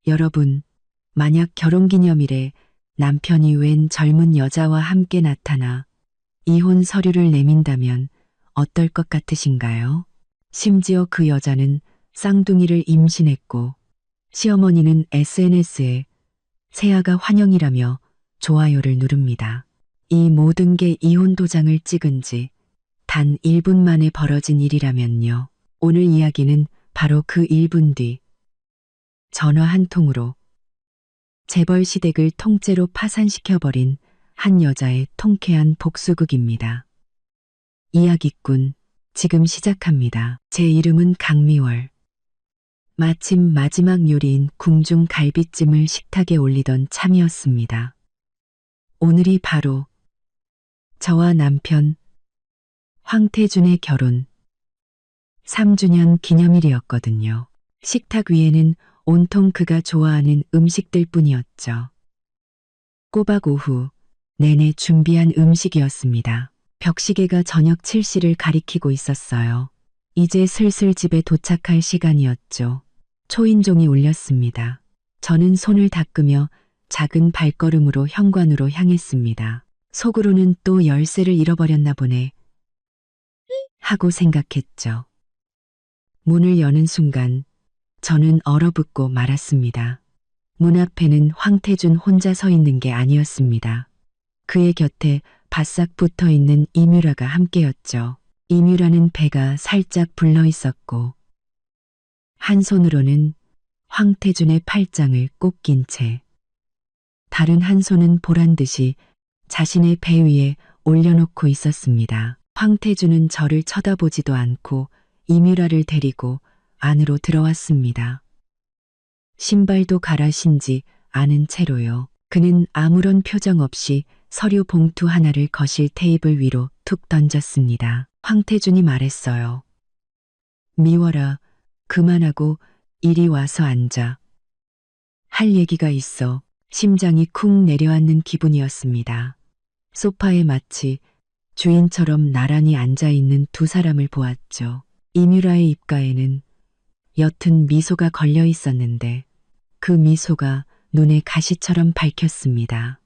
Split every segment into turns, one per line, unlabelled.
여러분, 만약 결혼기념일에 남편이 웬 젊은 여자와 함께 나타나 이혼 서류를 내민다면 어떨 것 같으신가요? 심지어 그 여자는 쌍둥이를 임신했고 시어머니는 SNS에 새아가 환영이라며 좋아요를 누릅니다. 이 모든 게 이혼 도장을 찍은 지 단 1분 만에 벌어진 일이라면요. 오늘 이야기는 바로 그 1분 뒤 전화 한 통으로 재벌 시댁을 통째로 파산시켜버린 한 여자의 통쾌한 복수극입니다. 이야기꾼, 지금 시작합니다. 제 이름은 강미월. 마침 마지막 요리인 궁중 갈비찜을 식탁에 올리던 참이었습니다. 오늘이 바로 저와 남편 황태준의 결혼 3주년 기념일이었거든요. 식탁 위에는 온통 그가 좋아하는 음식들 뿐이었죠. 꼬박 오후 내내 준비한 음식이었습니다. 벽시계가 저녁 7시를 가리키고 있었어요. 이제 슬슬 집에 도착할 시간이었죠. 초인종이 울렸습니다. 저는 손을 닦으며 작은 발걸음으로 현관으로 향했습니다. 속으로는 또 열쇠를 잃어버렸나 보네 하고 생각했죠. 문을 여는 순간 저는 얼어붙고 말았습니다. 문 앞에는 황태준 혼자 서 있는 게 아니었습니다. 그의 곁에 바싹 붙어 있는 이뮤라가 함께였죠. 이뮤라는 배가 살짝 불러 있었고 한 손으로는 황태준의 팔짱을 꼭 낀 채 다른 한 손은 보란 듯이 자신의 배 위에 올려놓고 있었습니다. 황태준은 저를 쳐다보지도 않고 이뮤라를 데리고 안으로 들어왔습니다. 신발도 갈아 신지 않은 채로요. 그는 아무런 표정 없이 서류 봉투 하나를 거실 테이블 위로 툭 던졌습니다. 황태준이 말했어요. 미워라, 그만하고 이리 와서 앉아. 할 얘기가 있어. 심장이 쿵 내려앉는 기분이었습니다. 소파에 마치 주인처럼 나란히 앉아있는 두 사람을 보았죠. 이뮤라의 입가에는 옅은 미소가 걸려 있었는데 그 미소가 눈에 가시처럼 밝혔습니다.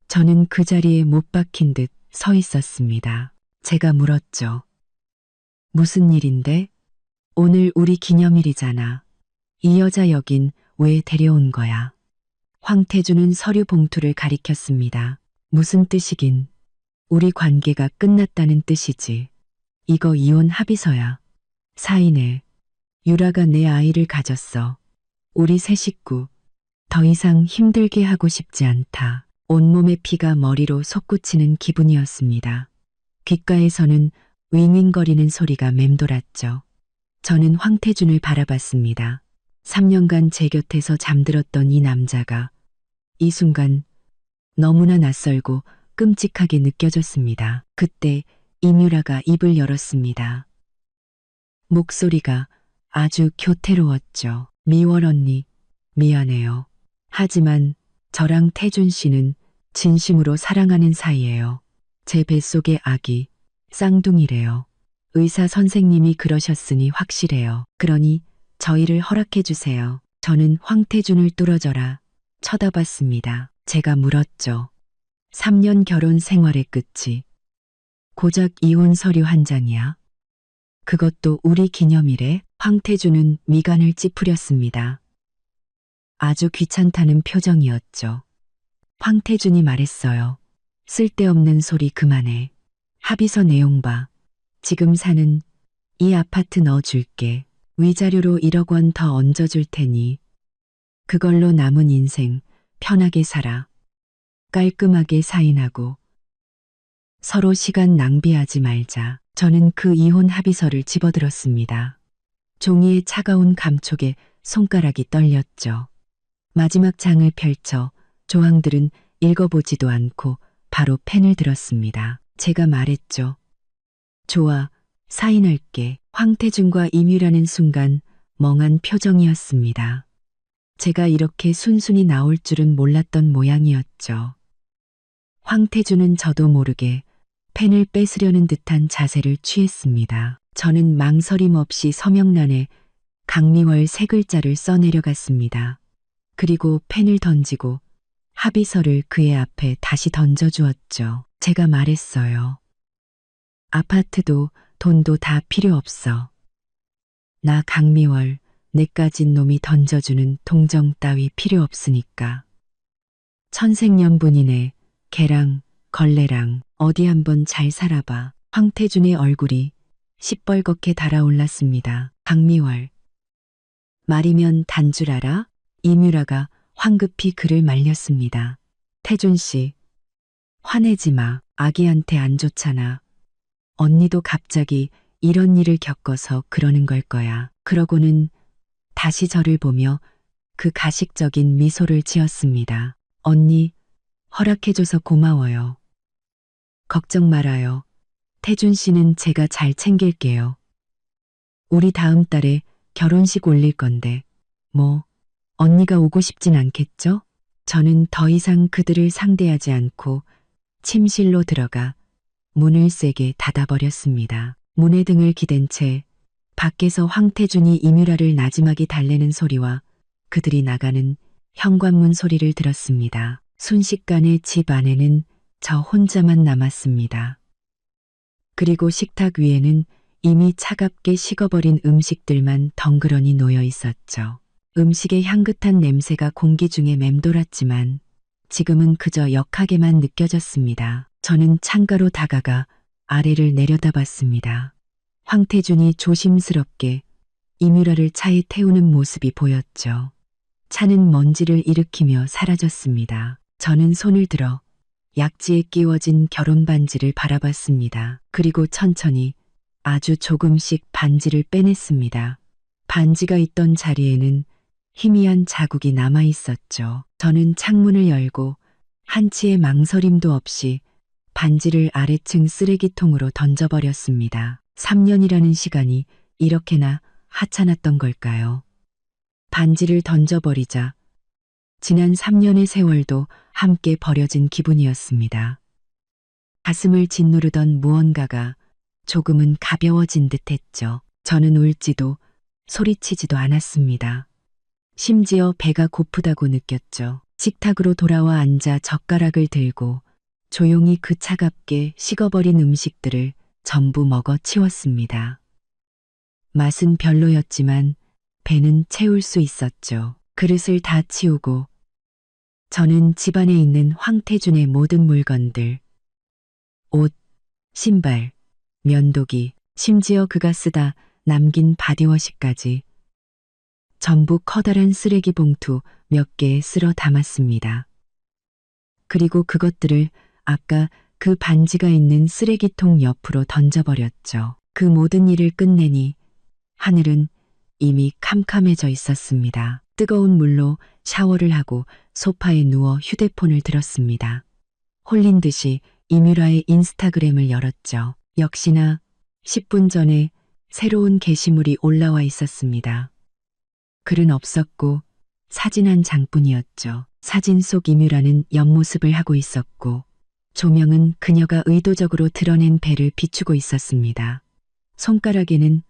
저는 그 자리에 못 박힌 듯 서 있었습니다. 제가 물었죠. 무슨 일인데? 오늘 우리 기념일이잖아. 이 여자 여긴 왜 데려온 거야? 황태준은 서류 봉투를 가리켰습니다. 무슨 뜻이긴. 우리 관계가 끝났다는 뜻이지. 이거 이혼 합의서야. 사인해. 유라가 내 아이를 가졌어. 우리 세 식구. 더 이상 힘들게 하고 싶지 않다. 온몸의 피가 머리로 솟구치는 기분이었습니다. 귓가에서는 윙윙거리는 소리가 맴돌았죠. 저는 황태준을 바라봤습니다. 3년간 제 곁에서 잠들었던 이 남자가 이 순간 너무나 낯설고 끔찍하게 느껴졌습니다. 그때 이뮤라가 입을 열었습니다. 목소리가 아주 교태로웠죠. 미월 언니, 미안해요. 하지만 저랑 태준 씨는 진심으로 사랑하는 사이예요. 제 뱃속의 아기, 쌍둥이래요. 의사 선생님이 그러셨으니 확실해요. 그러니 저희를 허락해 주세요. 저는 황태준을 뚫어져라 쳐다봤습니다. 제가 물었죠. 3년 결혼 생활의 끝이 고작 이혼 서류 한 장이야? 그것도 우리 기념일에? 황태준은 미간을 찌푸렸습니다. 아주 귀찮다는 표정이었죠. 황태준이 말했어요. 쓸데없는 소리 그만해. 합의서 내용 봐. 지금 사는 이 아파트 넣어줄게. 위자료로 1억 원 더 얹어줄 테니 그걸로 남은 인생 편하게 살아. 깔끔하게 사인하고 서로 시간 낭비하지 말자. 저는 그 이혼 합의서를 집어들었습니다. 종이의 차가운 감촉에 손가락이 떨렸죠. 마지막 장을 펼쳐 조항들은 읽어보지도 않고 바로 펜을 들었습니다. 제가 말했죠. 좋아, 사인할게. 황태준과 이뮤라는 순간 멍한 표정이었습니다. 제가 이렇게 순순히 나올 줄은 몰랐던 모양이었죠. 황태준은 저도 모르게 펜을 뺏으려는 듯한 자세를 취했습니다. 저는 망설임 없이 서명란에 강미월 세 글자를 써내려갔습니다. 그리고 펜을 던지고 합의서를 그의 앞에 다시 던져주었죠. 제가 말했어요. 아파트도 돈도 다 필요 없어. 나 강미월, 내까진 놈이 던져주는 동정 따위 필요 없으니까. 천생연분이네. 걔랑 걸레랑 어디 한번 잘 살아봐. 황태준의 얼굴이 시뻘겋게 달아올랐습니다. 강미월. 말이면 단 줄 알아? 이뮤라가 황급히 그를 말렸습니다. 태준 씨, 화내지 마. 아기한테 안 좋잖아. 언니도 갑자기 이런 일을 겪어서 그러는 걸 거야. 그러고는 다시 저를 보며 그 가식적인 미소를 지었습니다. 언니, 허락해줘서 고마워요. 걱정 말아요. 태준 씨는 제가 잘 챙길게요. 우리 다음 달에 결혼식 올릴 건데, 뭐, 언니가 오고 싶진 않겠죠? 저는 더 이상 그들을 상대하지 않고 침실로 들어가 문을 세게 닫아버렸습니다. 문에 등을 기댄 채 밖에서 황태준이 이뮤라를 나지막이 달래는 소리와 그들이 나가는 현관문 소리를 들었습니다. 순식간에 집 안에는 저 혼자만 남았습니다. 그리고 식탁 위에는 이미 차갑게 식어버린 음식들만 덩그러니 놓여 있었죠. 음식의 향긋한 냄새가 공기 중에 맴돌았지만 지금은 그저 역하게만 느껴졌습니다. 저는 창가로 다가가 아래를 내려다봤습니다. 황태준이 조심스럽게 이뮤라를 차에 태우는 모습이 보였죠. 차는 먼지를 일으키며 사라졌습니다. 저는 손을 들어 약지에 끼워진 결혼 반지를 바라봤습니다. 그리고 천천히 아주 조금씩 반지를 빼냈습니다. 반지가 있던 자리에는 희미한 자국이 남아 있었죠. 저는 창문을 열고 한치의 망설임도 없이 반지를 아래층 쓰레기통으로 던져버렸습니다. 3년이라는 시간이 이렇게나 하찮았던 걸까요? 반지를 던져버리자 지난 3년의 세월도 함께 버려진 기분이었습니다. 가슴을 짓누르던 무언가가 조금은 가벼워진 듯했죠. 저는 울지도 소리치지도 않았습니다. 심지어 배가 고프다고 느꼈죠. 식탁으로 돌아와 앉아 젓가락을 들고 조용히 그 차갑게 식어버린 음식들을 전부 먹어 치웠습니다. 맛은 별로였지만 배는 채울 수 있었죠. 그릇을 다 치우고 저는 집안에 있는 황태준의 모든 물건들, 옷, 신발, 면도기, 심지어 그가 쓰다 남긴 바디워시까지 전부 커다란 쓰레기 봉투 몇 개에 쓸어 담았습니다. 그리고 그것들을 아까 그 반지가 있는 쓰레기통 옆으로 던져버렸죠. 그 모든 일을 끝내니 하늘은 이미 캄캄해져 있었습니다. 뜨거운 물로 샤워를 하고 소파에 누워 휴대폰을 들었습니다. 홀린 듯이 이뮤라의 인스타그램을 열었죠. 역시나 10분 전에 새로운 게시물이 올라와 있었습니다. 글은 없었고 사진 한 장뿐이었죠. 사진 속 이뮤라는 옆모습을 하고 있었고 조명은 그녀가 의도적으로 드러낸 배를 비추고 있었습니다. 손가락에는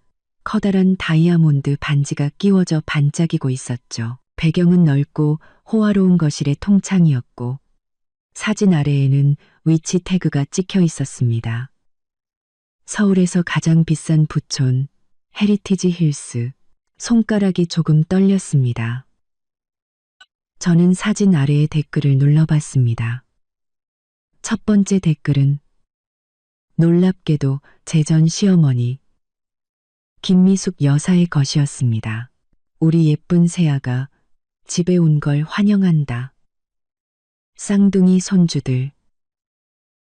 커다란 다이아몬드 반지가 끼워져 반짝이고 있었죠. 배경은 넓고 호화로운 거실의 통창이었고 사진 아래에는 위치 태그가 찍혀 있었습니다. 서울에서 가장 비싼 부촌 헤리티지 힐스. 손가락이 조금 떨렸습니다. 저는 사진 아래의 댓글을 눌러봤습니다. 첫 번째 댓글은 놀랍게도 제 전 시어머니 김미숙 여사의 것이었습니다. 우리 예쁜 새아가 집에 온 걸 환영한다. 쌍둥이 손주들.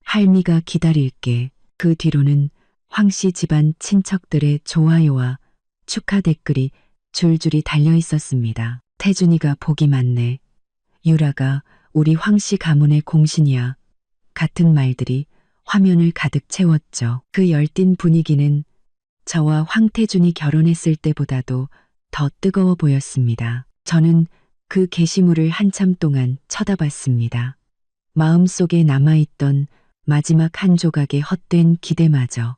할미가 기다릴게. 그 뒤로는 황씨 집안 친척들의 좋아요와 축하 댓글이 줄줄이 달려 있었습니다. 태준이가 복이 많네. 유라가 우리 황씨 가문의 공신이야. 같은 말들이 화면을 가득 채웠죠. 그 열띤 분위기는 저와 황태준이 결혼했을 때보다도 더 뜨거워 보였습니다. 저는 그 게시물을 한참 동안 쳐다봤습니다. 마음속에 남아있던 마지막 한 조각의 헛된 기대마저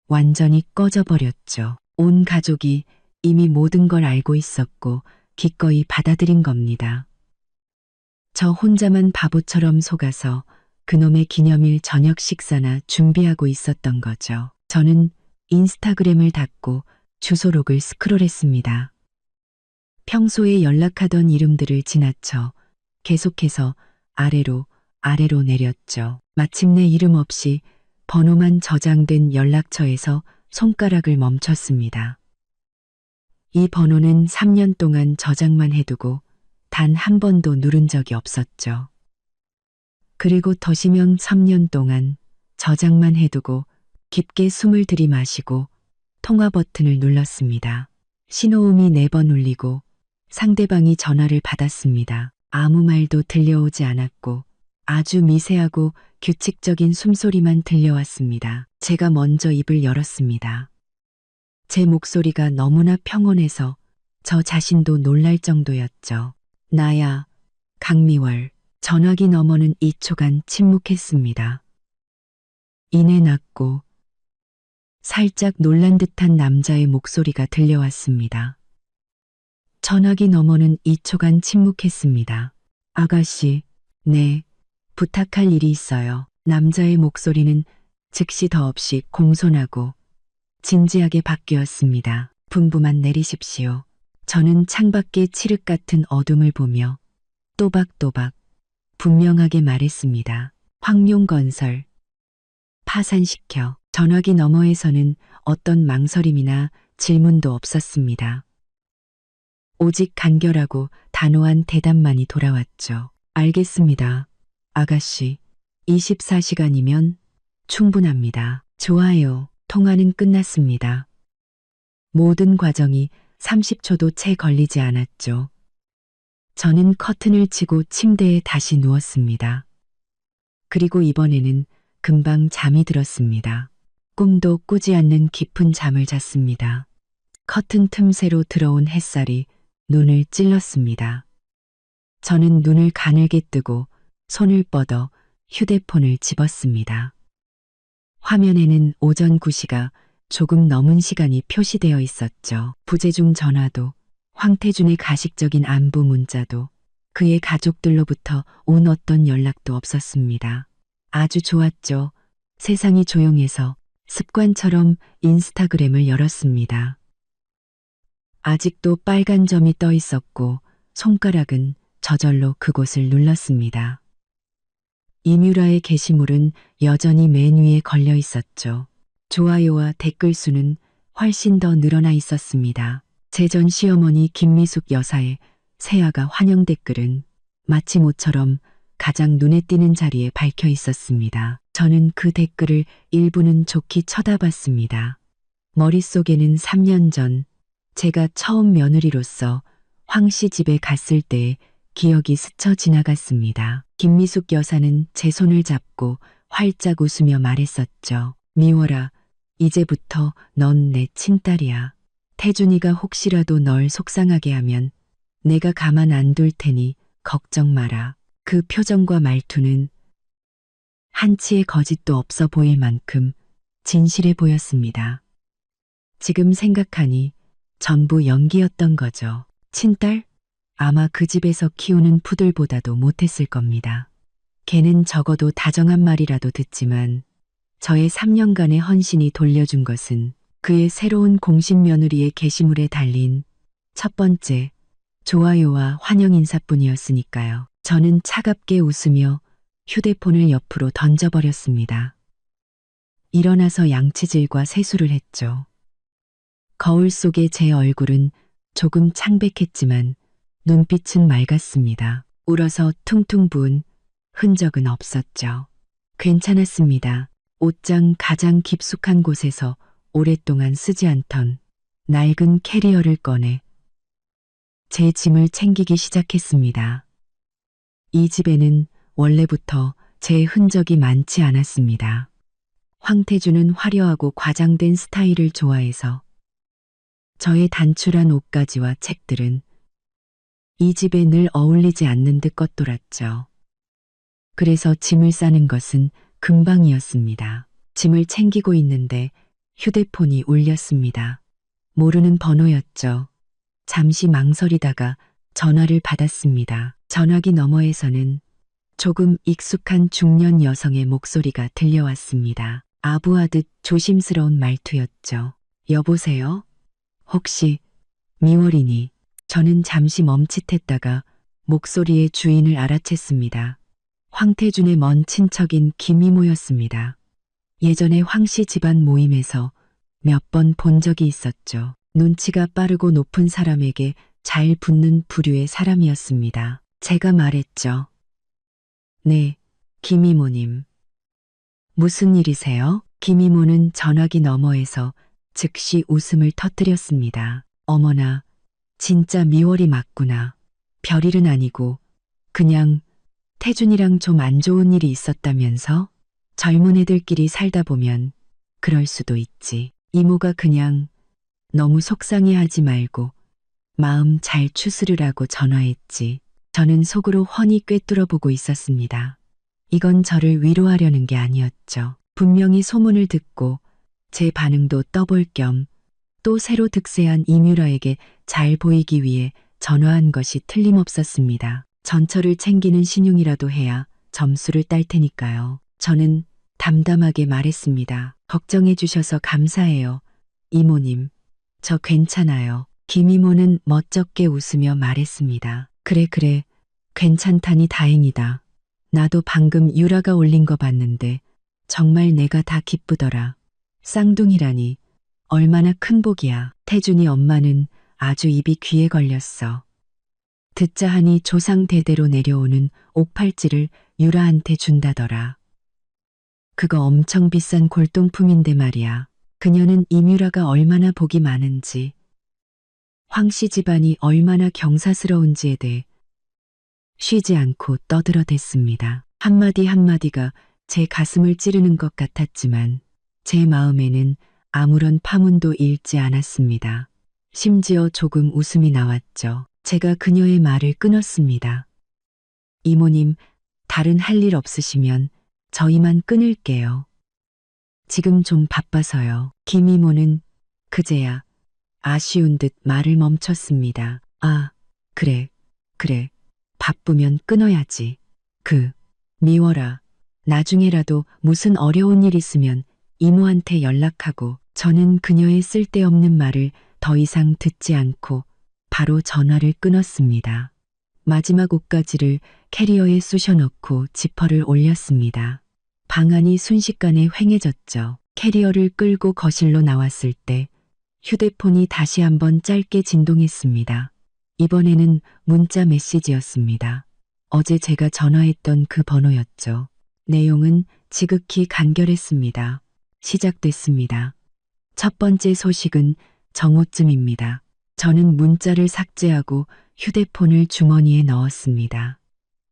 완전히 꺼져버렸죠. 온 가족이 이미 모든 걸 알고 있었고 기꺼이 받아들인 겁니다. 저 혼자만 바보처럼 속아서 그놈의 기념일 저녁 식사나 준비하고 있었던 거죠. 저는 인스타그램을 닫고 주소록을 스크롤했습니다. 평소에 연락하던 이름들을 지나쳐 계속해서 아래로 내렸죠. 마침내 이름 없이 번호만 저장된 연락처에서 손가락을 멈췄습니다. 이 번호는 3년 동안 저장만 해두고 단 한 번도 누른 적이 없었죠. 그리고 더시면 3년 동안 저장만 해두고 깊게 숨을 들이마시고 통화 버튼을 눌렀습니다. 신호음이 4번 울리고 상대방이 전화를 받았습니다. 아무 말도 들려오지 않았고 아주 미세하고 규칙적인 숨소리만 들려왔습니다. 제가 먼저 입을 열었습니다. 제 목소리가 너무나 평온해서 저 자신도 놀랄 정도였죠. 나야, 강미월. 전화기 너머는 2초간 침묵했습니다. 이내 낮고 살짝 놀란 듯한 남자의 목소리가 들려왔습니다. 전화기 너머는 2초간 침묵했습니다. 아가씨, 네, 부탁할 일이 있어요. 남자의 목소리는 즉시 더없이 공손하고 진지하게 바뀌었습니다. 분부만 내리십시오. 저는 창밖의 칠흑 같은 어둠을 보며 또박또박 분명하게 말했습니다. 황룡건설 파산시켜. 전화기 너머에서는 어떤 망설임이나 질문도 없었습니다. 오직 간결하고 단호한 대답만이 돌아왔죠. 알겠습니다. 아가씨, 24시간이면 충분합니다. 좋아요. 통화는 끝났습니다. 모든 과정이 30초도 채 걸리지 않았죠. 저는 커튼을 치고 침대에 다시 누웠습니다. 그리고 이번에는 금방 잠이 들었습니다. 꿈도 꾸지 않는 깊은 잠을 잤습니다. 커튼 틈새로 들어온 햇살이 눈을 찔렀습니다. 저는 눈을 가늘게 뜨고 손을 뻗어 휴대폰을 집었습니다. 화면에는 오전 9시가 조금 넘은 시간이 표시되어 있었죠. 부재중 전화도, 황태준의 가식적인 안부 문자도, 그의 가족들로부터 온 어떤 연락도 없었습니다. 아주 좋았죠. 세상이 조용해서 습관처럼 인스타그램을 열었습니다. 아직도 빨간 점이 떠 있었고 손가락은 저절로 그곳을 눌렀습니다. 이뮤라의 게시물은 여전히 맨 위에 걸려 있었죠. 좋아요와 댓글 수는 훨씬 더 늘어나 있었습니다. 제 전 시어머니 김미숙 여사의 새아가 환영 댓글은 마치 모처럼 가장 눈에 띄는 자리에 박혀 있었습니다. 저는 그 댓글을 일부는 좋게 쳐다봤습니다. 머릿속에는 3년 전 제가 처음 며느리로서 황 씨 집에 갔을 때의 기억이 스쳐 지나갔습니다. 김미숙 여사는 제 손을 잡고 활짝 웃으며 말했었죠. 미월아, 이제부터 넌 내 친딸이야. 태준이가 혹시라도 널 속상하게 하면 내가 가만 안 둘 테니 걱정 마라. 그 표정과 말투는 한치의 거짓도 없어 보일 만큼 진실해 보였습니다. 지금 생각하니 전부 연기였던 거죠. 친딸? 아마 그 집에서 키우는 푸들보다도 못했을 겁니다. 걔는 적어도 다정한 말이라도 듣지만 저의 3년간의 헌신이 돌려준 것은 그의 새로운 공신 며느리의 게시물에 달린 첫 번째 좋아요와 환영 인사뿐이었으니까요. 저는 차갑게 웃으며 휴대폰을 옆으로 던져버렸습니다. 일어나서 양치질과 세수를 했죠. 거울 속의 제 얼굴은 조금 창백했지만 눈빛은 맑았습니다. 울어서 퉁퉁 부은 흔적은 없었죠. 괜찮았습니다. 옷장 가장 깊숙한 곳에서 오랫동안 쓰지 않던 낡은 캐리어를 꺼내 제 짐을 챙기기 시작했습니다. 이 집에는 원래부터 제 흔적이 많지 않았습니다. 황태준은 화려하고 과장된 스타일을 좋아해서 저의 단출한 옷가지와 책들은 이 집에 늘 어울리지 않는 듯 겉돌았죠. 그래서 짐을 싸는 것은 금방이었습니다. 짐을 챙기고 있는데 휴대폰이 울렸습니다. 모르는 번호였죠. 잠시 망설이다가 전화를 받았습니다. 전화기 너머에서는 조금 익숙한 중년 여성의 목소리가 들려왔습니다. 아부하듯 조심스러운 말투였죠. 여보세요? 혹시 미월이니? 저는 잠시 멈칫했다가 목소리의 주인을 알아챘습니다. 황태준의 먼 친척인 김이모였습니다. 예전에 황씨 집안 모임에서 몇 번 본 적이 있었죠. 눈치가 빠르고 높은 사람에게 잘 붙는 부류의 사람이었습니다. 제가 말했죠. 네, 김이모님. 무슨 일이세요? 김이모는 전화기 너머에서 즉시 웃음을 터뜨렸습니다. 어머나, 진짜 미월이 맞구나. 별일은 아니고 그냥 태준이랑 좀 안 좋은 일이 있었다면서? 젊은 애들끼리 살다 보면 그럴 수도 있지. 이모가 그냥 너무 속상해하지 말고 마음 잘 추스르라고 전화했지. 저는 속으로 훤히 꿰뚫어보고 있었습니다. 이건 저를 위로하려는 게 아니었죠. 분명히 소문을 듣고 제 반응도 떠볼 겸 또 새로 득세한 이뮤라에게 잘 보이기 위해 전화한 것이 틀림없었습니다. 전처를 챙기는 신용이라도 해야 점수를 딸 테니까요. 저는 담담하게 말했습니다. 걱정해 주셔서 감사해요. 이모님, 저 괜찮아요. 김이모는 멋쩍게 웃으며 말했습니다. 그래, 괜찮다니 다행이다. 나도 방금 유라가 올린 거 봤는데 정말 내가 다 기쁘더라. 쌍둥이라니 얼마나 큰 복이야. 태준이 엄마는 아주 입이 귀에 걸렸어. 듣자 하니 조상 대대로 내려오는 옥팔찌를 유라한테 준다더라. 그거 엄청 비싼 골동품인데 말이야. 그녀는 이뮤라가 얼마나 복이 많은지, 황씨 집안이 얼마나 경사스러운지에 대해 쉬지 않고 떠들어댔습니다. 한마디 한마디가 제 가슴을 찌르는 것 같았지만 제 마음에는 아무런 파문도 일지 않았습니다. 심지어 조금 웃음이 나왔죠. 제가 그녀의 말을 끊었습니다. 이모님, 다른 할 일 없으시면 저희만 끊을게요. 지금 좀 바빠서요. 김이모는 그제야 아쉬운 듯 말을 멈췄습니다. 아, 그래. 바쁘면 끊어야지. 미워라. 나중에라도 무슨 어려운 일 있으면 이모한테 연락하고. 저는 그녀의 쓸데없는 말을 더 이상 듣지 않고 바로 전화를 끊었습니다. 마지막 옷가지를 캐리어에 쑤셔넣고 지퍼를 올렸습니다. 방 안이 순식간에 휑해졌죠. 캐리어를 끌고 거실로 나왔을 때 휴대폰이 다시 한번 짧게 진동했습니다. 이번에는 문자 메시지였습니다. 어제 제가 전화했던 그 번호였죠. 내용은 지극히 간결했습니다. 시작됐습니다. 첫 번째 소식은 정오쯤입니다. 저는 문자를 삭제하고 휴대폰을 주머니에 넣었습니다.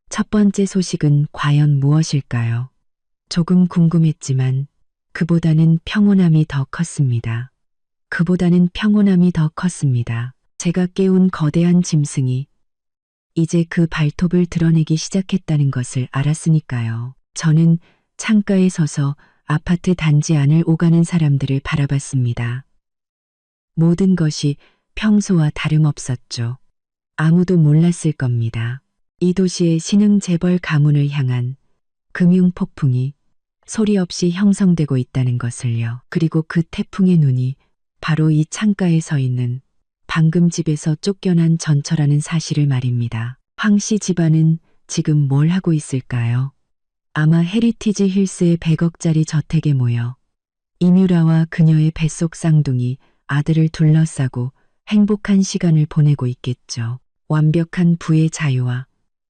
첫 번째 소식은 과연 무엇일까요? 조금 궁금했지만 그보다는 평온함이 더 컸습니다. 제가 깨운 거대한 짐승이 이제 그 발톱을 드러내기 시작했다는 것을 알았으니까요. 저는 창가에 서서 아파트 단지 안을 오가는 사람들을 바라봤습니다. 모든 것이 평소와 다름없었죠. 아무도 몰랐을 겁니다. 이 도시의 신흥 재벌 가문을 향한 금융 폭풍이 소리 없이 형성되고 있다는 것을요. 그리고 그 태풍의 눈이 바로 이 창가에 서 있는 방금 집에서 쫓겨난 전처라는 사실을 말입니다. 황씨 집안은 지금 뭘 하고 있을까요? 아마 헤리티지 힐스의 100억짜리 저택에 모여 이뮤라와 그녀의 뱃속 쌍둥이 아들을 둘러싸고 행복한 시간을 보내고 있겠죠. 완벽한 부의 자유와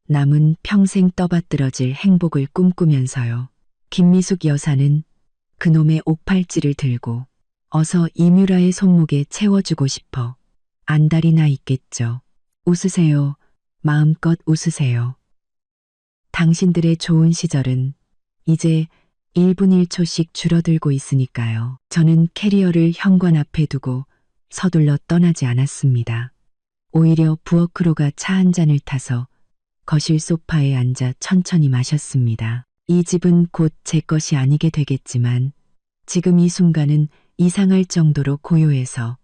남은 평생 떠받들어질 행복을 꿈꾸면서요. 김미숙 여사는 그놈의 옥팔찌를 들고 어서 이뮤라의 손목에 채워주고 싶어 안달이 나 있겠죠. 웃으세요. 마음껏 웃으세요. 당신들의 좋은 시절은 이제 1분 1초씩 줄어들고 있으니까요. 저는 캐리어를 현관 앞에 두고 서둘러 떠나지 않았습니다. 오히려 부엌으로 가 차 한 잔을 타서 거실 소파에 앉아 천천히 마셨습니다. 이 집은 곧 제 것이 아니게 되겠지만 지금 이 순간은 이상할 정도로 고요해서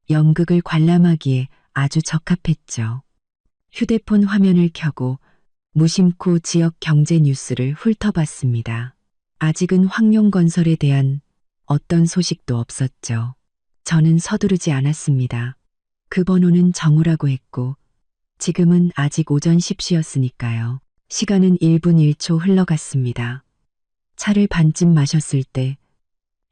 연극을 관람하기에 아주 적합했죠. 휴대폰 화면을 켜고 무심코 지역 경제 뉴스를 훑어봤습니다. 아직은 황룡건설에 대한 어떤 소식도 없었죠. 저는 서두르지 않았습니다. 그 번호는 정우라고 했고 지금은 아직 오전 10시였으니까요. 시간은 1분 1초 흘러갔습니다. 차를 반쯤 마셨을 때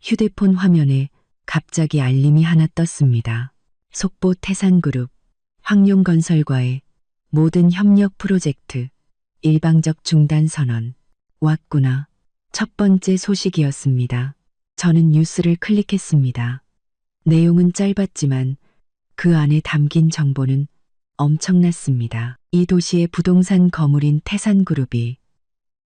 휴대폰 화면에 갑자기 알림이 하나 떴습니다. 속보 태산그룹, 황룡건설과의 모든 협력 프로젝트, 일방적 중단 선언. 왔구나. 첫 번째 소식이었습니다. 저는 뉴스를 클릭했습니다. 내용은 짧았지만 그 안에 담긴 정보는 엄청났습니다. 이 도시의 부동산 거물인 태산그룹이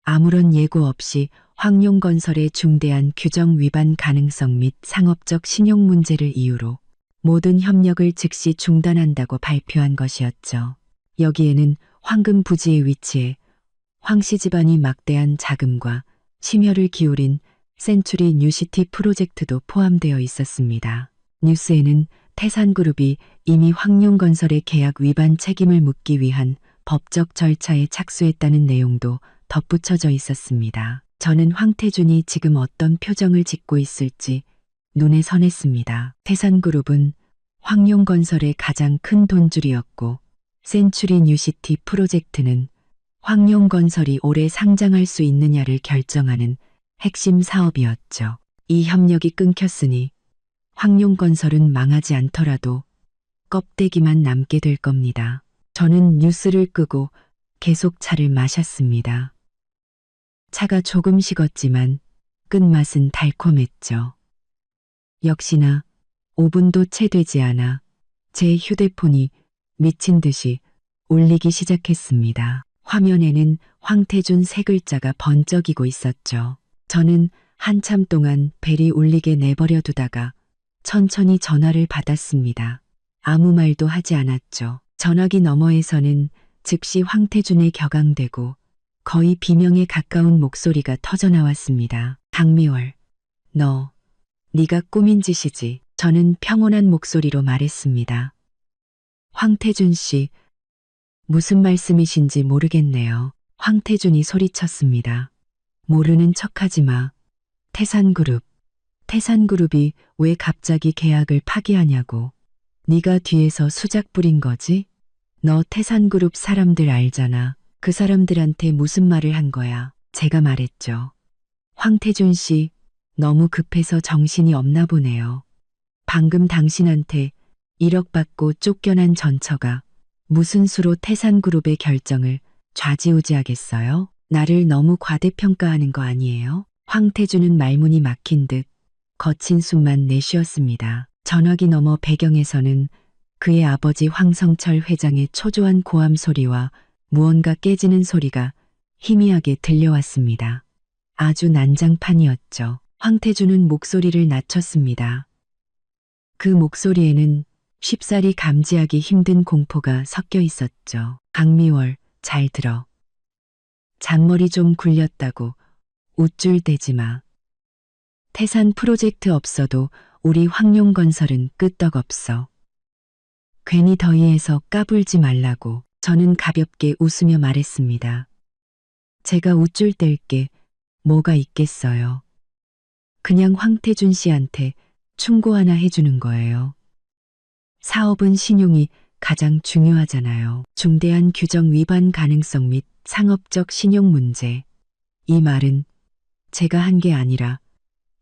아무런 예고 없이 황룡건설의 중대한 규정 위반 가능성 및 상업적 신용 문제를 이유로 모든 협력을 즉시 중단한다고 발표한 것이었죠. 여기에는 황금 부지에 위치해 황씨 집안이 막대한 자금과 심혈을 기울인 센츄리 뉴시티 프로젝트도 포함되어 있었습니다. 뉴스에는 태산그룹이 이미 황룡건설의 계약 위반 책임을 묻기 위한 법적 절차에 착수했다는 내용도 덧붙여져 있었습니다. 저는 황태준이 지금 어떤 표정을 짓고 있을지 눈에 선했습니다. 태산그룹은 황룡건설의 가장 큰 돈줄이었고 센츄리 뉴시티 프로젝트는 황룡건설이 올해 상장할 수 있느냐를 결정하는 핵심 사업이었죠. 이 협력이 끊겼으니 황룡건설은 망하지 않더라도 껍데기만 남게 될 겁니다. 저는 뉴스를 끄고 계속 차를 마셨습니다. 차가 조금 식었지만 끝맛은 달콤했죠. 역시나 5분도 채 되지 않아 제 휴대폰이 미친 듯이 울리기 시작했습니다. 화면에는 황태준 세 글자가 번쩍이고 있었죠. 저는 한참 동안 벨이 울리게 내버려 두다가 천천히 전화를 받았습니다. 아무 말도 하지 않았죠. 전화기 너머에서는 즉시 황태준에 격앙되고 거의 비명에 가까운 목소리가 터져나왔습니다. 강미월, 네가 꾸민 짓이지. 저는 평온한 목소리로 말했습니다. 황태준 씨, 무슨 말씀이신지 모르겠네요. 황태준이 소리쳤습니다. 모르는 척하지 마. 태산그룹이 왜 갑자기 계약을 파기하냐고. 네가 뒤에서 수작 부린 거지? 너 태산그룹 사람들 알잖아. 그 사람들한테 무슨 말을 한 거야. 제가 말했죠. 황태준 씨, 너무 급해서 정신이 없나 보네요. 방금 당신한테 1억 받고 쫓겨난 전처가 무슨 수로 태산그룹의 결정을 좌지우지하겠어요? 나를 너무 과대평가하는 거 아니에요? 황태준은 말문이 막힌 듯 거친 숨만 내쉬었습니다. 전화기 너머 배경에서는 그의 아버지 황성철 회장의 초조한 고함 소리와 무언가 깨지는 소리가 희미하게 들려왔습니다. 아주 난장판이었죠. 황태준은 목소리를 낮췄습니다. 그 목소리에는 쉽사리 감지하기 힘든 공포가 섞여 있었죠. 강미월, 잘 들어. 잔머리 좀 굴렸다고 우쭐대지 마. 태산 프로젝트 없어도 우리 황룡건설은 끄떡없어. 괜히 더위에서 까불지 말라고. 저는 가볍게 웃으며 말했습니다. 제가 우쭐댈 게 뭐가 있겠어요. 그냥 황태준 씨한테 충고 하나 해주는 거예요. 사업은 신용이 가장 중요하잖아요. 중대한 규정 위반 가능성 및 상업적 신용 문제. 이 말은 제가 한 게 아니라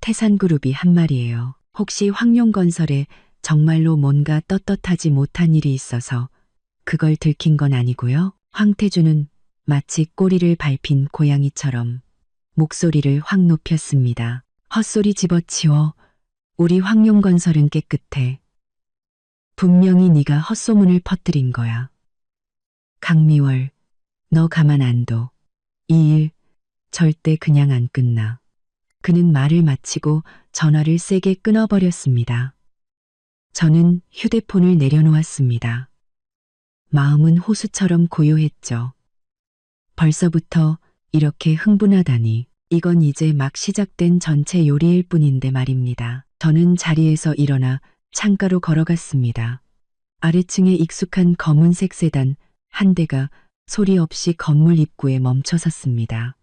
태산그룹이 한 말이에요. 혹시 황룡건설에 정말로 뭔가 떳떳하지 못한 일이 있어서 그걸 들킨 건 아니고요. 황태준은 마치 꼬리를 밟힌 고양이처럼 목소리를 확 높였습니다. 헛소리 집어치워. 우리 황룡건설은 깨끗해. 분명히 네가 헛소문을 퍼뜨린 거야. 강미월, 너 가만 안 둬. 이 일 절대 그냥 안 끝나. 그는 말을 마치고 전화를 세게 끊어버렸습니다. 저는 휴대폰을 내려놓았습니다. 마음은 호수처럼 고요했죠. 벌써부터 이렇게 흥분하다니. 이건 이제 막 시작된 전체 요리일 뿐인데 말입니다. 저는 자리에서 일어나 창가로 걸어갔습니다. 아래층에 익숙한 검은색 세단 한 대가 소리 없이 건물 입구에 멈춰 섰습니다.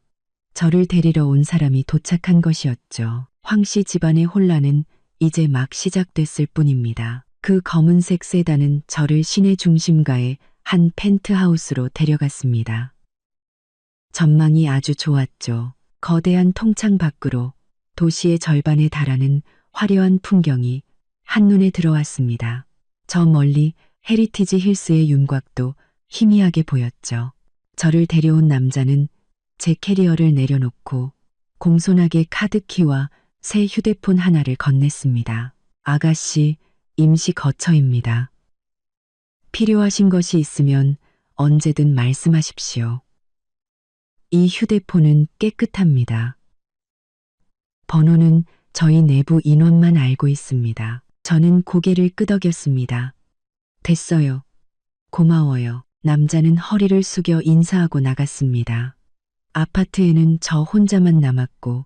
저를 데리러 온 사람이 도착한 것이었죠. 황 씨 집안의 혼란은 이제 막 시작됐을 뿐입니다. 그 검은색 세단은 저를 시내 중심가의 한 펜트하우스로 데려갔습니다. 전망이 아주 좋았죠. 거대한 통창 밖으로 도시의 절반에 달하는 화려한 풍경이 한눈에 들어왔습니다. 저 멀리 헤리티지 힐스의 윤곽도 희미하게 보였죠. 저를 데려온 남자는 제 캐리어를 내려놓고 공손하게 카드키와 새 휴대폰 하나를 건넸습니다. 아가씨, 임시 거처입니다. 필요하신 것이 있으면 언제든 말씀하십시오. 이 휴대폰은 깨끗합니다. 번호는 저희 내부 인원만 알고 있습니다. 저는 고개를 끄덕였습니다. 됐어요. 고마워요. 남자는 허리를 숙여 인사하고 나갔습니다. 아파트에는 저 혼자만 남았고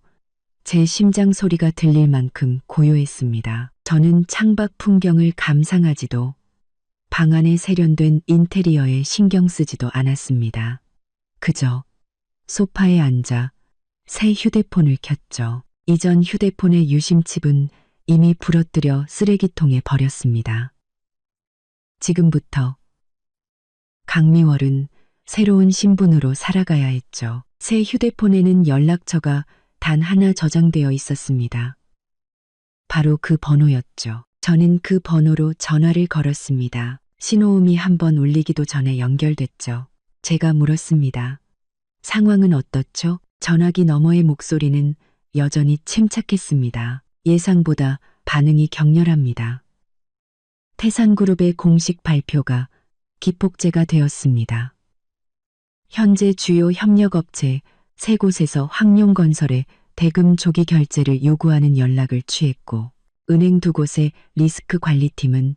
제 심장 소리가 들릴 만큼 고요했습니다. 저는 창밖 풍경을 감상하지도 방 안에 세련된 인테리어에 신경 쓰지도 않았습니다. 그저 소파에 앉아 새 휴대폰을 켰죠. 이전 휴대폰의 유심칩은 이미 부러뜨려 쓰레기통에 버렸습니다. 지금부터 강미월은 새로운 신분으로 살아가야 했죠. 새 휴대폰에는 연락처가 단 하나 저장되어 있었습니다. 바로 그 번호였죠. 저는 그 번호로 전화를 걸었습니다. 신호음이 한번 울리기도 전에 연결됐죠. 제가 물었습니다. 상황은 어떻죠? 전화기 너머의 목소리는 여전히 침착했습니다. 예상보다 반응이 격렬합니다. 태산그룹의 공식 발표가 기폭제가 되었습니다. 현재 주요 협력업체 3곳에서 황룡건설에 대금 조기 결제를 요구하는 연락을 취했고 은행 2곳의 리스크 관리팀은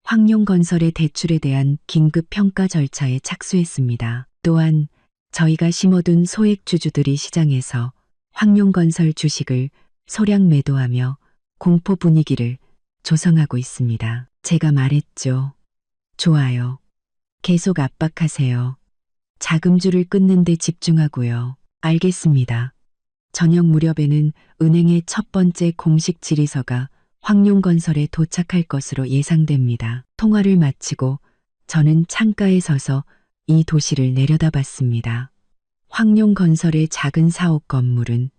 황룡건설의 대출에 대한 긴급 평가 절차에 착수했습니다. 또한 저희가 심어둔 소액 주주들이 시장에서 황룡건설 주식을 소량 매도하며 공포 분위기를 조성하고 있습니다. 제가 말했죠. 좋아요. 계속 압박하세요. 자금줄을 끊는 데 집중하고요. 알겠습니다. 저녁 무렵에는 은행의 첫 번째 공식 질의서가 황룡건설에 도착할 것으로 예상됩니다. 통화를 마치고 저는 창가에 서서 이 도시를 내려다봤습니다. 황룡건설의 작은 사옥 건물은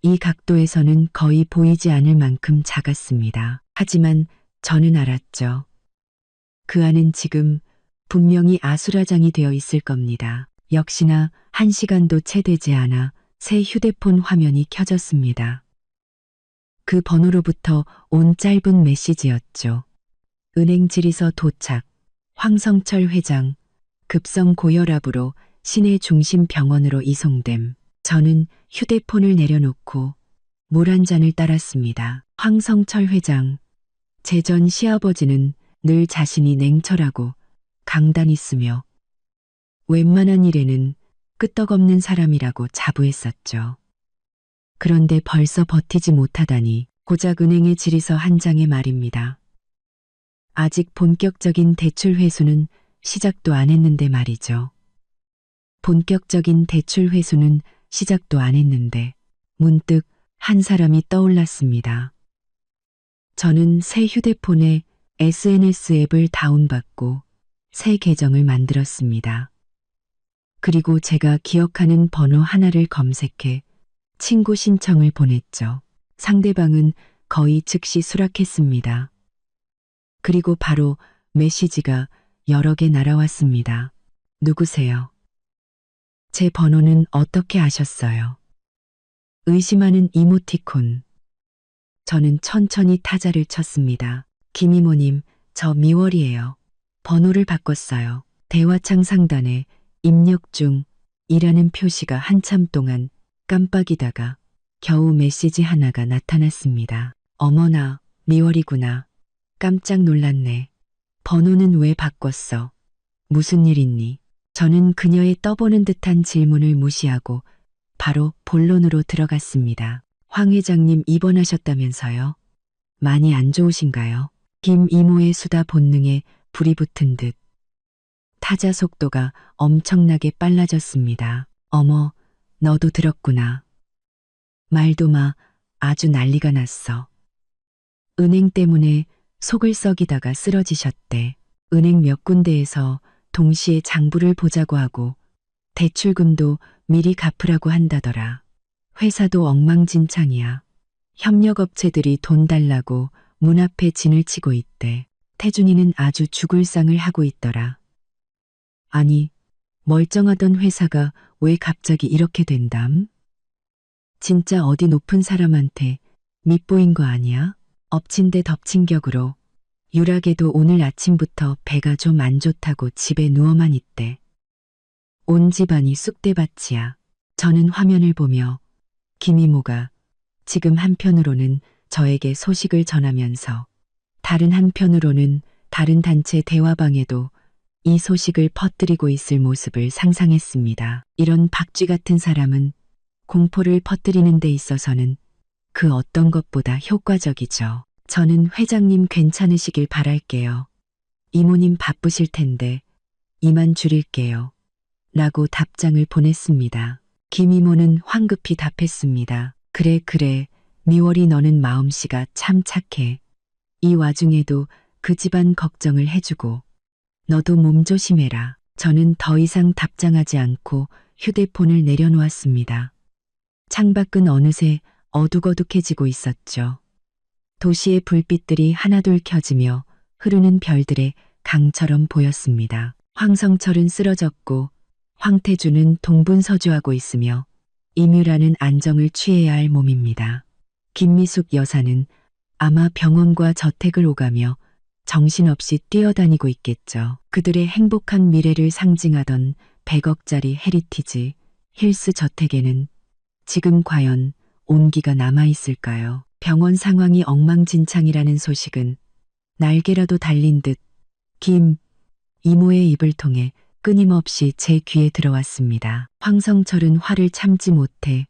이 각도에서는 거의 보이지 않을 만큼 작았습니다. 하지만 저는 알았죠. 그 안은 지금 분명히 아수라장이 되어 있을 겁니다. 역시나 1시간도 채 되지 않아 새 휴대폰 화면이 켜졌습니다. 그 번호로부터 온 짧은 메시지였죠. 은행 질의서 도착, 황성철 회장, 급성 고혈압으로 시내 중심 병원으로 이송됨. 저는 휴대폰을 내려놓고 물 한 잔을 따랐습니다. 황성철 회장, 제 전 시아버지는 늘 자신이 냉철하고 강단 있으며 웬만한 일에는 끄떡없는 사람이라고 자부했었죠. 그런데 벌써 버티지 못하다니 고작 은행의 질의서 한 장의 말입니다. 아직 본격적인 대출 회수는 시작도 안 했는데 말이죠. 본격적인 대출 회수는 시작도 안 했는데 문득 한 사람이 떠올랐습니다. 저는 새 휴대폰에 SNS 앱을 다운받고 새 계정을 만들었습니다. 그리고 제가 기억하는 번호 하나를 검색해 친구 신청을 보냈죠. 상대방은 거의 즉시 수락했습니다. 그리고 바로 메시지가 여러 개 날아왔습니다. 누구세요? 제 번호는 어떻게 아셨어요? 의심하는 이모티콘. 저는 천천히 타자를 쳤습니다. 김이모님, 저 미월이에요. 번호를 바꿨어요. 대화창 상단에 입력 중이라는 표시가 한참 동안 깜빡이다가 겨우 메시지 하나가 나타났습니다. 어머나, 미월이구나. 깜짝 놀랐네. 번호는 왜 바꿨어? 무슨 일 있니? 저는 그녀의 떠보는 듯한 질문을 무시하고 바로 본론으로 들어갔습니다. 황 회장님 입원하셨다면서요? 많이 안 좋으신가요? 김 이모의 수다 본능에 불이 붙은 듯 타자 속도가 엄청나게 빨라졌습니다. 어머, 너도 들었구나. 말도 마, 아주 난리가 났어. 은행 때문에 속을 썩이다가 쓰러지셨대. 은행 몇 군데에서 동시에 장부를 보자고 하고 대출금도 미리 갚으라고 한다더라. 회사도 엉망진창이야. 협력업체들이 돈 달라고 문 앞에 진을 치고 있대. 태준이는 아주 죽을 상을 하고 있더라. 아니, 멀쩡하던 회사가 왜 갑자기 이렇게 된담? 진짜 어디 높은 사람한테 밑보인 거 아니야? 엎친 데 덮친 격으로 유락에도 오늘 아침부터 배가 좀 안 좋다고 집에 누워만 있대. 온 집안이 쑥대밭이야. 저는 화면을 보며 김이모가 지금 한편으로는 저에게 소식을 전하면서 다른 한편으로는 다른 단체 대화방에도 이 소식을 퍼뜨리고 있을 모습을 상상했습니다. 이런 박쥐 같은 사람은 공포를 퍼뜨리는 데 있어서는 그 어떤 것보다 효과적이죠. 저는 회장님 괜찮으시길 바랄게요. 이모님 바쁘실 텐데 이만 줄일게요. 라고 답장을 보냈습니다. 김이모는 황급히 답했습니다. 그래 그래, 미월이 너는 마음씨가 참 착해. 이 와중에도 그 집안 걱정을 해주고 너도 몸 조심해라. 저는 더 이상 답장하지 않고 휴대폰을 내려놓았습니다. 창밖은 어느새 어둑어둑해지고 있었죠. 도시의 불빛들이 하나둘 켜지며 흐르는 별들의 강처럼 보였습니다. 황성철은 쓰러졌고 황태주는 동분서주하고 있으며 임유라는 안정을 취해야 할 몸입니다. 김미숙 여사는 아마 병원과 저택을 오가며 정신없이 뛰어다니고 있겠죠. 그들의 행복한 미래를 상징하던 100억짜리 헤리티지 힐스 저택에는 지금 과연 온기가 남아있을까요? 병원 상황이 엉망진창이라는 소식은 날개라도 달린 듯 김 이모의 입을 통해 끊임없이 제 귀에 들어왔습니다. 황성철은 화를 참지 못해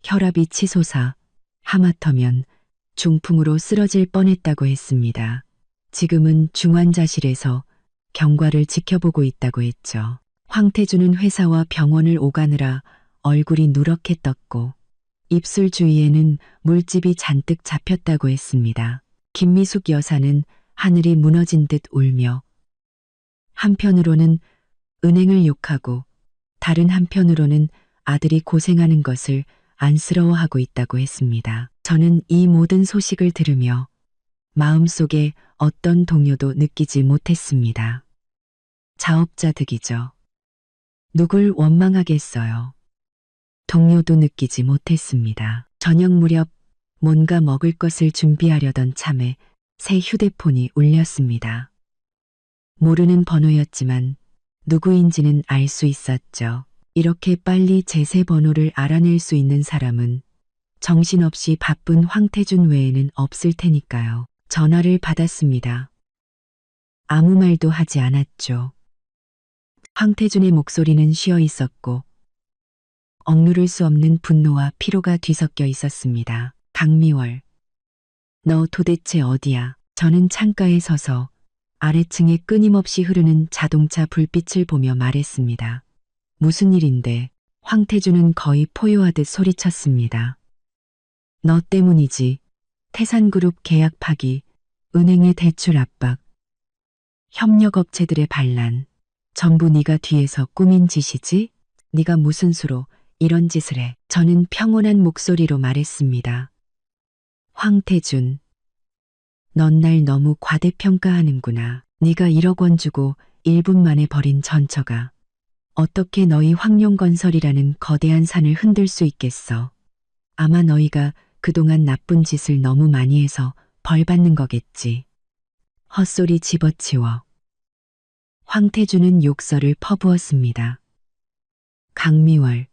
혈압이 치솟아 하마터면 중풍으로 쓰러질 뻔했다고 했습니다. 지금은 중환자실에서 경과를 지켜보고 있다고 했죠. 황태주는 회사와 병원을 오가느라 얼굴이 누렇게 떴고 입술 주위에는 물집이 잔뜩 잡혔다고 했습니다. 김미숙 여사는 하늘이 무너진 듯 울며 한편으로는 은행을 욕하고 다른 한편으로는 아들이 고생하는 것을 안쓰러워하고 있다고 했습니다. 저는 이 모든 소식을 들으며 마음속에 어떤 동요도 느끼지 못했습니다. 자업자득이죠. 누굴 원망하겠어요. 동요도 느끼지 못했습니다. 저녁 무렵 뭔가 먹을 것을 준비하려던 참에 새 휴대폰이 울렸습니다. 모르는 번호였지만 누구인지는 알 수 있었죠. 이렇게 빨리 제 새 번호를 알아낼 수 있는 사람은 정신없이 바쁜 황태준 외에는 없을 테니까요. 전화를 받았습니다. 아무 말도 하지 않았죠. 황태준의 목소리는 쉬어 있었고 억누를 수 없는 분노와 피로가 뒤섞여 있었습니다. 강미월, 너 도대체 어디야? 저는 창가에 서서 아래층에 끊임없이 흐르는 자동차 불빛을 보며 말했습니다. 무슨 일인데? 황태준은 거의 포효하듯 소리쳤습니다. 너 때문이지. 태산그룹 계약 파기, 은행의 대출 압박, 협력업체들의 반란, 전부 네가 뒤에서 꾸민 짓이지? 네가 무슨 수로 이런 짓을 해? 저는 평온한 목소리로 말했습니다. 황태준, 넌 날 너무 과대평가하는구나. 네가 1억 원 주고 1분 만에 버린 전처가 어떻게 너희 황룡건설이라는 거대한 산을 흔들 수 있겠어. 아마 너희가 그동안 나쁜 짓을 너무 많이 해서 벌 받는 거겠지. 헛소리 집어치워. 황태준은 욕설을 퍼부었습니다. 강미월,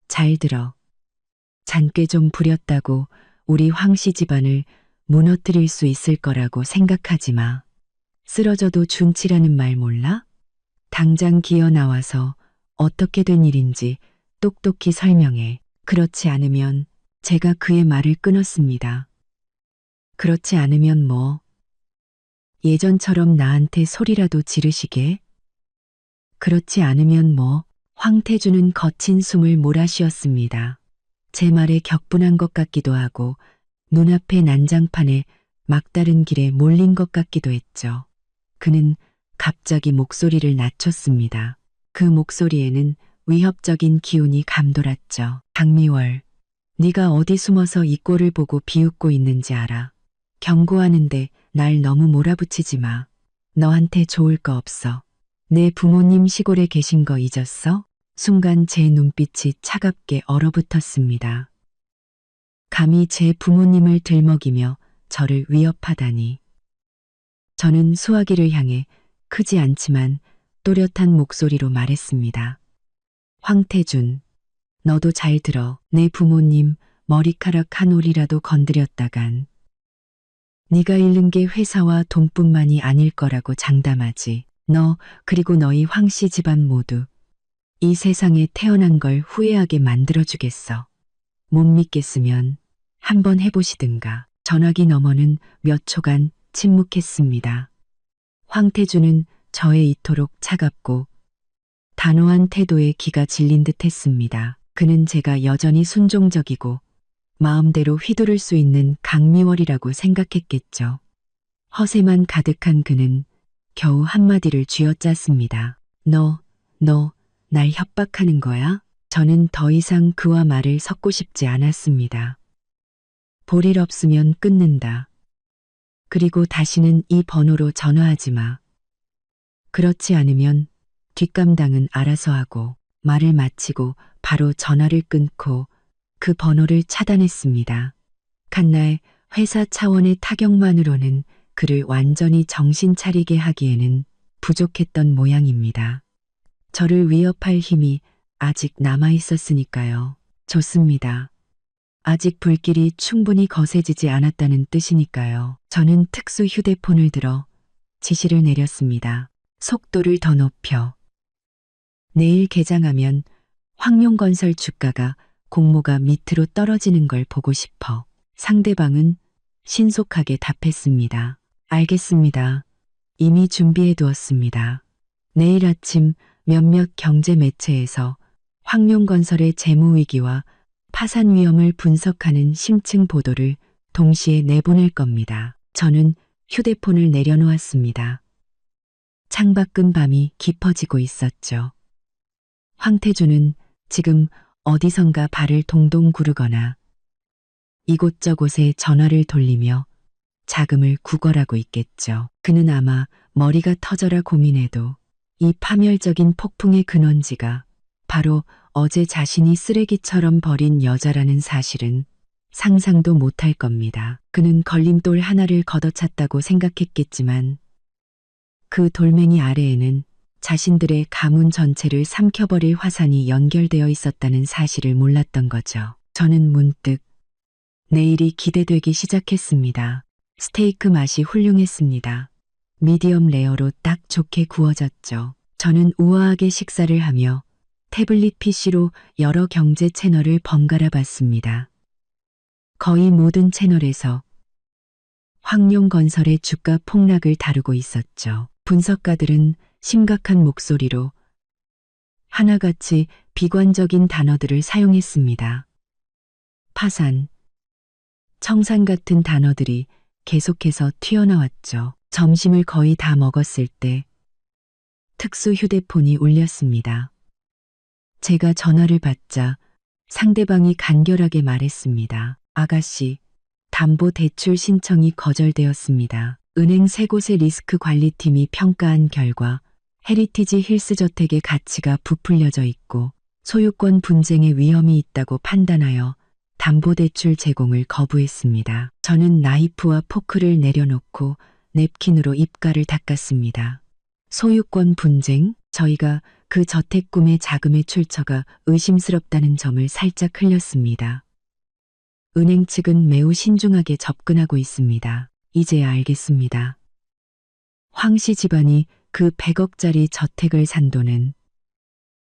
잘 들어. 잔꾀 좀 부렸다고 우리 황씨 집안을 무너뜨릴 수 있을 거라고 생각하지 마. 쓰러져도 준치라는 말 몰라? 당장 기어 나와서 어떻게 된 일인지 똑똑히 설명해. 그렇지 않으면 제가 그의 말을 끊었습니다. 그렇지 않으면 뭐? 예전처럼 나한테 소리라도 지르시게? 그렇지 않으면 뭐? 황태주는 거친 숨을 몰아쉬었습니다. 제 말에 격분한 것 같기도 하고 눈앞의 난장판에 막다른 길에 몰린 것 같기도 했죠. 그는 갑자기 목소리를 낮췄습니다. 그 목소리에는 위협적인 기운이 감돌았죠. 강미월, 네가 어디 숨어서 이 꼴을 보고 비웃고 있는지 알아. 경고하는데 날 너무 몰아붙이지 마. 너한테 좋을 거 없어. 내 부모님 시골에 계신 거 잊었어? 순간 제 눈빛이 차갑게 얼어붙었습니다. 감히 제 부모님을 들먹이며 저를 위협하다니. 저는 수화기를 향해 크지 않지만 또렷한 목소리로 말했습니다. 황태준, 너도 잘 들어. 내 부모님 머리카락 한 올이라도 건드렸다간 네가 잃는 게 회사와 돈뿐만이 아닐 거라고 장담하지. 너 그리고 너희 황씨 집안 모두 이 세상에 태어난 걸 후회하게 만들어주겠어. 못 믿겠으면 한번 해보시든가. 전화기 너머는 몇 초간 침묵했습니다. 황태주는 저의 이토록 차갑고 단호한 태도에 기가 질린 듯 했습니다. 그는 제가 여전히 순종적이고 마음대로 휘두를 수 있는 강미월이라고 생각했겠죠. 허세만 가득한 그는 겨우 한마디를 쥐어짰습니다. 너 날 협박하는 거야? 저는 더 이상 그와 말을 섞고 싶지 않았습니다. 볼 일 없으면 끊는다. 그리고 다시는 이 번호로 전화하지 마. 그렇지 않으면 뒷감당은 알아서 하고. 말을 마치고 바로 전화를 끊고 그 번호를 차단했습니다. 칸날 회사 차원의 타격만으로는 그를 완전히 정신 차리게 하기에는 부족했던 모양입니다. 저를 위협할 힘이 아직 남아 있었으니까요. 좋습니다. 아직 불길이 충분히 거세지지 않았다는 뜻이니까요. 저는 특수 휴대폰을 들어 지시를 내렸습니다. 속도를 더 높여. 내일 개장하면 황룡건설 주가가 공모가 밑으로 떨어지는 걸 보고 싶어. 상대방은 신속하게 답했습니다. 알겠습니다. 이미 준비해 두었습니다. 내일 아침 몇몇 경제 매체에서 황룡건설의 재무위기와 파산 위험을 분석하는 심층 보도를 동시에 내보낼 겁니다. 저는 휴대폰을 내려놓았습니다. 창밖은 밤이 깊어지고 있었죠. 황태주는 지금 어디선가 발을 동동 구르거나 이곳저곳에 전화를 돌리며 자금을 구걸하고 있겠죠. 그는 아마 머리가 터져라 고민해도 이 파멸적인 폭풍의 근원지가 바로 어제 자신이 쓰레기처럼 버린 여자라는 사실은 상상도 못할 겁니다. 그는 걸림돌 하나를 걷어찼다고 생각했겠지만 그 돌멩이 아래에는 자신들의 가문 전체를 삼켜버릴 화산이 연결되어 있었다는 사실을 몰랐던 거죠. 저는 문득 내일이 기대되기 시작했습니다. 스테이크 맛이 훌륭했습니다. 미디엄 레어로 딱 좋게 구워졌죠. 저는 우아하게 식사를 하며 태블릿 PC로 여러 경제 채널을 번갈아 봤습니다. 거의 모든 채널에서 황룡건설의 주가 폭락을 다루고 있었죠. 분석가들은 심각한 목소리로 하나같이 비관적인 단어들을 사용했습니다. 파산, 청산 같은 단어들이 계속해서 튀어나왔죠. 점심을 거의 다 먹었을 때 특수 휴대폰이 울렸습니다. 제가 전화를 받자 상대방이 간결하게 말했습니다. 아가씨, 담보대출 신청이 거절되었습니다. 은행 세 곳의 리스크 관리팀이 평가한 결과 헤리티지 힐스저택의 가치가 부풀려져 있고 소유권 분쟁의 위험이 있다고 판단하여 담보대출 제공을 거부했습니다. 저는 나이프와 포크를 내려놓고 냅킨으로 입가를 닦았습니다. 소유권 분쟁? 저희가 그 저택 구매 자금의 출처가 의심스럽다는 점을 살짝 흘렸습니다. 은행 측은 매우 신중하게 접근하고 있습니다. 이제야 알겠습니다. 황씨 집안이 그 100억짜리 저택을 산 돈은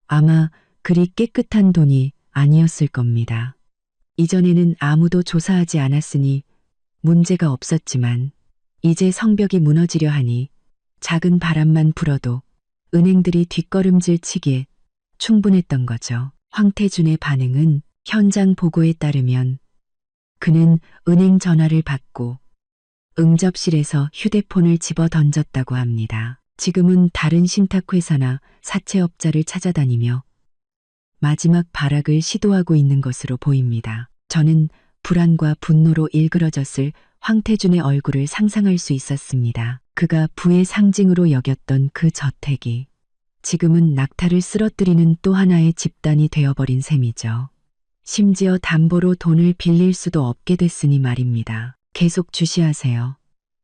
아마 그리 깨끗한 돈이 아니었을 겁니다. 이전에는 아무도 조사하지 않았으니 문제가 없었지만 이제 성벽이 무너지려 하니 작은 바람만 불어도 은행들이 뒷걸음질 치기에 충분했던 거죠. 황태준의 반응은 현장 보고에 따르면 그는 은행 전화를 받고 응접실에서 휴대폰을 집어 던졌다고 합니다. 지금은 다른 신탁회사나 사채업자를 찾아다니며 마지막 발악을 시도하고 있는 것으로 보입니다. 저는 불안과 분노로 일그러졌을 황태준의 얼굴을 상상할 수 있었습니다. 그가 부의 상징으로 여겼던 그 저택이 지금은 낙타를 쓰러뜨리는 또 하나의 집단이 되어버린 셈이죠. 심지어 담보로 돈을 빌릴 수도 없게 됐으니 말입니다. 계속 주시하세요.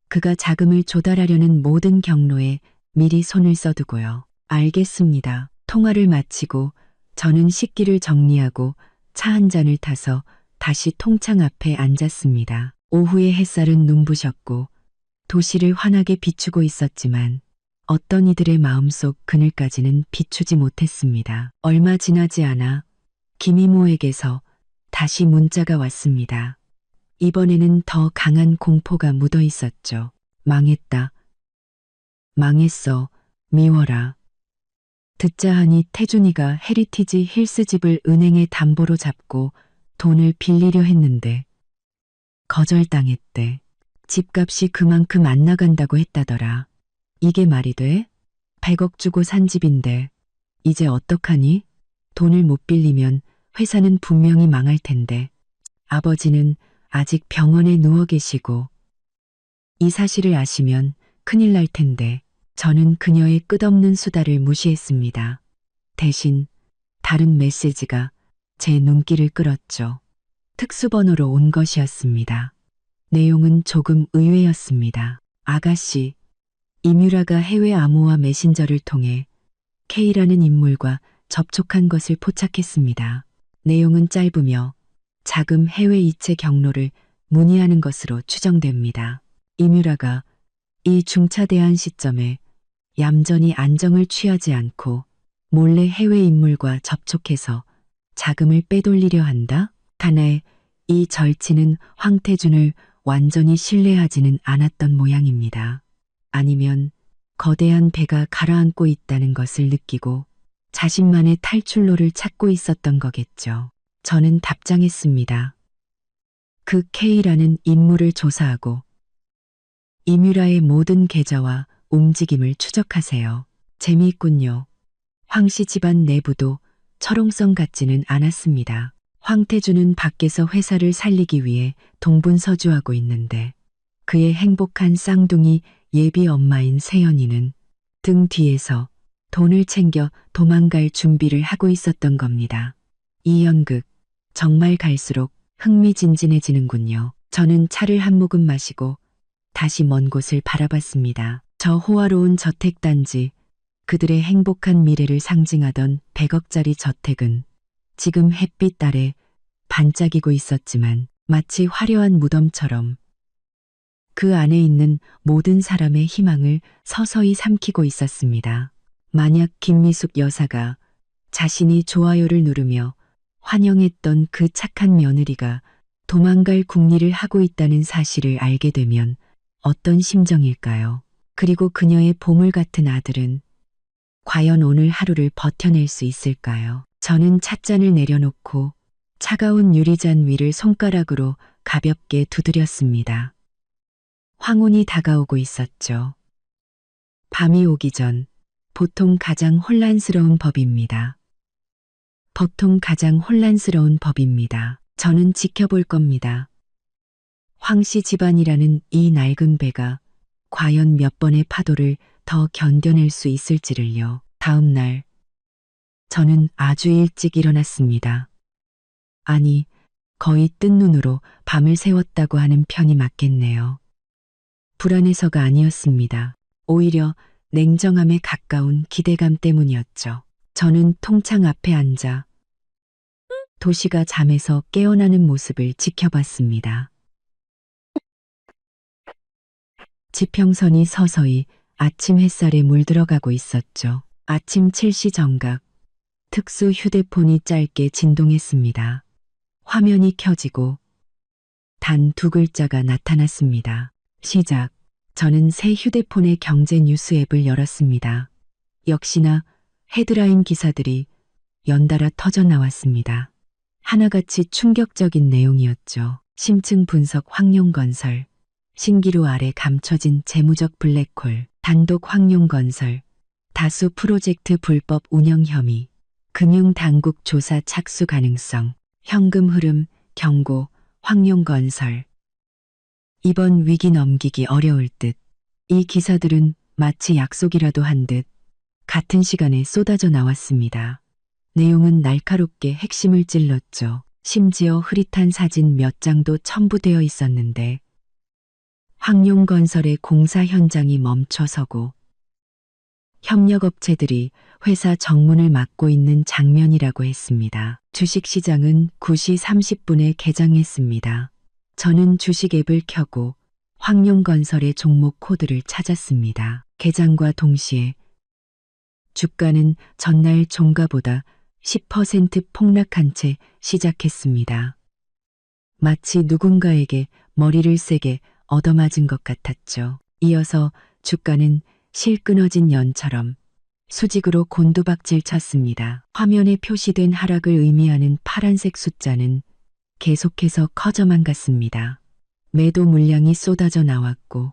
그가 자금을 조달하려는 모든 경로에 미리 손을 써두고요. 알겠습니다. 통화를 마치고 저는 식기를 정리하고 차 한 잔을 타서 다시 통창 앞에 앉았습니다. 오후의 햇살은 눈부셨고 도시를 환하게 비추고 있었지만 어떤 이들의 마음속 그늘까지는 비추지 못했습니다. 얼마 지나지 않아 김이모에게서 다시 문자가 왔습니다. 이번에는 더 강한 공포가 묻어 있었죠. 망했다. 망했어. 미워라. 듣자 하니 태준이가 헤리티지 힐스 집을 은행에 담보로 잡고 돈을 빌리려 했는데 거절당했대. 집값이 그만큼 안 나간다고 했다더라. 이게 말이 돼? 100억 주고 산 집인데 이제 어떡하니? 돈을 못 빌리면 회사는 분명히 망할 텐데. 아버지는 아직 병원에 누워 계시고 이 사실을 아시면 큰일 날 텐데. 저는 그녀의 끝없는 수다를 무시했습니다. 대신 다른 메시지가 제 눈길을 끌었죠. 특수번호로 온 것이었습니다. 내용은 조금 의외였습니다. 아가씨, 이뮤라가 해외 암호화 메신저를 통해 K라는 인물과 접촉한 것을 포착했습니다. 내용은 짧으며 자금 해외 이체 경로를 문의하는 것으로 추정됩니다. 이뮤라가 이 중차대한 시점에 얌전히 안정을 취하지 않고 몰래 해외 인물과 접촉해서 자금을 빼돌리려 한다? 가나에 이 절친은 황태준을 완전히 신뢰하지는 않았던 모양입니다. 아니면 거대한 배가 가라앉고 있다는 것을 느끼고 자신만의 탈출로를 찾고 있었던 거겠죠. 저는 답장했습니다. 그 K라는 인물을 조사하고 이뮤라의 모든 계좌와 움직임을 추적하세요. 재미있군요. 황씨 집안 내부도 철옹성 같지는 않았습니다. 황태준은 밖에서 회사를 살리기 위해 동분서주하고 있는데 그의 행복한 쌍둥이 예비 엄마인 세연이는 등 뒤에서 돈을 챙겨 도망갈 준비를 하고 있었던 겁니다. 이 연극 정말 갈수록 흥미진진해지는군요. 저는 차를 한 모금 마시고 다시 먼 곳을 바라봤습니다. 저 호화로운 저택단지, 그들의 행복한 미래를 상징하던 100억짜리 저택은 지금 햇빛 아래 반짝이고 있었지만 마치 화려한 무덤처럼 그 안에 있는 모든 사람의 희망을 서서히 삼키고 있었습니다. 만약 김미숙 여사가 자신이 좋아요를 누르며 환영했던 그 착한 며느리가 도망갈 궁리를 하고 있다는 사실을 알게 되면 어떤 심정일까요? 그리고 그녀의 보물 같은 아들은 과연 오늘 하루를 버텨낼 수 있을까요? 저는 찻잔을 내려놓고 차가운 유리잔 위를 손가락으로 가볍게 두드렸습니다. 황혼이 다가오고 있었죠. 밤이 오기 전 보통 가장 혼란스러운 법입니다. 보통 가장 혼란스러운 법입니다. 저는 지켜볼 겁니다. 황씨 집안이라는 이 낡은 배가 과연 몇 번의 파도를 더 견뎌낼 수 있을지를요. 다음 날 저는 아주 일찍 일어났습니다. 아니, 거의 뜬 눈으로 밤을 새웠다고 하는 편이 맞겠네요. 불안해서가 아니었습니다. 오히려 냉정함에 가까운 기대감 때문이었죠. 저는 통창 앞에 앉아 도시가 잠에서 깨어나는 모습을 지켜봤습니다. 지평선이 서서히 아침 햇살에 물들어가고 있었죠. 아침 7시 정각, 특수 휴대폰이 짧게 진동했습니다. 화면이 켜지고 단 두 글자가 나타났습니다. 시작. 저는 새 휴대폰의 경제 뉴스 앱을 열었습니다. 역시나 헤드라인 기사들이 연달아 터져 나왔습니다. 하나같이 충격적인 내용이었죠. 심층 분석 황룡건설, 신기루 아래 감춰진 재무적 블랙홀, 단독 황룡건설, 다수 프로젝트 불법 운영 혐의, 금융당국 조사 착수 가능성, 현금 흐름, 경고, 황룡건설. 이번 위기 넘기기 어려울 듯. 이 기사들은 마치 약속이라도 한 듯 같은 시간에 쏟아져 나왔습니다. 내용은 날카롭게 핵심을 찔렀죠. 심지어 흐릿한 사진 몇 장도 첨부되어 있었는데 황룡건설의 공사 현장이 멈춰서고 협력업체들이 회사 정문을 막고 있는 장면이라고 했습니다. 주식시장은 9시 30분에 개장했습니다. 저는 주식 앱을 켜고 황룡건설의 종목 코드를 찾았습니다. 개장과 동시에 주가는 전날 종가보다 10% 폭락한 채 시작했습니다. 마치 누군가에게 머리를 세게 얻어맞은 것 같았죠. 이어서 주가는 실 끊어진 연처럼 수직으로 곤두박질 쳤습니다. 화면에 표시된 하락을 의미하는 파란색 숫자는 계속해서 커져만 갔습니다. 매도 물량이 쏟아져 나왔고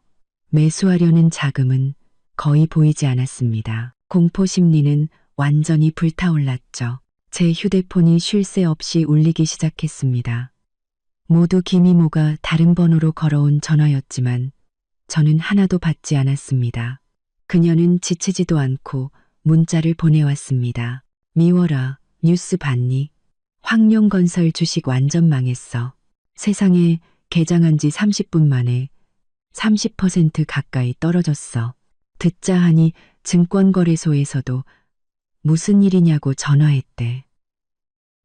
매수하려는 자금은 거의 보이지 않았습니다. 공포 심리는 완전히 불타올랐죠. 제 휴대폰이 쉴 새 없이 울리기 시작했습니다. 모두 김이모가 다른 번호로 걸어온 전화였지만 저는 하나도 받지 않았습니다. 그녀는 지치지도 않고 문자를 보내왔습니다. 미워라, 뉴스 봤니? 황룡건설 주식 완전 망했어. 세상에 개장한 지 30분 만에 30% 가까이 떨어졌어. 듣자 하니 증권거래소에서도 무슨 일이냐고 전화했대.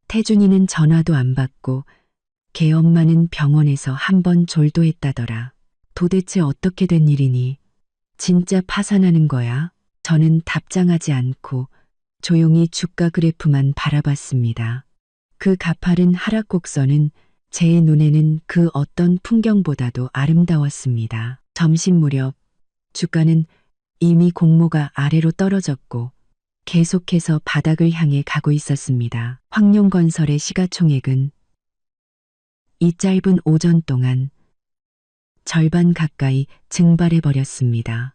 태준이는 전화도 안 받고 걔 엄마는 병원에서 한 번 졸도했다더라. 도대체 어떻게 된 일이니? 진짜 파산하는 거야? 저는 답장하지 않고 조용히 주가 그래프만 바라봤습니다. 그 가파른 하락 곡선은 제 눈에는 그 어떤 풍경보다도 아름다웠습니다. 점심 무렵 주가는 이미 공모가 아래로 떨어졌고 계속해서 바닥을 향해 가고 있었습니다. 황룡건설의 시가총액은 이 짧은 오전 동안 절반 가까이 증발해 버렸습니다.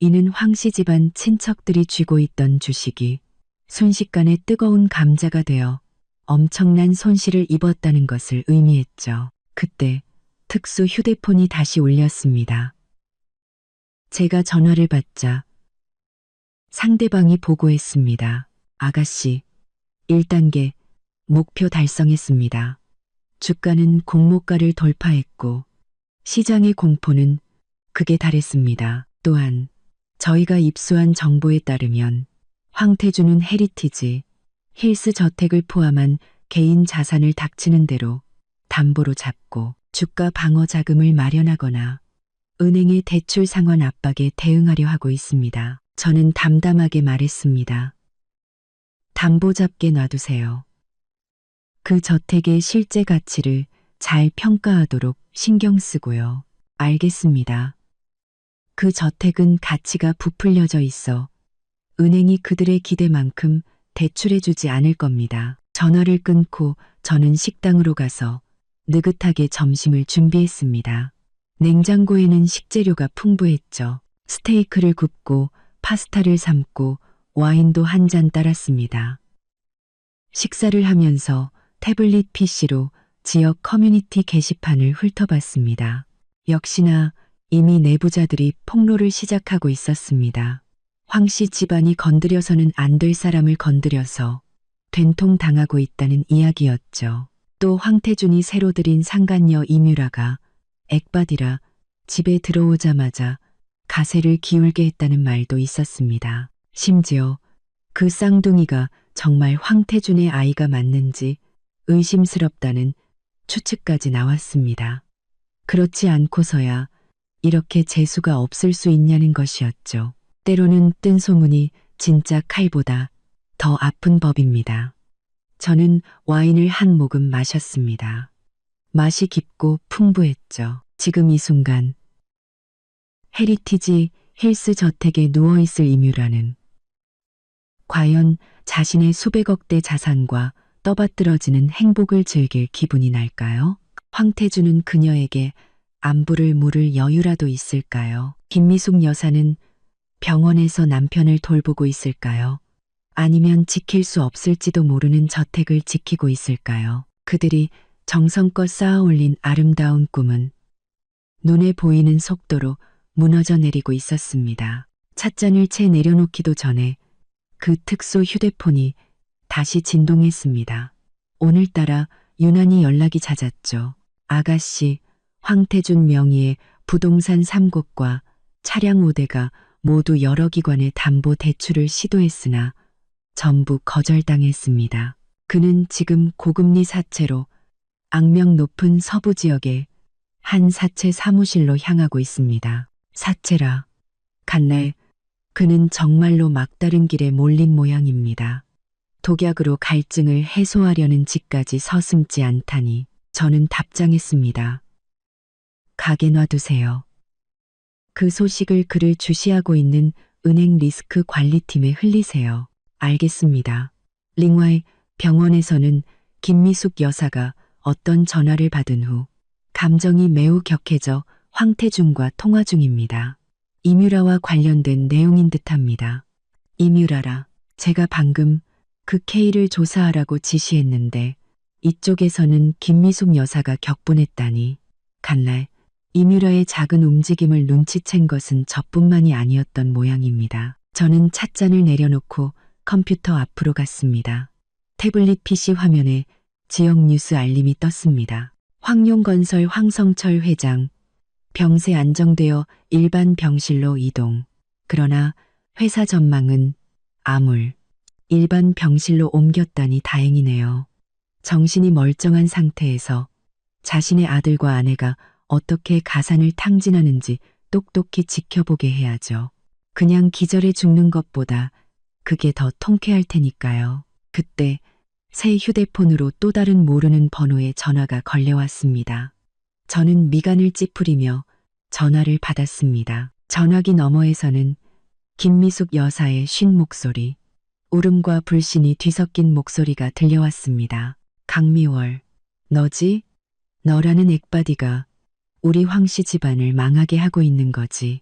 이는 황씨 집안 친척들이 쥐고 있던 주식이 순식간에 뜨거운 감자가 되어 엄청난 손실을 입었다는 것을 의미했죠. 그때 특수 휴대폰이 다시 울렸습니다. 제가 전화를 받자 상대방이 보고했습니다. 아가씨, 1단계 목표 달성했습니다. 주가는 공모가를 돌파했고 시장의 공포는 극에 달했습니다. 또한 저희가 입수한 정보에 따르면 황태준은 헤리티지, 힐스 저택을 포함한 개인 자산을 닥치는 대로 담보로 잡고 주가 방어 자금을 마련하거나 은행의 대출 상환 압박에 대응하려 하고 있습니다. 저는 담담하게 말했습니다. 담보 잡게 놔두세요. 그 저택의 실제 가치를 잘 평가하도록 신경 쓰고요. 알겠습니다. 그 저택은 가치가 부풀려져 있어 은행이 그들의 기대만큼 대출해주지 않을 겁니다. 전화를 끊고 저는 식당으로 가서 느긋하게 점심을 준비했습니다. 냉장고에는 식재료가 풍부했죠. 스테이크를 굽고 파스타를 삶고 와인도 한 잔 따랐습니다. 식사를 하면서 태블릿 PC로 지역 커뮤니티 게시판을 훑어봤습니다. 역시나 이미 내부자들이 폭로를 시작하고 있었습니다. 황씨 집안이 건드려서는 안 될 사람을 건드려서 된통당하고 있다는 이야기였죠. 또 황태준이 새로 들인 상간녀 이뮤라가 액바디라 집에 들어오자마자 가세를 기울게 했다는 말도 있었습니다. 심지어 그 쌍둥이가 정말 황태준의 아이가 맞는지 의심스럽다는 추측까지 나왔습니다. 그렇지 않고서야 이렇게 재수가 없을 수 있냐는 것이었죠. 때로는 뜬 소문이 진짜 칼보다 더 아픈 법입니다. 저는 와인을 한 모금 마셨습니다. 맛이 깊고 풍부했죠. 지금 이 순간 헤리티지 힐스 저택에 누워있을 이뮤라는 과연 자신의 수백억대 자산과 떠받들어지는 행복을 즐길 기분이 날까요? 황태준은 그녀에게 안부를 물을 여유라도 있을까요? 김미숙 여사는 병원에서 남편을 돌보고 있을까요? 아니면 지킬 수 없을지도 모르는 저택을 지키고 있을까요? 그들이 정성껏 쌓아올린 아름다운 꿈은 눈에 보이는 속도로 무너져 내리고 있었습니다. 찻잔을 채 내려놓기도 전에 그 특수 휴대폰이 다시 진동했습니다. 오늘따라 유난히 연락이 잦았죠. 아가씨, 황태준 명의의 부동산 3곳과 차량 5대가 모두 여러 기관의 담보 대출을 시도했으나 전부 거절당했습니다. 그는 지금 고금리 사채로 악명 높은 서부 지역의 한 사채 사무실로 향하고 있습니다. 사채라. 간날 그는 정말로 막다른 길에 몰린 모양입니다. 독약으로 갈증을 해소하려는 짓까지 서슴지 않다니 저는 답장했습니다. 가게 놔두세요. 그 소식을 그를 주시하고 있는 은행 리스크 관리팀에 흘리세요. 알겠습니다. 링와이 병원에서는 김미숙 여사가 어떤 전화를 받은 후 감정이 매우 격해져 황태준과 통화 중입니다. 이뮤라와 관련된 내용인 듯합니다. 이뮤라라. 제가 방금 그 K를 조사하라고 지시했는데 이쪽에서는 김미숙 여사가 격분했다니. 간날 이뮤라의 작은 움직임을 눈치챈 것은 저뿐만이 아니었던 모양입니다. 저는 찻잔을 내려놓고 컴퓨터 앞으로 갔습니다. 태블릿 PC 화면에 지역 뉴스 알림이 떴습니다. 황룡건설 황성철 회장, 병세 안정되어 일반 병실로 이동. 그러나 회사 전망은 암울. 일반 병실로 옮겼다니 다행이네요. 정신이 멀쩡한 상태에서 자신의 아들과 아내가 어떻게 가산을 탕진하는지 똑똑히 지켜보게 해야죠. 그냥 기절해 죽는 것보다 그게 더 통쾌할 테니까요. 그때 새 휴대폰으로 또 다른 모르는 번호의 전화가 걸려왔습니다. 저는 미간을 찌푸리며 전화를 받았습니다. 전화기 너머에서는 김미숙 여사의 쉰 목소리, 울음과 불신이 뒤섞인 목소리가 들려왔습니다. 강미월, 너지? 너라는 액바디가 우리 황씨 집안을 망하게 하고 있는 거지.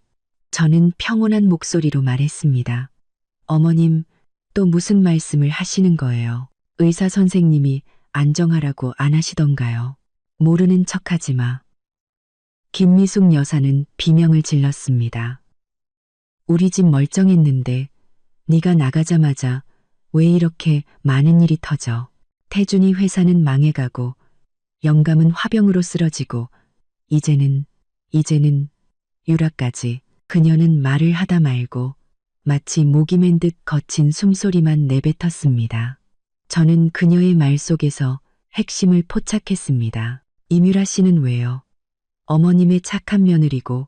저는 평온한 목소리로 말했습니다. 어머님, 또 무슨 말씀을 하시는 거예요? 의사 선생님이 안정하라고 안 하시던가요? 모르는 척하지 마. 김미숙 여사는 비명을 질렀습니다. 우리 집 멀쩡했는데 네가 나가자마자 왜 이렇게 많은 일이 터져? 태준이 회사는 망해가고 영감은 화병으로 쓰러지고 이제는 유라까지. 그녀는 말을 하다 말고 마치 목이 맨 듯 거친 숨소리만 내뱉었습니다. 저는 그녀의 말 속에서 핵심을 포착했습니다. 이뮤라 씨는 왜요? 어머님의 착한 며느리고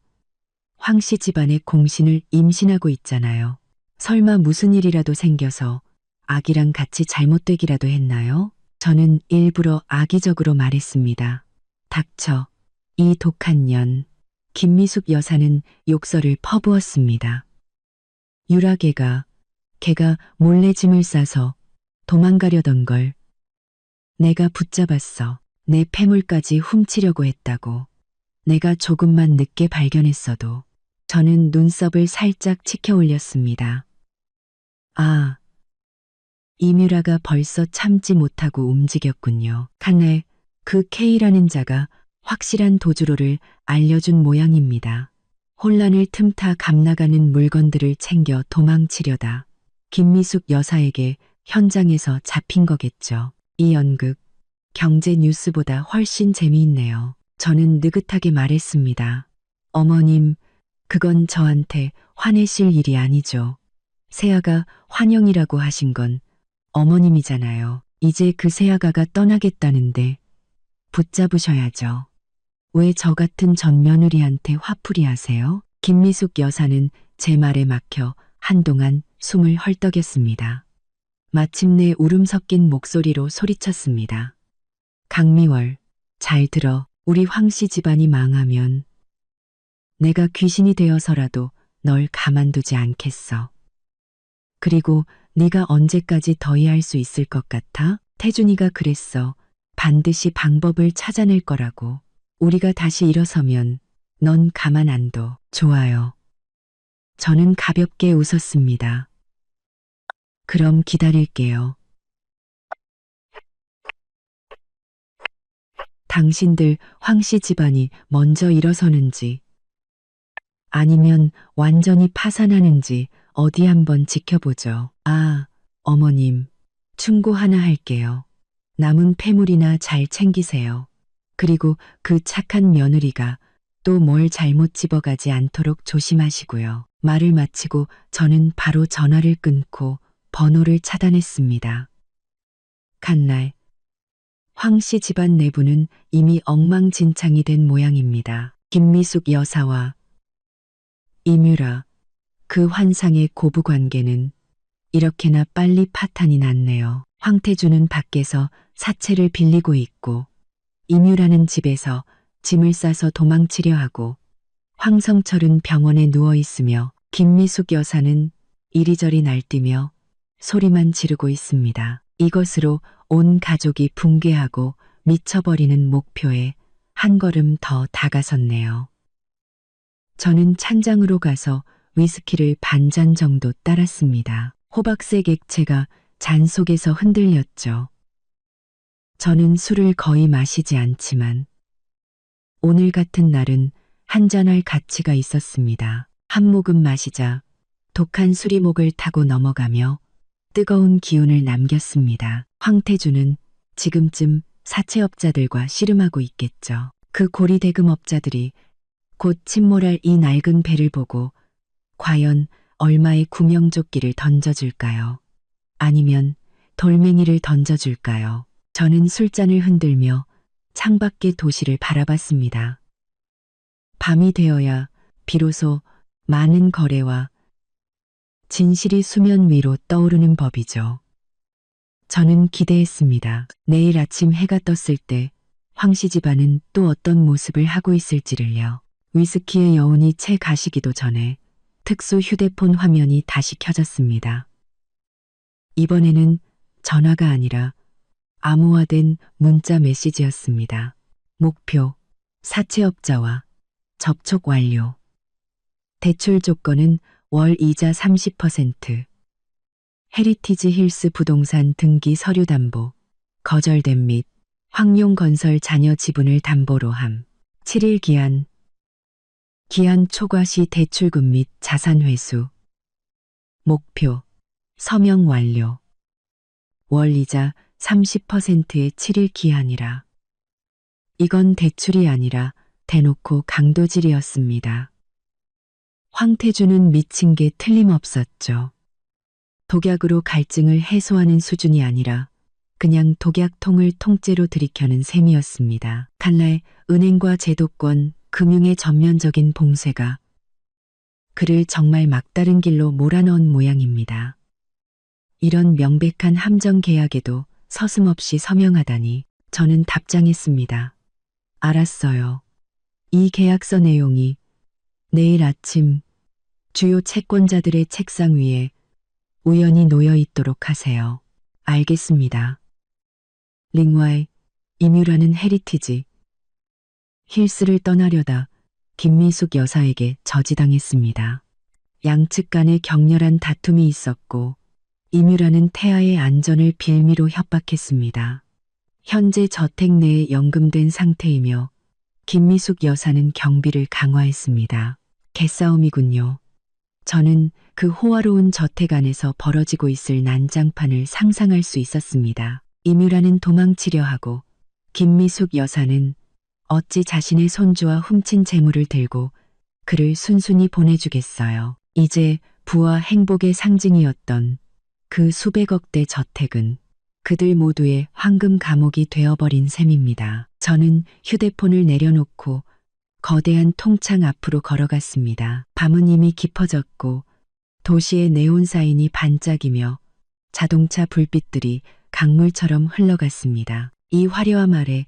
황씨 집안의 공신을 임신하고 있잖아요. 설마 무슨 일이라도 생겨서 아기랑 같이 잘못되기라도 했나요? 저는 일부러 악의적으로 말했습니다. 닥쳐. 이 독한 년. 김미숙 여사는 욕설을 퍼부었습니다. 유라개가 걔가 몰래 짐을 싸서 도망가려던 걸 내가 붙잡았어. 내 패물까지 훔치려고 했다고. 내가 조금만 늦게 발견했어도. 저는 눈썹을 살짝 치켜 올렸습니다. 아, 이뮤라가 벌써 참지 못하고 움직였군요. 간날 그 K라는 자가 확실한 도주로를 알려준 모양입니다. 혼란을 틈타 감나가는 물건들을 챙겨 도망치려다 김미숙 여사에게 현장에서 잡힌 거겠죠. 이 연극, 경제 뉴스보다 훨씬 재미있네요. 저는 느긋하게 말했습니다. 어머님, 그건 저한테 화내실 일이 아니죠. 새아가 환영이라고 하신 건 어머님이잖아요. 이제 그 새아가가 떠나겠다는데 붙잡으셔야죠. 왜 저 같은 전 며느리한테 화풀이 하세요? 김미숙 여사는 제 말에 막혀 한동안 숨을 헐떡였습니다. 마침내 울음 섞인 목소리로 소리쳤습니다. 강미월, 잘 들어. 우리 황씨 집안이 망하면 내가 귀신이 되어서라도 널 가만두지 않겠어. 그리고 네가 언제까지 더위 할 수 있을 것 같아? 태준이가 그랬어. 반드시 방법을 찾아낼 거라고. 우리가 다시 일어서면 넌 가만 안 둬. 좋아요. 저는 가볍게 웃었습니다. 그럼 기다릴게요. 당신들 황씨 집안이 먼저 일어서는지 아니면 완전히 파산하는지 어디 한번 지켜보죠. 아, 어머님, 충고 하나 할게요. 남은 폐물이나 잘 챙기세요. 그리고 그 착한 며느리가 또 뭘 잘못 집어가지 않도록 조심하시고요. 말을 마치고 저는 바로 전화를 끊고 번호를 차단했습니다. 간날 황씨 집안 내부는 이미 엉망진창이 된 모양입니다. 김미숙 여사와 이뮤라, 그 환상의 고부관계는 이렇게나 빨리 파탄이 났네요. 황태주는 밖에서 사채를 빌리고 있고 이뮤라는 집에서 짐을 싸서 도망치려 하고 황성철은 병원에 누워 있으며 김미숙 여사는 이리저리 날뛰며 소리만 지르고 있습니다. 이것으로 온 가족이 붕괴하고 미쳐버리는 목표에 한 걸음 더 다가섰네요. 저는 찬장으로 가서 위스키를 반잔 정도 따랐습니다. 호박색 액체가 잔 속에서 흔들렸죠. 저는 술을 거의 마시지 않지만 오늘 같은 날은 한잔할 가치가 있었습니다. 한 모금 마시자 독한 술이 목을 타고 넘어가며 뜨거운 기운을 남겼습니다. 황태주는 지금쯤 사채업자들과 씨름하고 있겠죠. 그 고리대금업자들이 곧 침몰할 이 낡은 배를 보고 과연 얼마의 구명조끼를 던져줄까요? 아니면 돌멩이를 던져줄까요? 저는 술잔을 흔들며 창밖의 도시를 바라봤습니다. 밤이 되어야 비로소 많은 거래와 진실이 수면 위로 떠오르는 법이죠. 저는 기대했습니다. 내일 아침 해가 떴을 때 황씨 집안은 또 어떤 모습을 하고 있을지를요. 위스키의 여운이 채 가시기도 전에 특수 휴대폰 화면이 다시 켜졌습니다. 이번에는 전화가 아니라 암호화된 문자 메시지였습니다. 목표, 사채업자와 접촉 완료. 대출 조건은 월 이자 30%. 헤리티지 힐스 부동산 등기 서류 담보, 거절됨 및 황룡건설 자녀 지분을 담보로 함. 7일 기한. 기한 초과 시 대출금 및 자산 회수. 목표, 서명 완료. 월 이자 30%의 7일 기한이라. 이건 대출이 아니라 대놓고 강도질이었습니다. 황태주는 미친 게 틀림없었죠. 독약으로 갈증을 해소하는 수준이 아니라 그냥 독약통을 통째로 들이켜는 셈이었습니다. 칼날 은행과 제도권, 금융의 전면적인 봉쇄가 그를 정말 막다른 길로 몰아넣은 모양입니다. 이런 명백한 함정 계약에도 서슴없이 서명하다니 저는 답장했습니다. 알았어요. 이 계약서 내용이 내일 아침 주요 채권자들의 책상 위에 우연히 놓여 있도록 하세요. 알겠습니다. 링와이, 이뮤라는 헤리티지 힐스를 떠나려다 김미숙 여사에게 저지당했습니다. 양측 간에 격렬한 다툼이 있었고 이뮤라는 태아의 안전을 빌미로 협박했습니다. 현재 저택 내에 연금된 상태이며 김미숙 여사는 경비를 강화했습니다. 개싸움이군요. 저는 그 호화로운 저택 안에서 벌어지고 있을 난장판을 상상할 수 있었습니다. 이뮤라는 도망치려 하고 김미숙 여사는 어찌 자신의 손주와 훔친 재물을 들고 그를 순순히 보내주겠어요. 이제 부와 행복의 상징이었던 그 수백억대 저택은 그들 모두의 황금 감옥이 되어버린 셈입니다. 저는 휴대폰을 내려놓고 거대한 통창 앞으로 걸어갔습니다. 밤은 이미 깊어졌고 도시의 네온 사인이 반짝이며 자동차 불빛들이 강물처럼 흘러갔습니다. 이 화려함 아래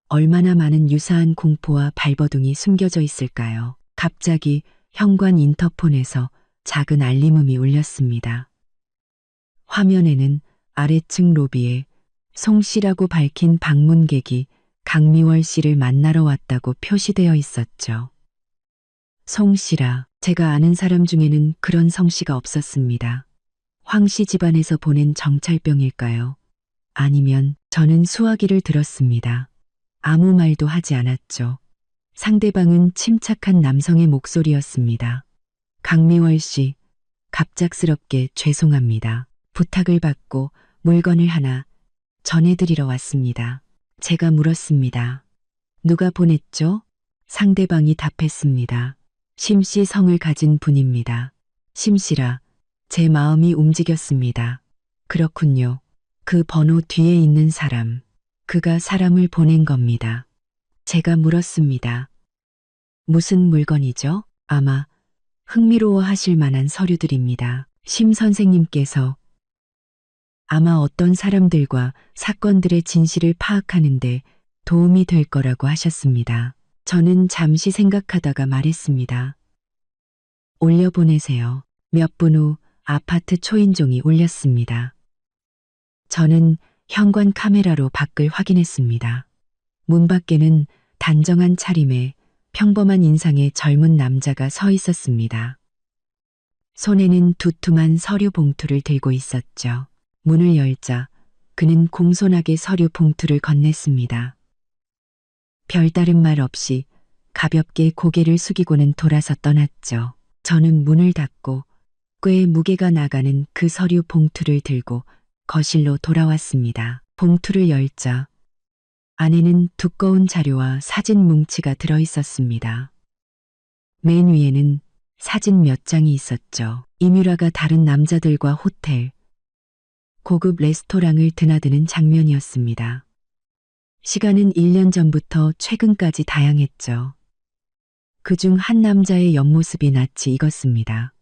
얼마나 많은 유사한 공포와 발버둥이 숨겨져 있을까요? 갑자기 현관 인터폰에서 작은 알림음이 울렸습니다. 화면에는 아래층 로비에 송 씨라고 밝힌 방문객이 강미월 씨를 만나러 왔다고 표시되어 있었죠. 송 씨라 제가 아는 사람 중에는 그런 성씨가 없었습니다. 황 씨 집안에서 보낸 정찰병일까요? 아니면 저는 수화기를 들었습니다. 아무 말도 하지 않았죠. 상대방은 침착한 남성의 목소리였습니다. 강미월 씨, 갑작스럽게 죄송합니다. 부탁을 받고 물건을 하나 전해드리러 왔습니다. 제가 물었습니다. 누가 보냈죠? 상대방이 답했습니다. 심씨 성을 가진 분입니다. 심씨라 제 마음이 움직였습니다. 그렇군요. 그 번호 뒤에 있는 사람, 그가 사람을 보낸 겁니다. 제가 물었습니다. 무슨 물건이죠? 아마 흥미로워 하실 만한 서류들입니다. 심 선생님께서 아마 어떤 사람들과 사건들의 진실을 파악하는데 도움이 될 거라고 하셨습니다. 저는 잠시 생각하다가 말했습니다. 올려보내세요. 몇 분 후 아파트 초인종이 울렸습니다. 저는 현관 카메라로 밖을 확인했습니다. 문 밖에는 단정한 차림에 평범한 인상의 젊은 남자가 서 있었습니다. 손에는 두툼한 서류 봉투를 들고 있었죠. 문을 열자 그는 공손하게 서류 봉투를 건넸습니다. 별다른 말 없이 가볍게 고개를 숙이고는 돌아서 떠났죠. 저는 문을 닫고 꽤 무게가 나가는 그 서류 봉투를 들고 거실로 돌아왔습니다. 봉투를 열자 안에는 두꺼운 자료와 사진 뭉치가 들어 있었습니다. 맨 위에는 사진 몇 장이 있었죠. 이뮤라가 다른 남자들과 호텔, 고급 레스토랑을 드나드는 장면이었습니다. 시간은 1년 전부터 최근까지 다양했죠. 그중 한 남자의 옆모습이 낯이 익었습니다.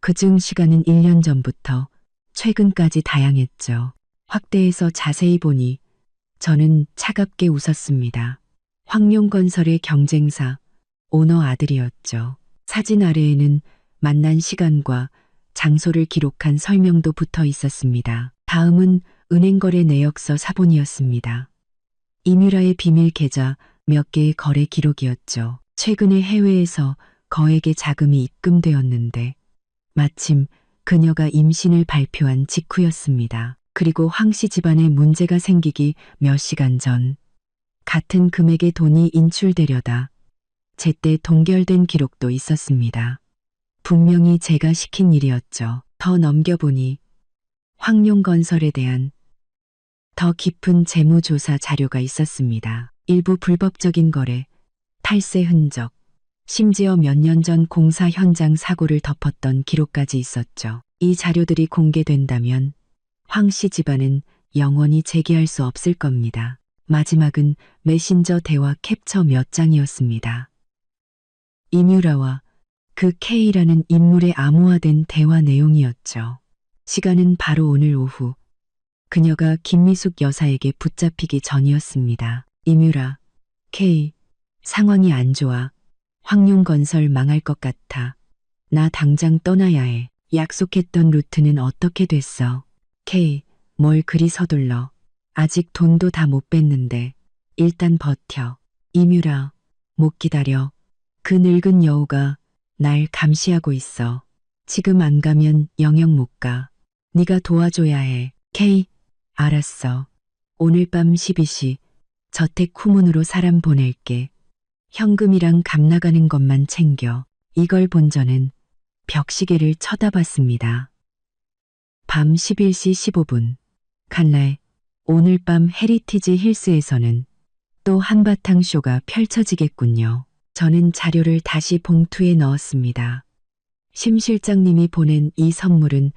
그중 시간은 1년 전부터 최근까지 다양했죠. 확대해서 자세히 보니 저는 차갑게 웃었습니다. 황룡건설의 경쟁사 오너 아들이었죠. 사진 아래에는 만난 시간과 장소를 기록한 설명도 붙어 있었습니다. 다음은 은행거래 내역서 사본이었습니다. 이뮤라의 비밀 계좌 몇 개의 거래 기록이었죠. 최근에 해외에서 거액의 자금이 입금되었는데 마침 그녀가 임신을 발표한 직후였습니다. 그리고 황 씨 집안에 문제가 생기기 몇 시간 전 같은 금액의 돈이 인출되려다 제때 동결된 기록도 있었습니다. 분명히 제가 시킨 일이었죠. 더 넘겨보니 황룡건설에 대한 더 깊은 재무조사 자료가 있었습니다. 일부 불법적인 거래, 탈세 흔적, 심지어 몇 년 전 공사 현장 사고를 덮었던 기록까지 있었죠. 이 자료들이 공개된다면 황 씨 집안은 영원히 재기할 수 없을 겁니다. 마지막은 메신저 대화 캡처 몇 장이었습니다. 이뮤라와 그 K라는 인물의 암호화된 대화 내용이었죠. 시간은 바로 오늘 오후 그녀가 김미숙 여사에게 붙잡히기 전이었습니다. 이뮤라, K, 상황이 안 좋아. 황룡건설 망할 것 같아. 나 당장 떠나야 해. 약속했던 루트는 어떻게 됐어? K, 뭘 그리 서둘러. 아직 돈도 다 못 뺐는데. 일단 버텨. 이뮤라, 못 기다려. 그 늙은 여우가 날 감시하고 있어. 지금 안 가면 영영 못 가. 네가 도와줘야 해. K, 알았어. 오늘 밤 12시 저택 후문으로 사람 보낼게. 현금이랑 값 나가는 것만 챙겨. 이걸 본 저는 벽시계를 쳐다봤습니다. 밤 11시 15분. 칼날 오늘 밤 헤리티지 힐스에서는 또 한바탕 쇼가 펼쳐지겠군요. 저는 자료를 다시 봉투에 넣었습니다. 심 실장님이 보낸 이 선물은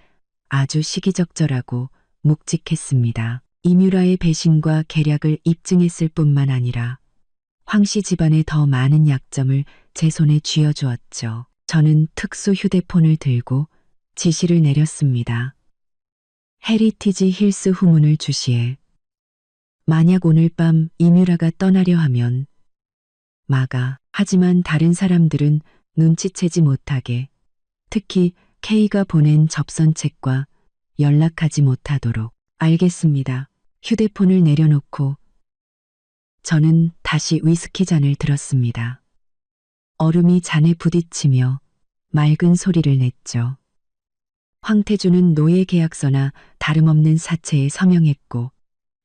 아주 시기적절하고 묵직했습니다. 이뮤라의 배신과 계략을 입증했을 뿐만 아니라 황 씨 집안의 더 많은 약점을 제 손에 쥐어주었죠. 저는 특수 휴대폰을 들고 지시를 내렸습니다. 헤리티지 힐스 후문을 주시해. 만약 오늘 밤 이뮤라가 떠나려 하면 막아. 하지만 다른 사람들은 눈치채지 못하게, 특히 K가 보낸 접선책과 연락하지 못하도록. 알겠습니다. 휴대폰을 내려놓고 저는 다시 위스키 잔을 들었습니다. 얼음이 잔에 부딪히며 맑은 소리를 냈죠. 황태주는 노예 계약서나 다름없는 사체에 서명했고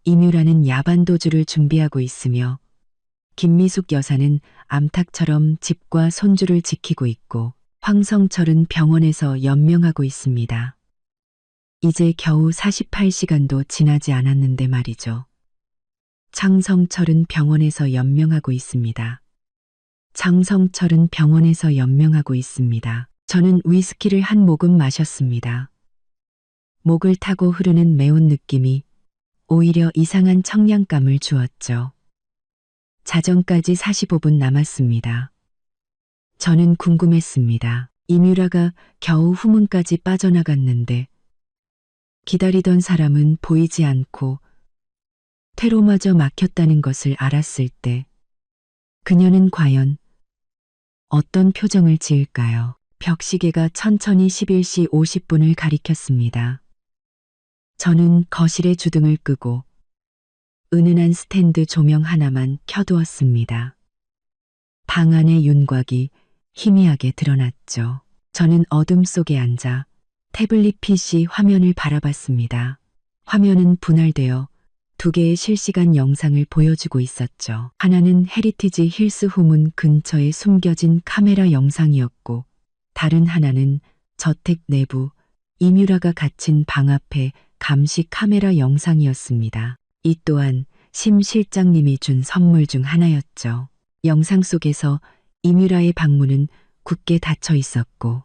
이뮤라는 야반도주를 준비하고 있으며 김미숙 여사는 암탉처럼 집과 손주를 지키고 있고 황성철은 병원에서 연명하고 있습니다. 이제 겨우 48시간도 지나지 않았는데 말이죠. 장성철은 병원에서 연명하고 있습니다. 장성철은 병원에서 연명하고 있습니다. 저는 위스키를 한 모금 마셨습니다. 목을 타고 흐르는 매운 느낌이 오히려 이상한 청량감을 주었죠. 자정까지 45분 남았습니다. 저는 궁금했습니다. 이뮤라가 겨우 후문까지 빠져나갔는데 기다리던 사람은 보이지 않고 퇴로마저 막혔다는 것을 알았을 때 그녀는 과연 어떤 표정을 지을까요? 벽시계가 천천히 11시 50분을 가리켰습니다. 저는 거실의 주등을 끄고 은은한 스탠드 조명 하나만 켜두었습니다. 방 안의 윤곽이 희미하게 드러났죠. 저는 어둠 속에 앉아 태블릿 PC 화면을 바라봤습니다. 화면은 분할되어 두 개의 실시간 영상을 보여주고 있었죠. 하나는 헤리티지 힐스 후문 근처에 숨겨진 카메라 영상이었고 다른 하나는 저택 내부 이뮤라가 갇힌 방 앞의 감시 카메라 영상이었습니다. 이 또한 심 실장님이 준 선물 중 하나였죠. 영상 속에서 이뮤라의 방문은 굳게 닫혀 있었고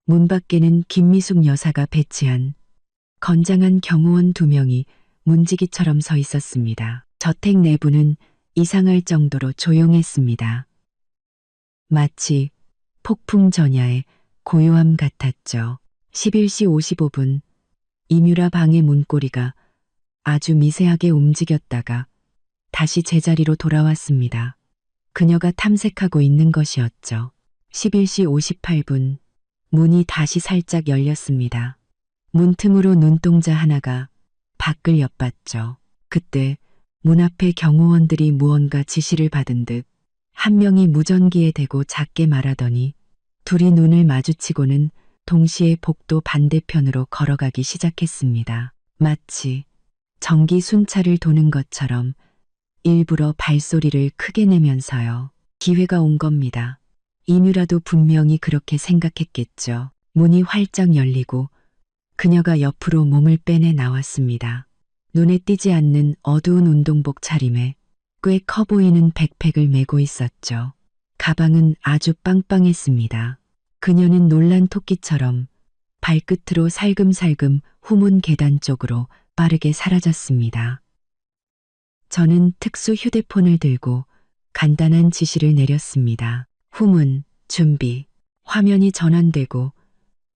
문 밖에는 김미숙 여사가 배치한 건장한 경호원 2명이 문지기처럼 서 있었습니다. 저택 내부는 이상할 정도로 조용했습니다. 마치 폭풍 전야의 고요함 같았죠. 11시 55분 이뮤라 방의 문고리가 아주 미세하게 움직였다가 다시 제자리로 돌아왔습니다. 그녀가 탐색하고 있는 것이었죠. 11시 58분 문이 다시 살짝 열렸습니다. 문틈으로 눈동자 하나가 밖을 엿봤죠. 그때 문 앞에 경호원들이 무언가 지시를 받은 듯 한 명이 무전기에 대고 작게 말하더니 둘이 눈을 마주치고는 동시에 복도 반대편으로 걸어가기 시작했습니다. 마치 전기 순찰을 도는 것처럼 일부러 발소리를 크게 내면서요. 기회가 온 겁니다. 이뮤라도 분명히 그렇게 생각했겠죠. 문이 활짝 열리고 그녀가 옆으로 몸을 빼내 나왔습니다. 눈에 띄지 않는 어두운 운동복 차림에 꽤 커 보이는 백팩을 메고 있었죠. 가방은 아주 빵빵했습니다. 그녀는 놀란 토끼처럼 발끝으로 살금살금 후문 계단 쪽으로 빠르게 사라졌습니다. 저는 특수 휴대폰을 들고 간단한 지시를 내렸습니다. 후문 준비. 화면이 전환되고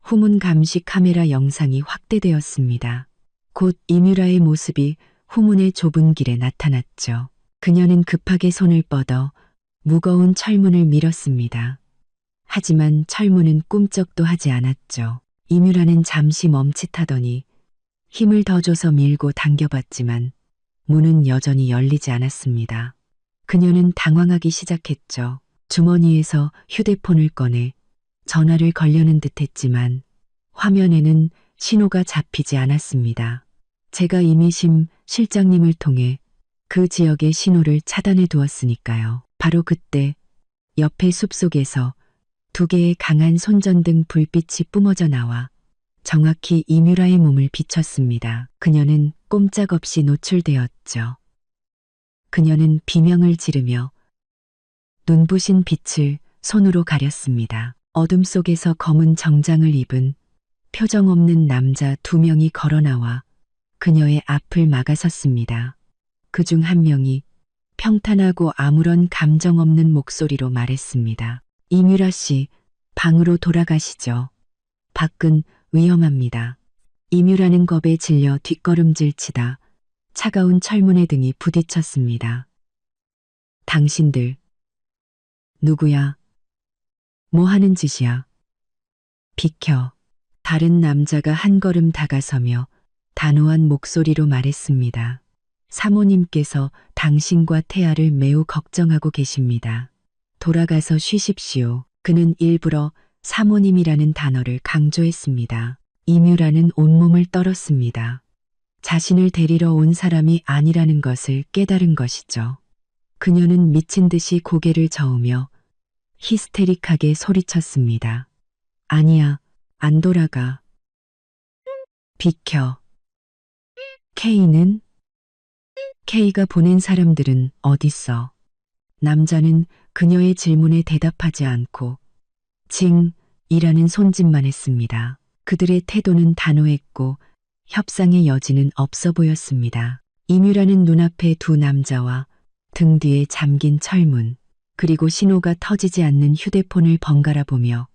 후문 감시 카메라 영상이 확대되었습니다. 곧 이뮤라의 모습이 후문의 좁은 길에 나타났죠. 그녀는 급하게 손을 뻗어 무거운 철문을 밀었습니다. 하지만 철문은 꿈쩍도 하지 않았죠. 이뮤라는 잠시 멈칫하더니 힘을 더 줘서 밀고 당겨봤지만 문은 여전히 열리지 않았습니다. 그녀는 당황하기 시작했죠. 주머니에서 휴대폰을 꺼내 전화를 걸려는 듯했지만 화면에는 신호가 잡히지 않았습니다. 제가 이미 심 실장님을 통해 그 지역의 신호를 차단해 두었으니까요. 바로 그때 옆의 숲속에서 2개의 강한 손전등 불빛이 뿜어져 나와 정확히 이뮤라의 몸을 비췄습니다. 그녀는 꼼짝없이 노출되었죠. 그녀는 비명을 지르며 눈부신 빛을 손으로 가렸습니다. 어둠 속에서 검은 정장을 입은 표정 없는 남자 2명이 걸어 나와 그녀의 앞을 막아섰습니다. 그중 한 명이 평탄하고 아무런 감정 없는 목소리로 말했습니다. 이뮤라 씨, 방으로 돌아가시죠. 밖은 위험합니다. 이뮤라는 겁에 질려 뒷걸음질 치다 차가운 철문의 등이 부딪혔습니다. 당신들 누구야? 뭐 하는 짓이야? 비켜. 다른 남자가 한 걸음 다가서며 단호한 목소리로 말했습니다. 사모님께서 당신과 태아를 매우 걱정하고 계십니다. 돌아가서 쉬십시오. 그는 일부러 사모님이라는 단어를 강조했습니다. 이뮤라는 온몸을 떨었습니다. 자신을 데리러 온 사람이 아니라는 것을 깨달은 것이죠. 그녀는 미친 듯이 고개를 저으며 히스테릭하게 소리쳤습니다. 아니야, 안 돌아가. 비켜. K가 보낸 사람들은 어딨어? 남자는 그녀의 질문에 대답하지 않고 이라는 손짓만 했습니다. 그들의 태도는 단호했고 협상의 여지는 없어 보였습니다. 이뮤라는 눈앞에 두 남자와 등 뒤에 잠긴 철문, 그리고 신호가 터지지 않는 휴대폰을 번갈아 보며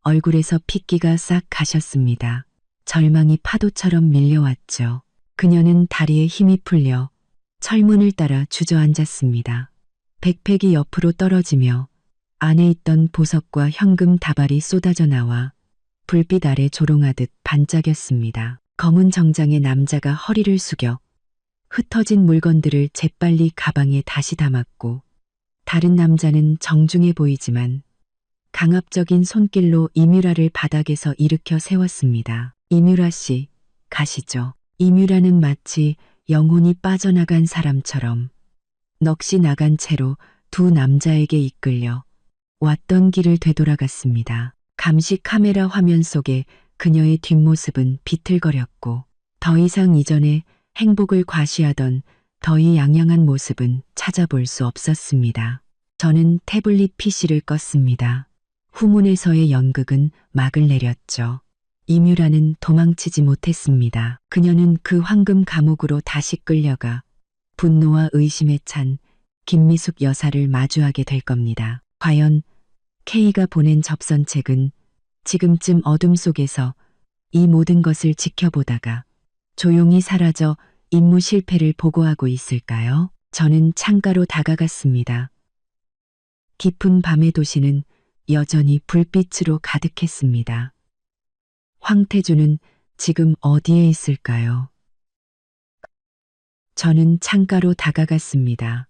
얼굴에서 핏기가 싹 가셨습니다. 절망이 파도처럼 밀려왔죠. 그녀는 다리에 힘이 풀려 철문을 따라 주저앉았습니다. 백팩이 옆으로 떨어지며 안에 있던 보석과 현금 다발이 쏟아져 나와 불빛 아래 조롱하듯 반짝였습니다. 검은 정장의 남자가 허리를 숙여 흩어진 물건들을 재빨리 가방에 다시 담았고, 다른 남자는 정중해 보이지만 강압적인 손길로 이뮤라를 바닥에서 일으켜 세웠습니다. 이뮤라 씨, 가시죠. 이뮤라는 마치 영혼이 빠져나간 사람처럼 넋이 나간 채로 두 남자에게 이끌려 왔던 길을 되돌아갔습니다. 감시 카메라 화면 속에 그녀의 뒷모습은 비틀거렸고 더 이상 이전에 행복을 과시하던 더위 양양한 모습은 찾아볼 수 없었습니다. 저는 태블릿 PC를 껐습니다. 후문에서의 연극은 막을 내렸죠. 이뮤라는 도망치지 못했습니다. 그녀는 그 황금 감옥으로 다시 끌려가 분노와 의심에 찬 김미숙 여사를 마주하게 될 겁니다. 과연 K가 보낸 접선책은 지금쯤 어둠 속에서 이 모든 것을 지켜보다가 조용히 사라져 임무 실패를 보고하고 있을까요? 저는 창가로 다가갔습니다. 깊은 밤의 도시는 여전히 불빛으로 가득했습니다. 황태주는 지금 어디에 있을까요? 저는 창가로 다가갔습니다.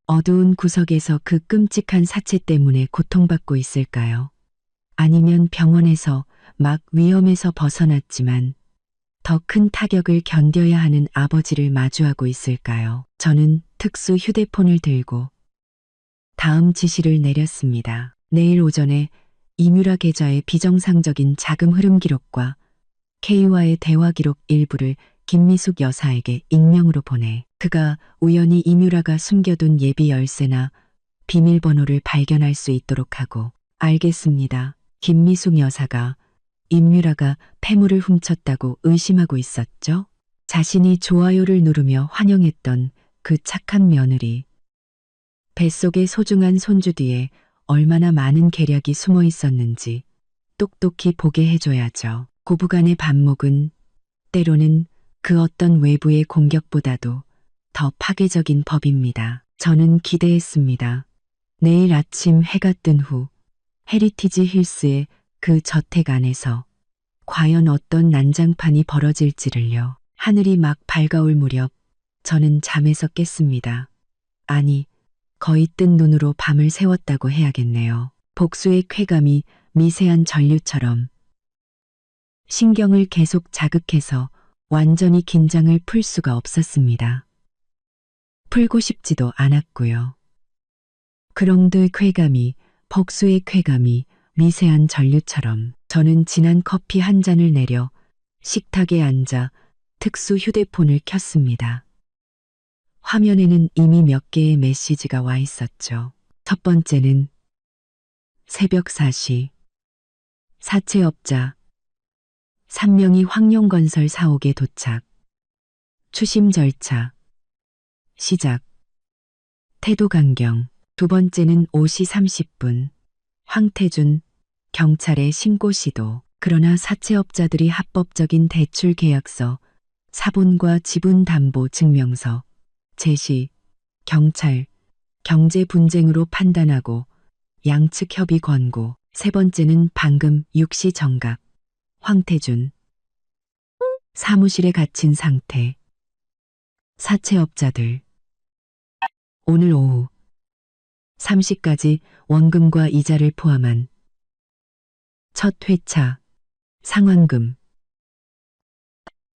어두운 구석에서 그 끔찍한 사체 때문에 고통받고 있을까요? 아니면 병원에서 막 위험에서 벗어났지만 더 큰 타격을 견뎌야 하는 아버지를 마주하고 있을까요? 저는 특수 휴대폰을 들고 다음 지시를 내렸습니다. 내일 오전에 이뮤라 계좌의 비정상적인 자금 흐름 기록과 K와의 대화 기록 일부를 김미숙 여사에게 익명으로 보내. 그가 우연히 이뮤라가 숨겨둔 예비 열쇠나 비밀번호를 발견할 수 있도록 하고. 알겠습니다. 김미숙 여사가 이뮤라가 폐물을 훔쳤다고 의심하고 있었죠. 자신이 좋아요를 누르며 환영했던 그 착한 며느리. 뱃속의 소중한 손주 뒤에 얼마나 많은 계략이 숨어 있었는지 똑똑히 보게 해줘야죠. 고부간의 반목은 때로는 그 어떤 외부의 공격보다도 더 파괴적인 법입니다. 저는 기대했습니다. 내일 아침 해가 뜬 후 헤리티지 힐스의 그 저택 안에서 과연 어떤 난장판이 벌어질지를요. 하늘이 막 밝아올 무렵 저는 잠에서 깼습니다. 아니, 거의 뜬 눈으로 밤을 새웠다고 해야겠네요. 복수의 쾌감이 미세한 전류처럼 신경을 계속 자극해서 완전히 긴장을 풀 수가 없었습니다. 풀고 싶지도 않았고요. 그런데 쾌감이, 복수의 쾌감이 미세한 전류처럼. 저는 진한 커피 한 잔을 내려 식탁에 앉아 특수 휴대폰을 켰습니다. 화면에는 이미 몇 개의 메시지가 와 있었죠. 첫 번째는 새벽 4시. 사채업자 3명이 황룡건설 사옥에 도착. 추심 절차. 시작. 태도 강경. 두 번째는 5시 30분. 황태준 경찰에 신고 시도. 그러나 사채업자들이 합법적인 대출 계약서, 사본과 지분 담보 증명서, 제시, 경찰, 경제 분쟁으로 판단하고 양측 협의 권고. 세 번째는 방금 6시 정각. 황태준. 사무실에 갇힌 상태. 사채업자들. 오늘 오후 3시까지 원금과 이자를 포함한 첫 회차 상환금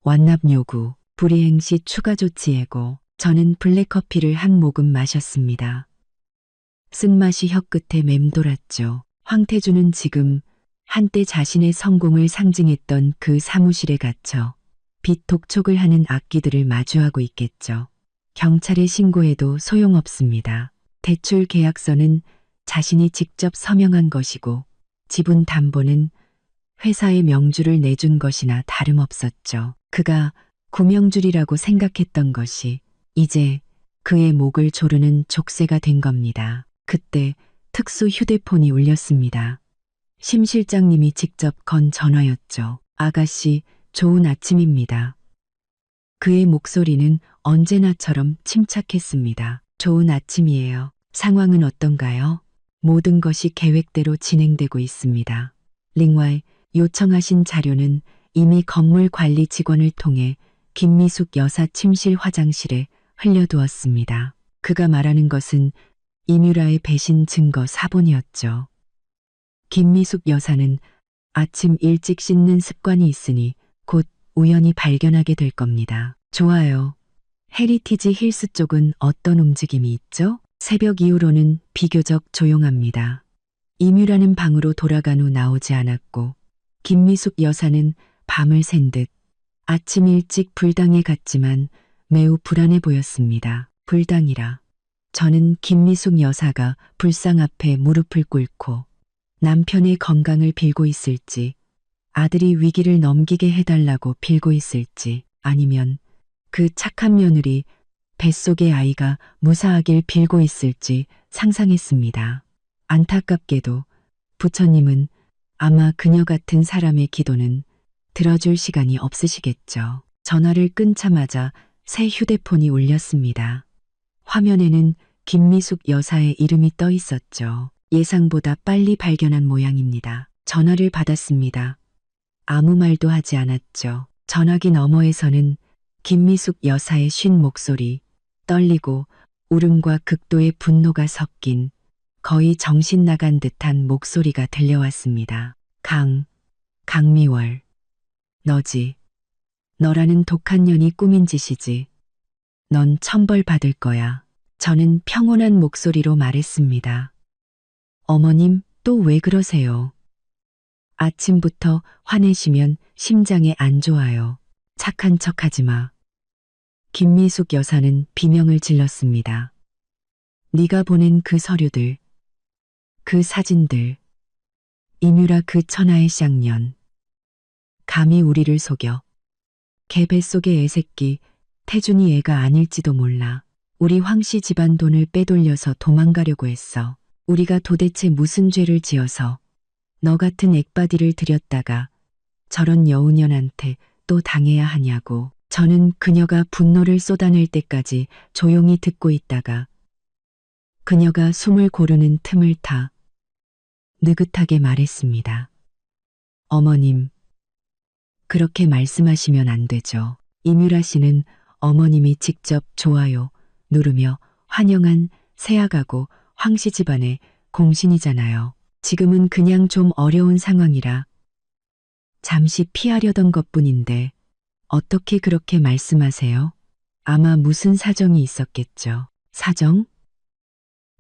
완납 요구, 불이행 시 추가 조치 예고. 저는 블랙커피를 한 모금 마셨습니다. 쓴맛이 혀끝에 맴돌았죠. 황태준은 지금 한때 자신의 성공을 상징했던 그 사무실에 갇혀 빚 독촉을 하는 악기들을 마주하고 있겠죠. 경찰에 신고해도 소용없습니다. 대출 계약서는 자신이 직접 서명한 것이고 지분 담보는 회사의 명주를 내준 것이나 다름없었죠. 그가 구명줄이라고 생각했던 것이 이제 그의 목을 조르는 족쇄가 된 겁니다. 그때 특수 휴대폰이 울렸습니다. 심 실장님이 직접 건 전화였죠. 아가씨, 좋은 아침입니다. 그의 목소리는 언제나처럼 침착했습니다. 좋은 아침이에요. 상황은 어떤가요? 모든 것이 계획대로 진행되고 있습니다. 링와이 요청하신 자료는 이미 건물 관리 직원을 통해 김미숙 여사 침실 화장실에 흘려두었습니다. 그가 말하는 것은 이뮤라의 배신 증거 사본이었죠. 김미숙 여사는 아침 일찍 씻는 습관이 있으니 곧 우연히 발견하게 될 겁니다. 좋아요. 헤리티지 힐스 쪽은 어떤 움직임이 있죠? 새벽 이후로는 비교적 조용합니다. 이뮤라는 방으로 돌아간 후 나오지 않았고 김미숙 여사는 밤을 샌 듯 아침 일찍 불당에 갔지만 매우 불안해 보였습니다. 불당이라. 저는 김미숙 여사가 불상 앞에 무릎을 꿇고 남편의 건강을 빌고 있을지, 아들이 위기를 넘기게 해달라고 빌고 있을지, 아니면 그 착한 며느리 뱃속의 아이가 무사하길 빌고 있을지 상상했습니다. 안타깝게도 부처님은 아마 그녀 같은 사람의 기도는 들어줄 시간이 없으시겠죠. 전화를 끊자마자 새 휴대폰이 울렸습니다. 화면에는 김미숙 여사의 이름이 떠 있었죠. 예상보다 빨리 발견한 모양입니다. 전화를 받았습니다. 아무 말도 하지 않았죠. 전화기 너머에서는 김미숙 여사의 쉰 목소리, 떨리고 울음과 극도의 분노가 섞인 거의 정신 나간 듯한 목소리가 들려왔습니다. 강미월. 너지. 너라는 독한 년이 꾸민 짓이지. 넌 천벌 받을 거야. 저는 평온한 목소리로 말했습니다. 어머님, 또 왜 그러세요? 아침부터 화내시면 심장에 안 좋아요. 착한 척하지 마. 김미숙 여사는 비명을 질렀습니다. 네가 보낸 그 서류들, 그 사진들, 이뮤라 그 천하의 쌍년. 감히 우리를 속여. 걔 뱃속의 애새끼, 태준이 애가 아닐지도 몰라. 우리 황씨 집안 돈을 빼돌려서 도망가려고 했어. 우리가 도대체 무슨 죄를 지어서 너 같은 액바디를 들였다가 저런 여우년한테 또 당해야 하냐고. 저는 그녀가 분노를 쏟아낼 때까지 조용히 듣고 있다가 그녀가 숨을 고르는 틈을 타 느긋하게 말했습니다. 어머님, 그렇게 말씀하시면 안 되죠. 이뮤라 씨는 어머님이 직접 좋아요 누르며 환영한 세아가고 황씨 집안의 공신이잖아요. 지금은 그냥 좀 어려운 상황이라 잠시 피하려던 것뿐인데 어떻게 그렇게 말씀하세요? 아마 무슨 사정이 있었겠죠. 사정?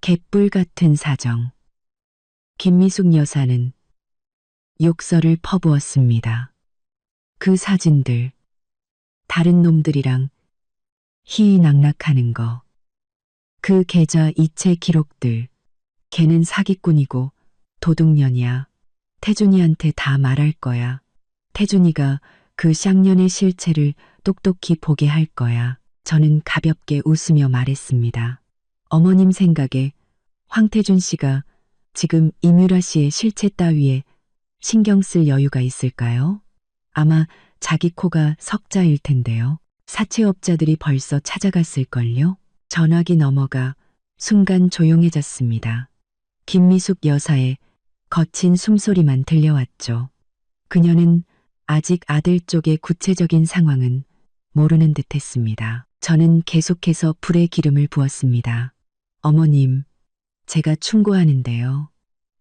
개뿔 같은 사정. 김미숙 여사는 욕설을 퍼부었습니다. 그 사진들, 다른 놈들이랑 희희낙낙하는 거, 그 계좌 이체 기록들, 걔는 사기꾼이고 도둑년이야. 태준이한테 다 말할 거야. 태준이가 그 쌍년의 실체를 똑똑히 보게 할 거야. 저는 가볍게 웃으며 말했습니다. 어머님 생각에 황태준 씨가 지금 이뮤라 씨의 실체 따위에 신경 쓸 여유가 있을까요? 아마 자기 코가 석자일 텐데요. 사채업자들이 벌써 찾아갔을걸요? 전화기 넘어가 순간 조용해졌습니다. 김미숙 여사의 거친 숨소리만 들려왔죠. 그녀는 아직 아들 쪽의 구체적인 상황은 모르는 듯 했습니다. 저는 계속해서 불에 기름을 부었습니다. 어머님, 제가 충고하는데요.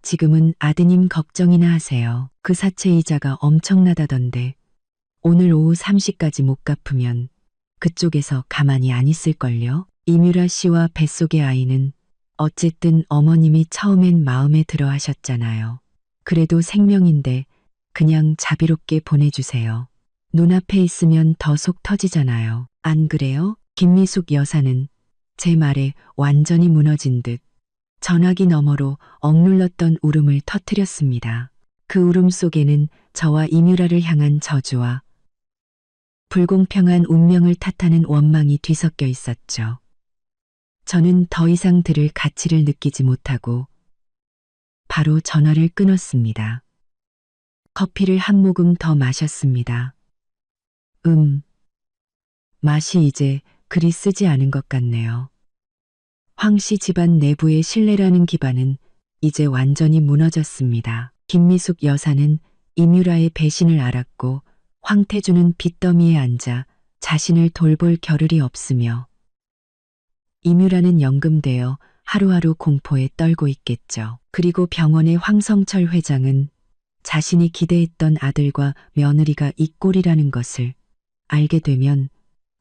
지금은 아드님 걱정이나 하세요. 그 사채 이자가 엄청나다던데 오늘 오후 3시까지 못 갚으면 그쪽에서 가만히 안 있을걸요? 이뮤라 씨와 뱃속의 아이는 어쨌든 어머님이 처음엔 마음에 들어 하셨잖아요. 그래도 생명인데 그냥 자비롭게 보내주세요. 눈앞에 있으면 더 속 터지잖아요. 안 그래요? 김미숙 여사는 제 말에 완전히 무너진 듯 전화기 너머로 억눌렀던 울음을 터뜨렸습니다. 그 울음 속에는 저와 이뮤라를 향한 저주와 불공평한 운명을 탓하는 원망이 뒤섞여 있었죠. 저는 더 이상 들을 가치를 느끼지 못하고 바로 전화를 끊었습니다. 커피를 한 모금 더 마셨습니다. 맛이 이제 그리 쓰지 않은 것 같네요. 황씨 집안 내부의 신뢰라는 기반은 이제 완전히 무너졌습니다. 김미숙 여사는 이뮤라의 배신을 알았고 황태주는 빚더미에 앉아 자신을 돌볼 겨를이 없으며 이뮤라는 연금되어 하루하루 공포에 떨고 있겠죠. 그리고 병원의 황성철 회장은 자신이 기대했던 아들과 며느리가 이 꼴이라는 것을 알게 되면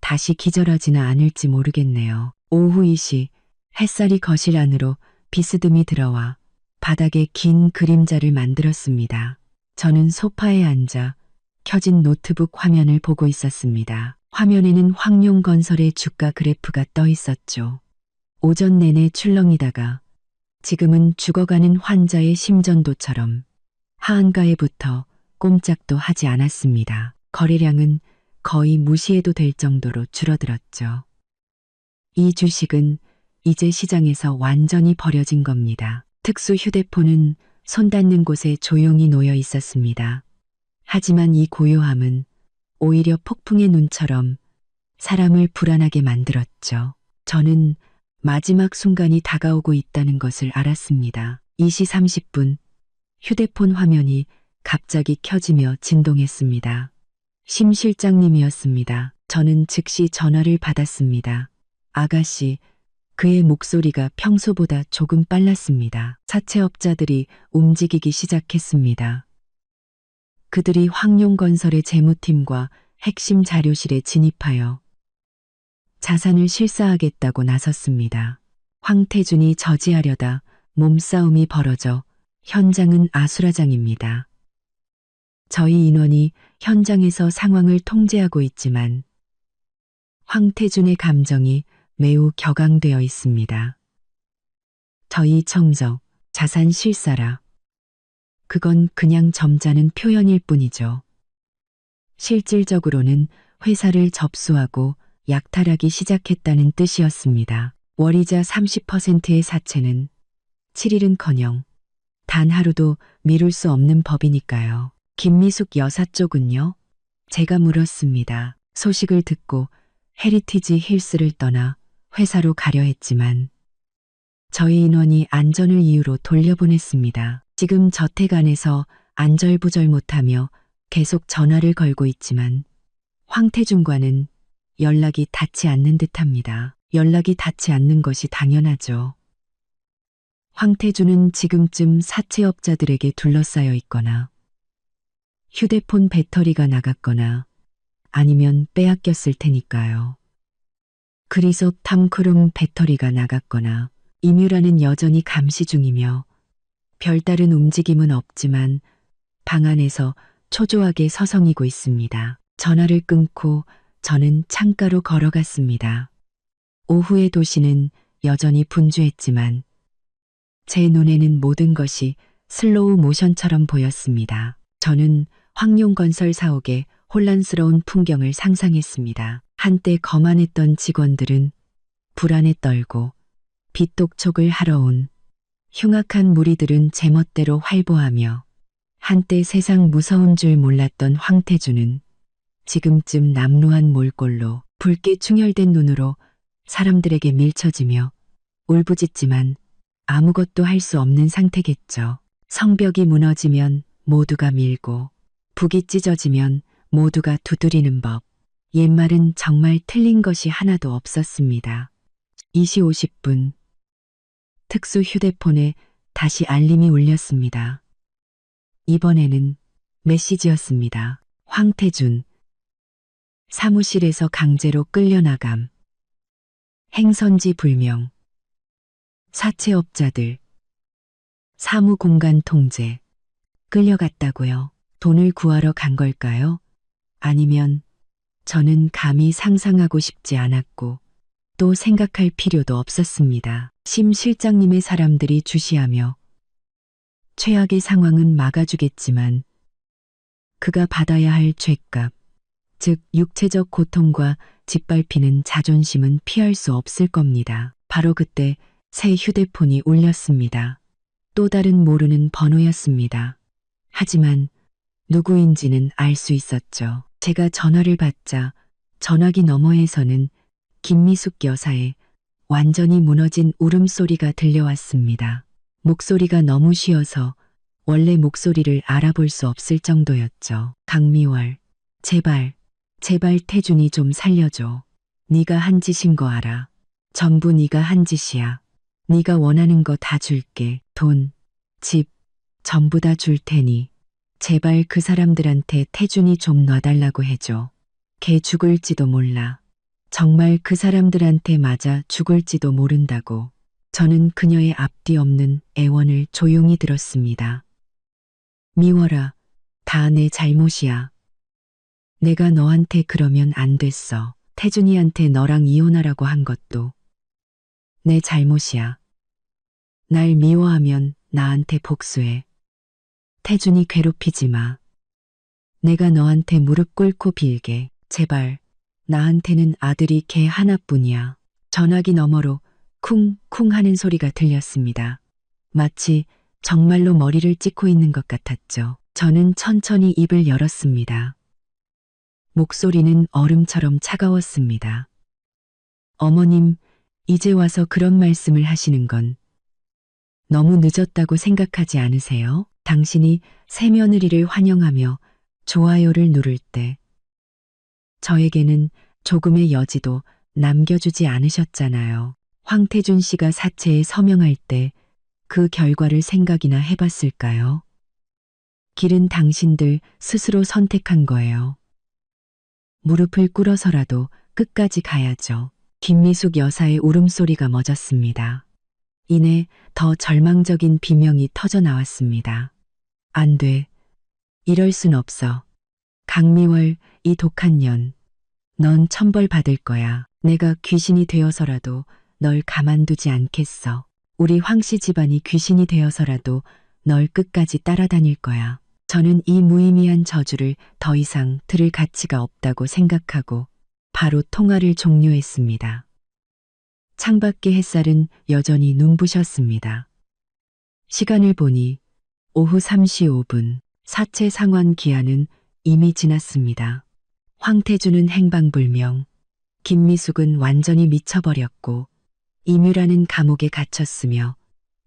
다시 기절하지는 않을지 모르겠네요. 오후 2시 햇살이 거실 안으로 비스듬히 들어와 바닥에 긴 그림자를 만들었습니다. 저는 소파에 앉아 켜진 노트북 화면을 보고 있었습니다. 화면에는 황룡건설의 주가 그래프가 떠 있었죠. 오전 내내 출렁이다가 지금은 죽어가는 환자의 심전도처럼 하한가에 붙어 꼼짝도 하지 않았습니다. 거래량은 거의 무시해도 될 정도로 줄어들었죠. 이 주식은 이제 시장에서 완전히 버려진 겁니다. 특수 휴대폰은 손 닿는 곳에 조용히 놓여 있었습니다. 하지만 이 고요함은 오히려 폭풍의 눈처럼 사람을 불안하게 만들었죠. 저는 마지막 순간이 다가오고 있다는 것을 알았습니다. 2시 30분 휴대폰 화면이 갑자기 켜지며 진동했습니다. 심 실장님이었습니다. 저는 즉시 전화를 받았습니다. 아가씨, 그의 목소리가 평소보다 조금 빨랐습니다. 사채업자들이 움직이기 시작했습니다. 그들이 황룡건설의 재무팀과 핵심 자료실에 진입하여 자산을 실사하겠다고 나섰습니다. 황태준이 저지하려다 몸싸움이 벌어져 현장은 아수라장입니다. 저희 인원이 현장에서 상황을 통제하고 있지만 황태준의 감정이 매우 격앙되어 있습니다. 저희 청적, 자산 실사라. 그건 그냥 점잖은 표현일 뿐이죠. 실질적으로는 회사를 접수하고 약탈하기 시작했다는 뜻이었습니다. 월이자 30%의 사채는 7일은커녕 단 하루도 미룰 수 없는 법이니까요. 김미숙 여사 쪽은요? 제가 물었습니다. 소식을 듣고 헤리티지 힐스를 떠나 회사로 가려 했지만 저희 인원이 안전을 이유로 돌려보냈습니다. 지금 저택 안에서 안절부절 못하며 계속 전화를 걸고 있지만 황태준과는 연락이 닿지 않는 듯합니다. 연락이 닿지 않는 것이 당연하죠. 황태준은 지금쯤 사채업자들에게 둘러싸여 있거나 휴대폰 배터리가 나갔거나 아니면 빼앗겼을 테니까요. 그리속 탐크룸 배터리가 나갔거나 이뮤라는 여전히 감시 중이며 별다른 움직임은 없지만 방 안에서 초조하게 서성이고 있습니다. 전화를 끊고 저는 창가로 걸어갔습니다. 오후의 도시는 여전히 분주했지만 제 눈에는 모든 것이 슬로우 모션처럼 보였습니다. 저는 황룡건설 사옥의 혼란스러운 풍경을 상상했습니다. 한때 거만했던 직원들은 불안에 떨고 빚독촉을 하러 온 흉악한 무리들은 제멋대로 활보하며 한때 세상 무서운 줄 몰랐던 황태준은 지금쯤 남루한 몰골로 붉게 충혈된 눈으로 사람들에게 밀쳐지며 울부짖지만 아무것도 할 수 없는 상태겠죠. 성벽이 무너지면 모두가 밀고 북이 찢어지면 모두가 두드리는 법. 옛말은 정말 틀린 것이 하나도 없었습니다. 2시 50분. 특수 휴대폰에 다시 알림이 울렸습니다. 이번에는 메시지였습니다. 황태준. 사무실에서 강제로 끌려나감. 행선지 불명. 사채업자들. 사무공간 통제. 끌려갔다고요. 돈을 구하러 간 걸까요? 아니면 저는 감히 상상하고 싶지 않았고 또 생각할 필요도 없었습니다. 심 실장님의 사람들이 주시하며 최악의 상황은 막아주겠지만 그가 받아야 할 죗값, 즉 육체적 고통과 짓밟히는 자존심은 피할 수 없을 겁니다. 바로 그때 새 휴대폰이 울렸습니다. 또 다른 모르는 번호였습니다. 하지만 누구인지는 알 수 있었죠. 제가 전화를 받자 전화기 너머에서는 김미숙 여사의 완전히 무너진 울음소리가 들려왔습니다. 목소리가 너무 쉬어서 원래 목소리를 알아볼 수 없을 정도였죠. 강미월, 제발, 제발 태준이 좀 살려줘. 네가 한 짓인 거 알아. 전부 네가 한 짓이야. 네가 원하는 거 다 줄게. 돈, 집, 전부 다 줄 테니 제발 그 사람들한테 태준이 좀 놔달라고 해줘. 걔 죽을지도 몰라. 정말 그 사람들한테 맞아 죽을지도 모른다고. 저는 그녀의 앞뒤 없는 애원을 조용히 들었습니다. 미워라, 다 내 잘못이야. 내가 너한테 그러면 안 됐어. 태준이한테 너랑 이혼하라고 한 것도 내 잘못이야. 날 미워하면 나한테 복수해. 태준이 괴롭히지 마. 내가 너한테 무릎 꿇고 빌게. 제발. 나한테는 아들이 걔 하나뿐이야. 전화기 너머로 쿵쿵 하는 소리가 들렸습니다. 마치 정말로 머리를 찍고 있는 것 같았죠. 저는 천천히 입을 열었습니다. 목소리는 얼음처럼 차가웠습니다. 어머님, 이제 와서 그런 말씀을 하시는 건 너무 늦었다고 생각하지 않으세요? 당신이 새며느리를 환영하며 좋아요를 누를 때 저에게는 조금의 여지도 남겨주지 않으셨잖아요. 황태준 씨가 사체에 서명할 때 그 결과를 생각이나 해봤을까요? 길은 당신들 스스로 선택한 거예요. 무릎을 꿇어서라도 끝까지 가야죠. 김미숙 여사의 울음소리가 멎었습니다. 이내 더 절망적인 비명이 터져 나왔습니다. 안 돼. 이럴 순 없어. 강미월, 이 독한 년. 넌 천벌 받을 거야. 내가 귀신이 되어서라도 널 가만두지 않겠어. 우리 황씨 집안이 귀신이 되어서라도 널 끝까지 따라다닐 거야. 저는 이 무의미한 저주를 더 이상 들을 가치가 없다고 생각하고 바로 통화를 종료했습니다. 창밖의 햇살은 여전히 눈부셨습니다. 시간을 보니 오후 3시 5분. 사체 상환 기한은 이미 지났습니다. 황태준은 행방불명, 김미숙은 완전히 미쳐버렸고 이뮤라는 감옥에 갇혔으며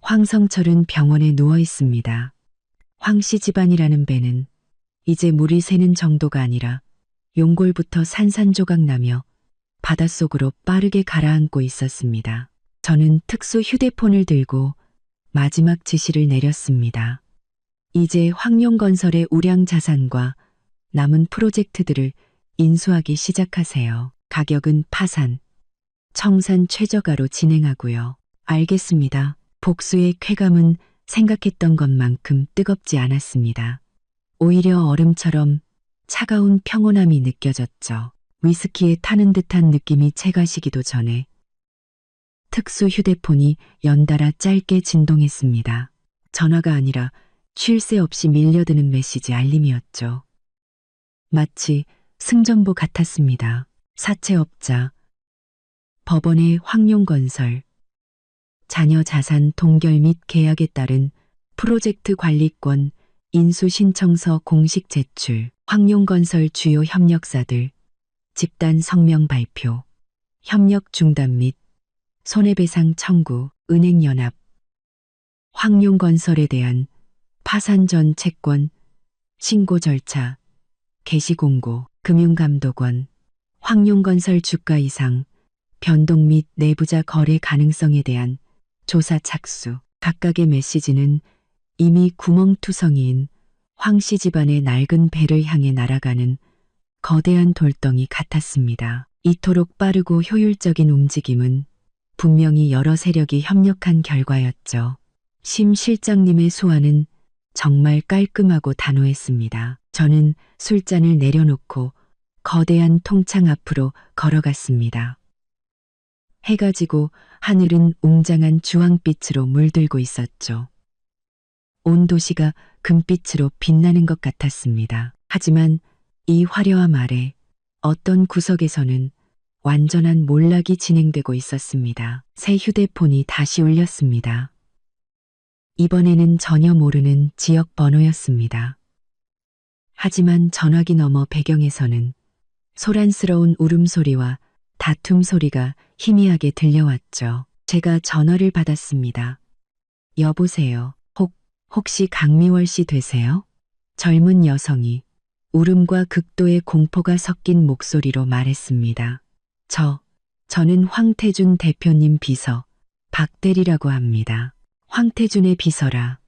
황성철은 병원에 누워 있습니다. 황씨 집안이라는 배는 이제 물이 새는 정도가 아니라 용골부터 산산조각 나며 바닷속으로 빠르게 가라앉고 있었습니다. 저는 특수 휴대폰을 들고 마지막 지시를 내렸습니다. 이제 황룡건설의 우량 자산과 남은 프로젝트들을 인수하기 시작하세요. 가격은 파산, 청산 최저가로 진행하고요. 알겠습니다. 복수의 쾌감은 생각했던 것만큼 뜨겁지 않았습니다. 오히려 얼음처럼 차가운 평온함이 느껴졌죠. 위스키에 타는 듯한 느낌이 채가시기도 전에 특수 휴대폰이 연달아 짧게 진동했습니다. 전화가 아니라 쉴 새 없이 밀려드는 메시지 알림이었죠. 마치 승전보 같았습니다. 사채업자, 법원의 황룡건설, 자녀 자산 동결 및 계약에 따른 프로젝트 관리권 인수 신청서 공식 제출, 황룡건설 주요 협력사들, 집단 성명 발표, 협력 중단 및 손해배상 청구, 은행연합, 황룡건설에 대한 파산 전 채권 신고 절차, 개시공고, 금융감독원, 황룡건설 주가 이상, 변동 및 내부자 거래 가능성에 대한 조사 착수. 각각의 메시지는 이미 구멍투성이인 황씨 집안의 낡은 배를 향해 날아가는 거대한 돌덩이 같았습니다. 이토록 빠르고 효율적인 움직임은 분명히 여러 세력이 협력한 결과였죠. 심 실장님의 소환은 정말 깔끔하고 단호했습니다. 저는 술잔을 내려놓고 거대한 통창 앞으로 걸어갔습니다. 해가 지고 하늘은 웅장한 주황빛으로 물들고 있었죠. 온 도시가 금빛으로 빛나는 것 같았습니다. 하지만 이 화려함 아래 어떤 구석에서는 완전한 몰락이 진행되고 있었습니다. 새 휴대폰이 다시 울렸습니다. 이번에는 전혀 모르는 지역 번호였습니다. 하지만 전화기 너머 배경에서는 소란스러운 울음소리와 다툼 소리가 희미하게 들려왔죠. 제가 전화를 받았습니다. 여보세요. 혹시 강미월 씨 되세요? 젊은 여성이 울음과 극도의 공포가 섞인 목소리로 말했습니다. 저는 황태준 대표님 비서 박대리라고 합니다. 황태준의 비서라.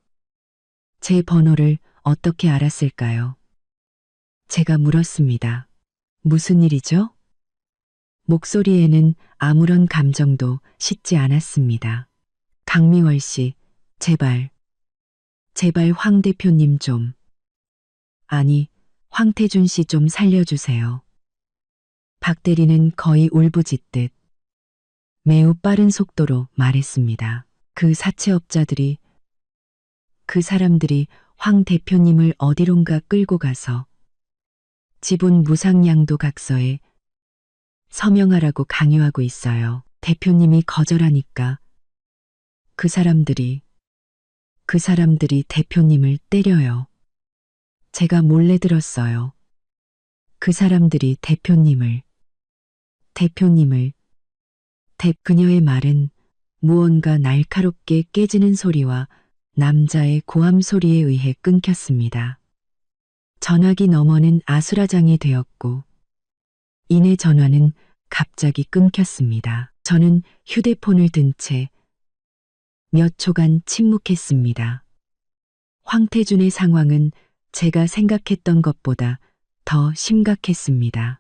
제 번호를 어떻게 알았을까요? 제가 물었습니다. 무슨 일이죠? 목소리에는 아무런 감정도 싣지 않았습니다. 강미월 씨, 제발 황 대표님 좀. 아니, 황태준 씨 좀 살려주세요. 박 대리는 거의 울부짖듯 매우 빠른 속도로 말했습니다. 그 사채업자들이, 그 사람들이 황 대표님을 어디론가 끌고 가서 지분 무상양도 각서에 서명하라고 강요하고 있어요. 대표님이 거절하니까 그 사람들이 대표님을 때려요. 제가 몰래 들었어요. 그 사람들이 대표님을 그녀의 말은 무언가 날카롭게 깨지는 소리와 남자의 고함 소리에 의해 끊겼습니다. 전화기 너머는 아수라장이 되었고 이내 전화는 갑자기 끊겼습니다. 저는 휴대폰을 든 채 몇 초간 침묵했습니다. 황태준의 상황은 제가 생각했던 것보다 더 심각했습니다.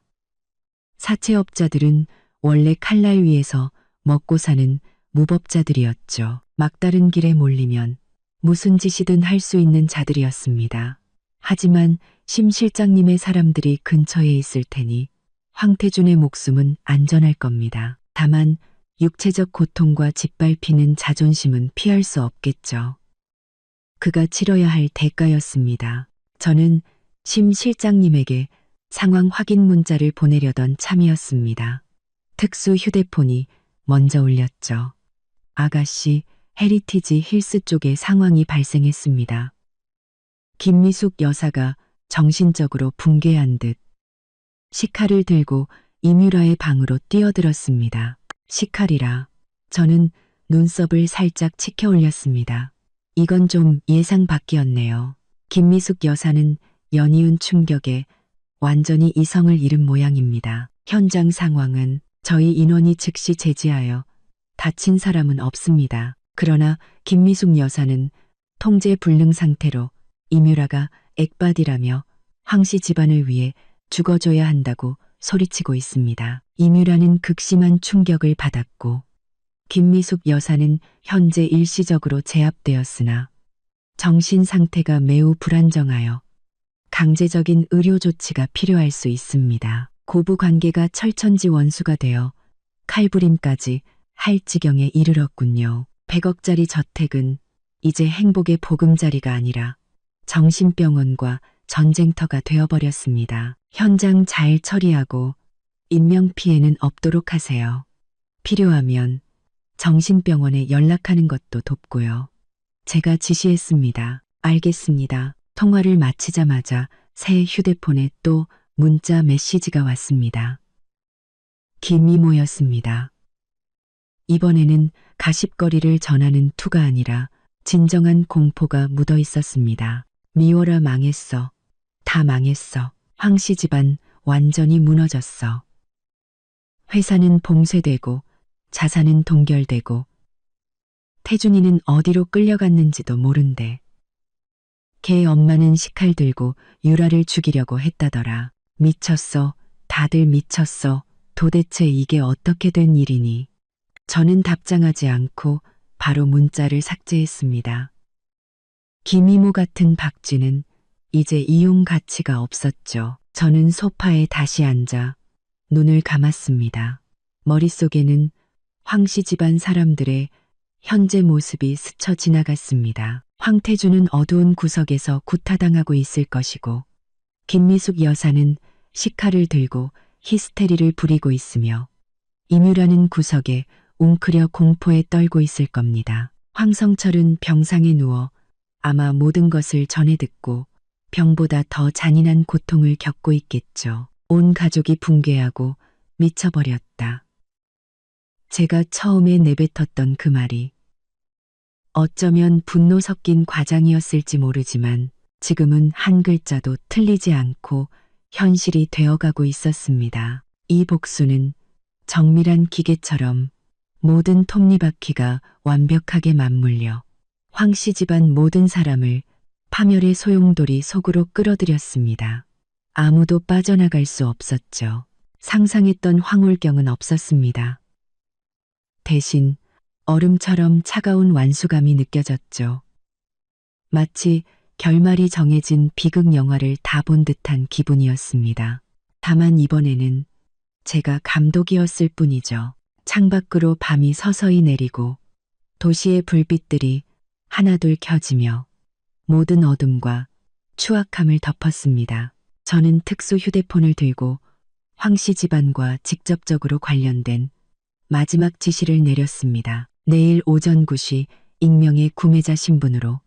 사채업자들은 원래 칼날 위에서 먹고 사는 무법자들이었죠. 막다른 길에 몰리면 무슨 짓이든 할 수 있는 자들이었습니다. 하지만 심 실장님의 사람들이 근처에 있을 테니 황태준의 목숨은 안전할 겁니다. 다만 육체적 고통과 짓밟히는 자존심은 피할 수 없겠죠. 그가 치러야 할 대가였습니다. 저는 심 실장님에게 상황 확인 문자를 보내려던 참이었습니다. 특수 휴대폰이 먼저 울렸죠. 아가씨, 헤리티지 힐스 쪽에 상황이 발생했습니다. 김미숙 여사가 정신적으로 붕괴한 듯 식칼을 들고 이뮤라의 방으로 뛰어들었습니다. 식칼이라 저는 눈썹을 살짝 치켜 올렸습니다. 이건 좀 예상 밖이었네요. 김미숙 여사는 연이은 충격에 완전히 이성을 잃은 모양입니다. 현장 상황은 저희 인원이 즉시 제지하여 다친 사람은 없습니다. 그러나 김미숙 여사는 통제 불능 상태로 이뮤라가 액바디라며 황씨 집안을 위해 죽어줘야 한다고 소리치고 있습니다. 이뮤라는 극심한 충격을 받았고 김미숙 여사는 현재 일시적으로 제압되었으나 정신 상태가 매우 불안정하여 강제적인 의료 조치가 필요할 수 있습니다. 고부 관계가 철천지 원수가 되어 칼부림까지 할 지경에 이르렀군요. 100억짜리 저택은 이제 행복의 보금자리가 아니라 정신병원과 전쟁터가 되어버렸습니다. 현장 잘 처리하고 인명피해는 없도록 하세요. 필요하면 정신병원에 연락하는 것도 돕고요. 제가 지시했습니다. 알겠습니다. 통화를 마치자마자 새 휴대폰에 또 문자 메시지가 왔습니다. 김이모였습니다. 이번에는 가십거리를 전하는 투가 아니라 진정한 공포가 묻어 있었습니다. 미워라 망했어. 다 망했어. 황씨 집안 완전히 무너졌어. 회사는 봉쇄되고 자산은 동결되고 태준이는 어디로 끌려갔는지도 모른대. 걔 엄마는 식칼 들고 유라를 죽이려고 했다더라. 미쳤어. 다들 미쳤어. 도대체 이게 어떻게 된 일이니? 저는 답장하지 않고 바로 문자를 삭제했습니다. 김이모 같은 박쥐는 이제 이용 가치가 없었죠. 저는 소파에 다시 앉아 눈을 감았습니다. 머릿속에는 황씨 집안 사람들의 현재 모습이 스쳐 지나갔습니다. 황태주는 어두운 구석에서 구타당하고 있을 것이고 김미숙 여사는 식칼을 들고 히스테리를 부리고 있으며 임유라는 구석에 웅크려 공포에 떨고 있을 겁니다. 황성철은 병상에 누워 아마 모든 것을 전해 듣고 병보다 더 잔인한 고통을 겪고 있겠죠. 온 가족이 붕괴하고 미쳐버렸다. 제가 처음에 내뱉었던 그 말이 어쩌면 분노 섞인 과장이었을지 모르지만 지금은 한 글자도 틀리지 않고 현실이 되어가고 있었습니다. 이 복수는 정밀한 기계처럼 모든 톱니바퀴가 완벽하게 맞물려 황씨 집안 모든 사람을 파멸의 소용돌이 속으로 끌어들였습니다. 아무도 빠져나갈 수 없었죠. 상상했던 황홀경은 없었습니다. 대신 얼음처럼 차가운 완수감이 느껴졌죠. 마치 결말이 정해진 비극 영화를 다 본 듯한 기분이었습니다. 다만 이번에는 제가 감독이었을 뿐이죠. 창밖으로 밤이 서서히 내리고 도시의 불빛들이 하나둘 켜지며 모든 어둠과 추악함을 덮었습니다. 저는 특수 휴대폰을 들고 황씨 집안과 직접적으로 관련된 마지막 지시를 내렸습니다. 내일 오전 9시 익명의 구매자 신분으로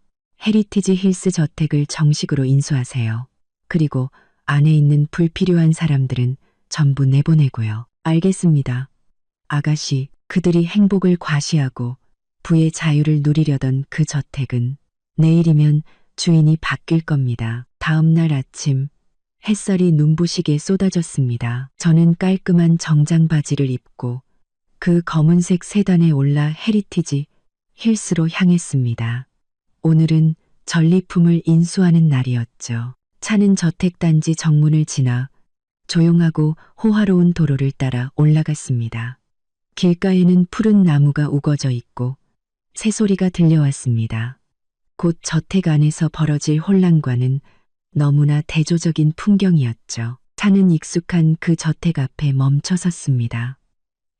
헤리티지 힐스 저택을 정식으로 인수하세요. 그리고 안에 있는 불필요한 사람들은 전부 내보내고요. 알겠습니다. 아가씨, 그들이 행복을 과시하고 부의 자유를 누리려던 그 저택은 내일이면 주인이 바뀔 겁니다. 다음 날 아침 햇살이 눈부시게 쏟아졌습니다. 저는 깔끔한 정장 바지를 입고 그 검은색 세단에 올라 헤리티지 힐스로 향했습니다. 오늘은 전리품을 인수하는 날이었죠. 차는 저택단지 정문을 지나 조용하고 호화로운 도로를 따라 올라갔습니다. 길가에는 푸른 나무가 우거져 있고 새소리가 들려왔습니다. 곧 저택 안에서 벌어질 혼란과는 너무나 대조적인 풍경이었죠. 차는 익숙한 그 저택 앞에 멈춰 섰습니다.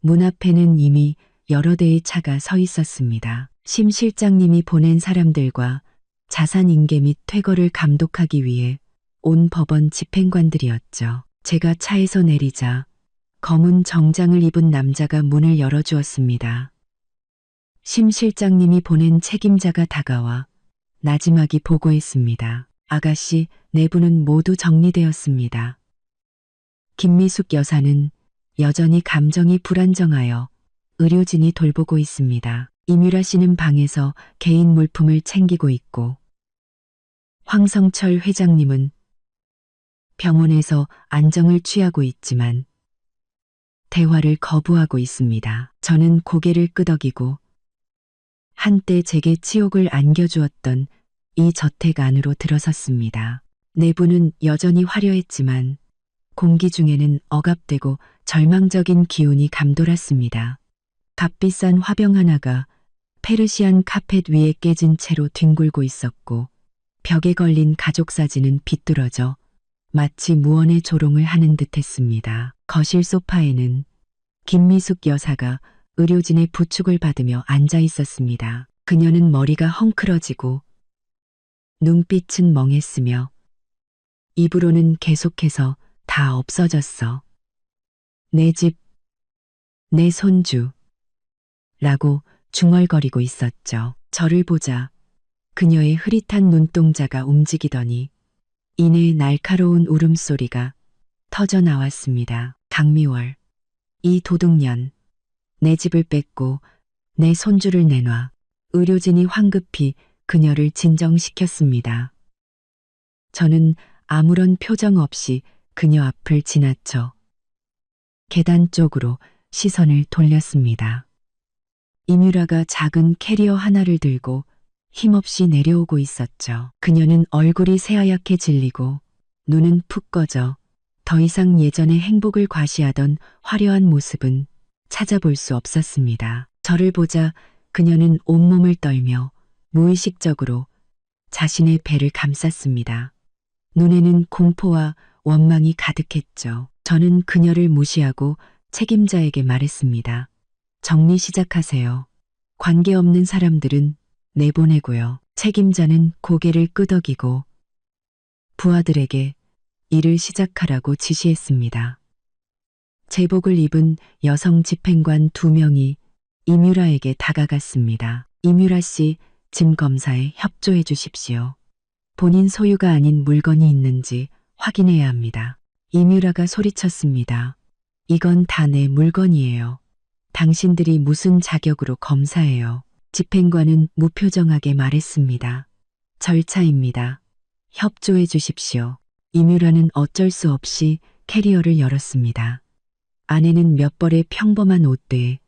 문 앞에는 이미 여러 대의 차가 서 있었습니다. 심 실장님이 보낸 사람들과 자산 인계 및 퇴거를 감독하기 위해 온 법원 집행관들이었죠. 제가 차에서 내리자 검은 정장을 입은 남자가 문을 열어주었습니다. 심 실장님이 보낸 책임자가 다가와 나지막이 보고했습니다. 아가씨, 내부는 모두 정리되었습니다. 김미숙 여사는 여전히 감정이 불안정하여 의료진이 돌보고 있습니다. 임유라 씨는 방에서 개인 물품을 챙기고 있고 황성철 회장님은 병원에서 안정을 취하고 있지만 대화를 거부하고 있습니다. 저는 고개를 끄덕이고 한때 제게 치욕을 안겨주었던 이 저택 안으로 들어섰습니다. 내부는 여전히 화려했지만 공기 중에는 억압되고 절망적인 기운이 감돌았습니다. 값비싼 화병 하나가 페르시안 카펫 위에 깨진 채로 뒹굴고 있었고 벽에 걸린 가족 사진은 비뚤어져 마치 무언의 조롱을 하는 듯했습니다. 거실 소파에는 김미숙 여사가 의료진의 부축을 받으며 앉아 있었습니다. 그녀는 머리가 헝클어지고 눈빛은 멍했으며 입으로는 계속해서 다 없어졌어. 내 집, 내 손주 라고 중얼거리고 있었죠. 저를 보자 그녀의 흐릿한 눈동자가 움직이더니 이내 날카로운 울음소리가 터져 나왔습니다. 강미월, 이 도둑년, 내 집을 뺏고 내 손주를 내놔. 의료진이 황급히 그녀를 진정시켰습니다. 저는 아무런 표정 없이 그녀 앞을 지나쳐 계단 쪽으로 시선을 돌렸습니다. 이뮤라가 작은 캐리어 하나를 들고 힘없이 내려오고 있었죠. 그녀는 얼굴이 새하얗게 질리고 눈은 푹 꺼져 더 이상 예전의 행복을 과시하던 화려한 모습은 찾아볼 수 없었습니다. 저를 보자 그녀는 온몸을 떨며 무의식적으로 자신의 배를 감쌌습니다. 눈에는 공포와 원망이 가득했죠. 저는 그녀를 무시하고 책임자에게 말했습니다. 정리 시작하세요. 관계없는 사람들은 내보내고요. 책임자는 고개를 끄덕이고 부하들에게 일을 시작하라고 지시했습니다. 제복을 입은 여성 집행관 2명이 이뮤라에게 다가갔습니다. 이뮤라 씨, 짐 검사에 협조해 주십시오. 본인 소유가 아닌 물건이 있는지 확인해야 합니다. 이뮤라가 소리쳤습니다. 이건 다 내 물건이에요. 당신들이 무슨 자격으로 검사해요? 집행관은 무표정하게 말했습니다. 절차입니다. 협조해 주십시오. 이뮤라는 어쩔 수 없이 캐리어를 열었습니다. 안에는 몇 벌의 평범한 옷들,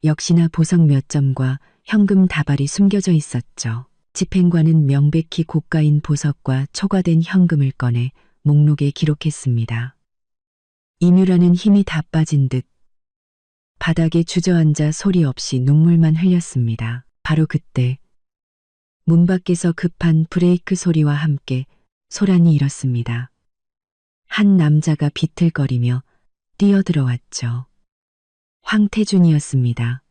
역시나 보석 몇 점과 현금 다발이 숨겨져 있었죠. 집행관은 명백히 고가인 보석과 초과된 현금을 꺼내 목록에 기록했습니다. 이뮤라는 힘이 다 빠진 듯 바닥에 주저앉아 소리 없이 눈물만 흘렸습니다. 바로 그때 문 밖에서 급한 브레이크 소리와 함께 소란이 일었습니다. 한 남자가 비틀거리며 뛰어들어왔죠. 황태준이었습니다.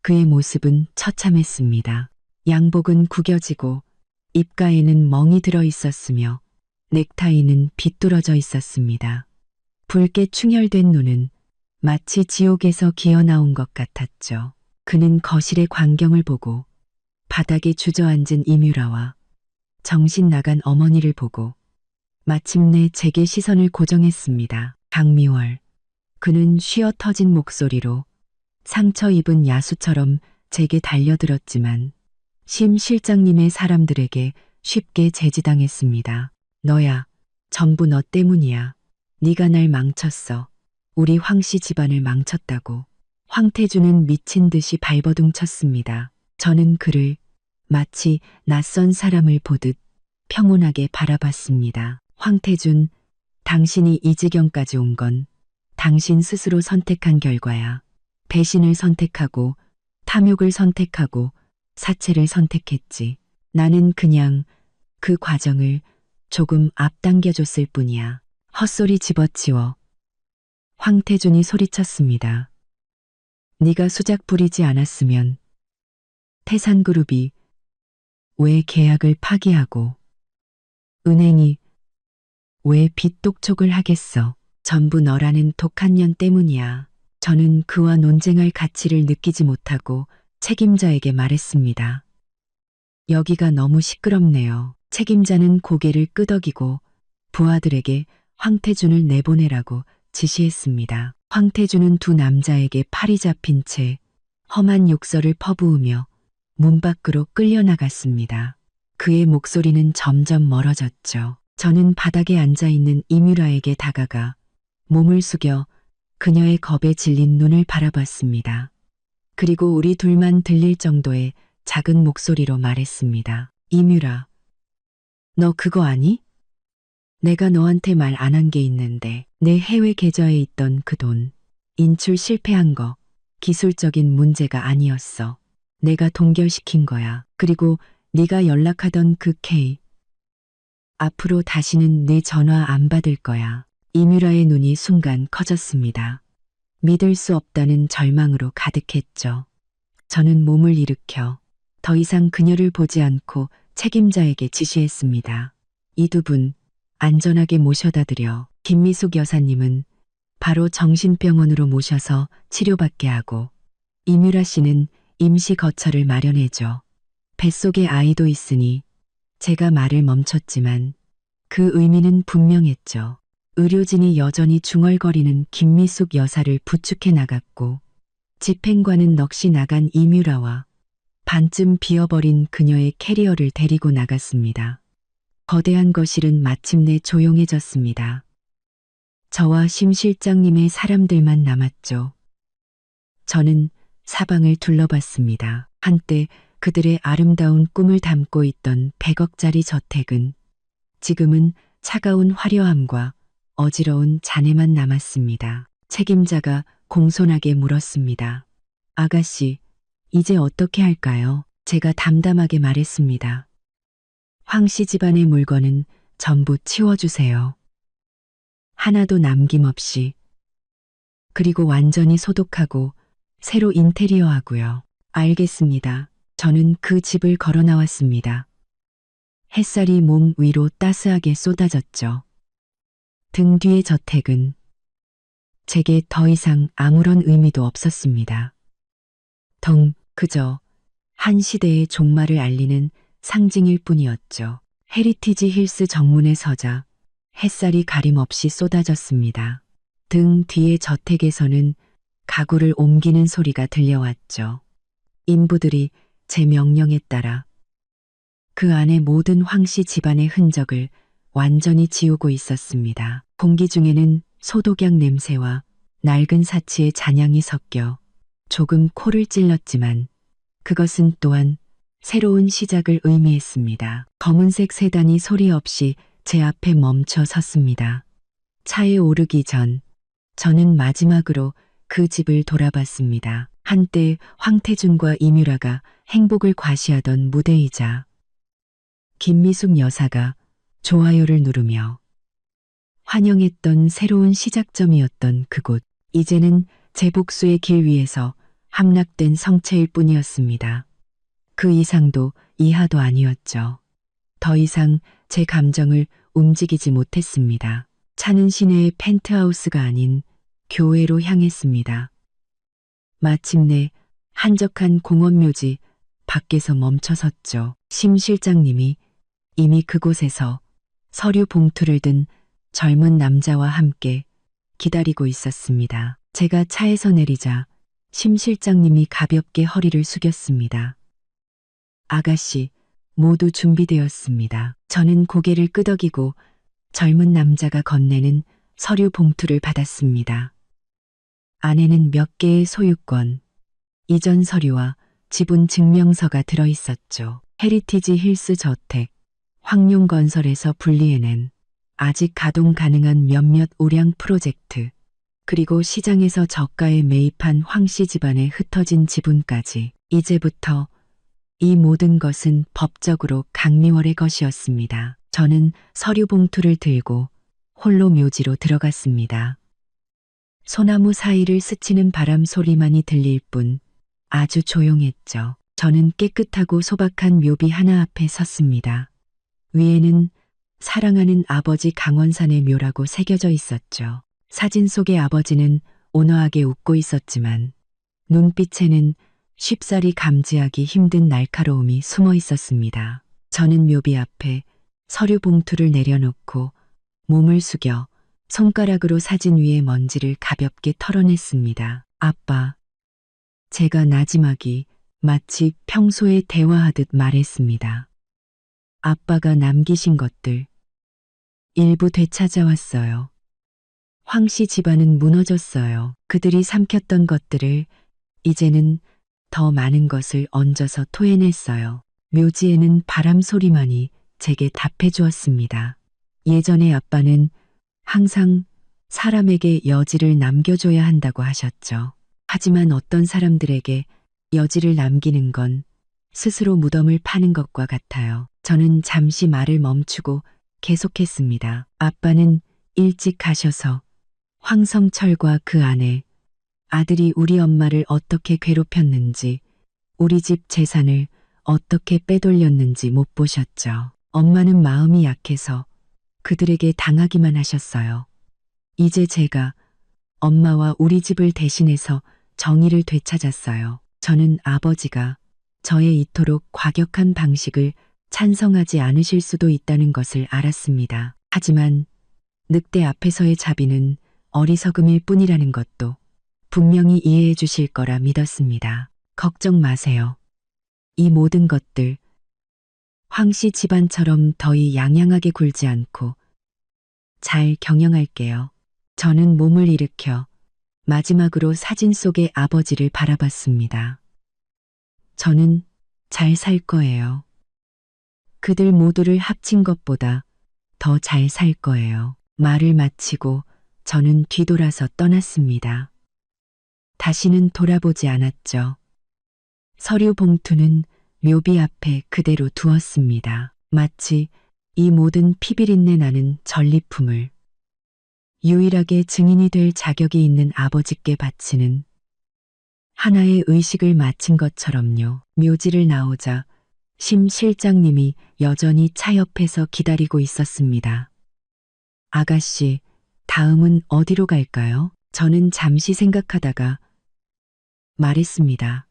그의 모습은 처참했습니다. 양복은 구겨지고 입가에는 멍이 들어 있었으며 넥타이는 비뚤어져 있었습니다. 붉게 충혈된 눈은 마치 지옥에서 기어나온 것 같았죠. 그는 거실의 광경을 보고 바닥에 주저앉은 이뮤라와 정신 나간 어머니를 보고 마침내 제게 시선을 고정했습니다. 강미월. 그는 쉬어 터진 목소리로 상처 입은 야수처럼 제게 달려들었지만 심 실장님의 사람들에게 쉽게 제지당했습니다. 너야. 전부 너 때문이야. 네가 날 망쳤어. 우리 황씨 집안을 망쳤다고. 황태준은 미친 듯이 발버둥 쳤습니다. 저는 그를 마치 낯선 사람을 보듯 평온하게 바라봤습니다. 황태준, 당신이 이 지경까지 온 건 당신 스스로 선택한 결과야. 배신을 선택하고 탐욕을 선택하고 사체를 선택했지. 나는 그냥 그 과정을 조금 앞당겨줬을 뿐이야. 헛소리 집어치워. 황태준이 소리쳤습니다. 네가 수작 부리지 않았으면 태산그룹이 왜 계약을 파기하고 은행이 왜 빚독촉을 하겠어. 전부 너라는 독한 년 때문이야. 저는 그와 논쟁할 가치를 느끼지 못하고 책임자에게 말했습니다. 여기가 너무 시끄럽네요. 책임자는 고개를 끄덕이고 부하들에게 황태준을 내보내라고 지시했습니다. 황태준은 두 남자에게 팔이 잡힌 채 험한 욕설을 퍼부으며 문 밖으로 끌려나갔습니다. 그의 목소리는 점점 멀어졌죠. 저는 바닥에 앉아있는 이뮤라에게 다가가 몸을 숙여 그녀의 겁에 질린 눈을 바라봤습니다. 그리고 우리 둘만 들릴 정도의 작은 목소리로 말했습니다. 이뮤라, 너 그거 아니? 내가 너한테 말 안 한 게 있는데 내 해외 계좌에 있던 그 돈, 인출 실패한 거 기술적인 문제가 아니었어. 내가 동결시킨 거야. 그리고 네가 연락하던 그 K, 앞으로 다시는 내 전화 안 받을 거야. 이뮤라의 눈이 순간 커졌습니다. 믿을 수 없다는 절망으로 가득했죠. 저는 몸을 일으켜 더 이상 그녀를 보지 않고 책임자에게 지시했습니다. 이 두 분 안전하게 모셔다 드려. 김미숙 여사님은 바로 정신병원으로 모셔서 치료받게 하고 이뮤라 씨는 임시 거처를 마련해줘. 뱃속에 아이도 있으니 제가 말을 멈췄지만 그 의미는 분명했죠. 의료진이 여전히 중얼거리는 김미숙 여사를 부축해 나갔고 집행관은 넋이 나간 이뮤라와 반쯤 비어버린 그녀의 캐리어를 데리고 나갔습니다. 거대한 거실은 마침내 조용해졌습니다. 저와 심 실장님의 사람들만 남았죠. 저는 사방을 둘러봤습니다. 한때 그들의 아름다운 꿈을 담고 있던 100억짜리 저택은 지금은 차가운 화려함과 어지러운 잔해만 남았습니다. 책임자가 공손하게 물었습니다. 아가씨, 이제 어떻게 할까요? 제가 담담하게 말했습니다. 황씨 집안의 물건은 전부 치워주세요. 하나도 남김없이. 그리고 완전히 소독하고 새로 인테리어하고요. 알겠습니다. 저는 그 집을 걸어 나왔습니다. 햇살이 몸 위로 따스하게 쏟아졌죠. 등 뒤의 저택은 제게 더 이상 아무런 의미도 없었습니다. 그저 한 시대의 종말을 알리는 상징일 뿐이었죠. 헤리티지 힐스 정문에 서자 햇살이 가림없이 쏟아졌습니다. 등 뒤의 저택에서는 가구를 옮기는 소리가 들려왔죠. 인부들이 제 명령에 따라 그 안에 모든 황씨 집안의 흔적을 완전히 지우고 있었습니다. 공기 중에는 소독약 냄새와 낡은 사치의 잔향이 섞여 조금 코를 찔렀지만 그것은 또한 새로운 시작을 의미했습니다. 검은색 세단이 소리 없이 제 앞에 멈춰 섰습니다. 차에 오르기 전 저는 마지막으로 그 집을 돌아봤습니다. 한때 황태준과 이뮤라가 행복을 과시하던 무대이자 김미숙 여사가 좋아요를 누르며 환영했던 새로운 시작점이었던 그곳. 이제는 제 복수의 길 위에서 함락된 성체일 뿐이었습니다. 그 이상도 이하도 아니었죠. 더 이상 제 감정을 움직이지 못했습니다. 차는 시내의 펜트하우스가 아닌 교회로 향했습니다. 마침내 한적한 공원묘지 밖에서 멈춰섰죠. 심 실장님이 이미 그곳에서 서류 봉투를 든 젊은 남자와 함께 기다리고 있었습니다. 제가 차에서 내리자 심 실장님이 가볍게 허리를 숙였습니다. 아가씨, 모두 준비되었습니다. 저는 고개를 끄덕이고 젊은 남자가 건네는 서류 봉투를 받았습니다. 안에는 몇 개의 소유권, 이전 서류와 지분 증명서가 들어 있었죠. 헤리티지 힐스 저택, 황룡건설에서 분리해낸 아직 가동 가능한 몇몇 우량 프로젝트, 그리고 시장에서 저가에 매입한 황씨 집안의 흩어진 지분까지. 이제부터 이 모든 것은 법적으로 강리월의 것이었습니다. 저는 서류 봉투를 들고 홀로 묘지로 들어갔습니다. 소나무 사이를 스치는 바람 소리만이 들릴 뿐 아주 조용했죠. 저는 깨끗하고 소박한 묘비 하나 앞에 섰습니다. 위에는 사랑하는 아버지 강원산의 묘라고 새겨져 있었죠. 사진 속의 아버지는 온화하게 웃고 있었지만 눈빛에는 쉽사리 감지하기 힘든 날카로움이 숨어 있었습니다. 저는 묘비 앞에 서류 봉투를 내려놓고 몸을 숙여 손가락으로 사진 위의 먼지를 가볍게 털어냈습니다. 아빠. 제가 나지막이 마치 평소에 대화하듯 말했습니다. 아빠가 남기신 것들 일부 되찾아왔어요. 황씨 집안은 무너졌어요. 그들이 삼켰던 것들을 이제는 더 많은 것을 얹어서 토해냈어요. 묘지에는 바람 소리만이 제게 답해 주었습니다. 예전에 아빠는 항상 사람에게 여지를 남겨줘야 한다고 하셨죠. 하지만 어떤 사람들에게 여지를 남기는 건 스스로 무덤을 파는 것과 같아요. 저는 잠시 말을 멈추고 계속했습니다. 아빠는 일찍 가셔서 황성철과 그 아내, 아들이 우리 엄마를 어떻게 괴롭혔는지, 우리 집 재산을 어떻게 빼돌렸는지 못 보셨죠. 엄마는 마음이 약해서 그들에게 당하기만 하셨어요. 이제 제가 엄마와 우리 집을 대신해서 정의를 되찾았어요. 저는 아버지가 저의 이토록 과격한 방식을 찬성하지 않으실 수도 있다는 것을 알았습니다. 하지만 늑대 앞에서의 자비는 어리석음일 뿐이라는 것도 분명히 이해해 주실 거라 믿었습니다. 걱정 마세요. 이 모든 것들 황씨 집안처럼 더위 양양하게 굴지 않고 잘 경영할게요. 저는 몸을 일으켜 마지막으로 사진 속의 아버지를 바라봤습니다. 저는 잘 살 거예요. 그들 모두를 합친 것보다 더 잘 살 거예요. 말을 마치고 저는 뒤돌아서 떠났습니다. 다시는 돌아보지 않았죠. 서류 봉투는 묘비 앞에 그대로 두었습니다. 마치 이 모든 피비린내 나는 전리품을 유일하게 증인이 될 자격이 있는 아버지께 바치는 하나의 의식을 마친 것처럼요. 묘지를 나오자 심 실장님이 여전히 차 옆에서 기다리고 있었습니다. 아가씨, 다음은 어디로 갈까요? 저는 잠시 생각하다가 말했습니다.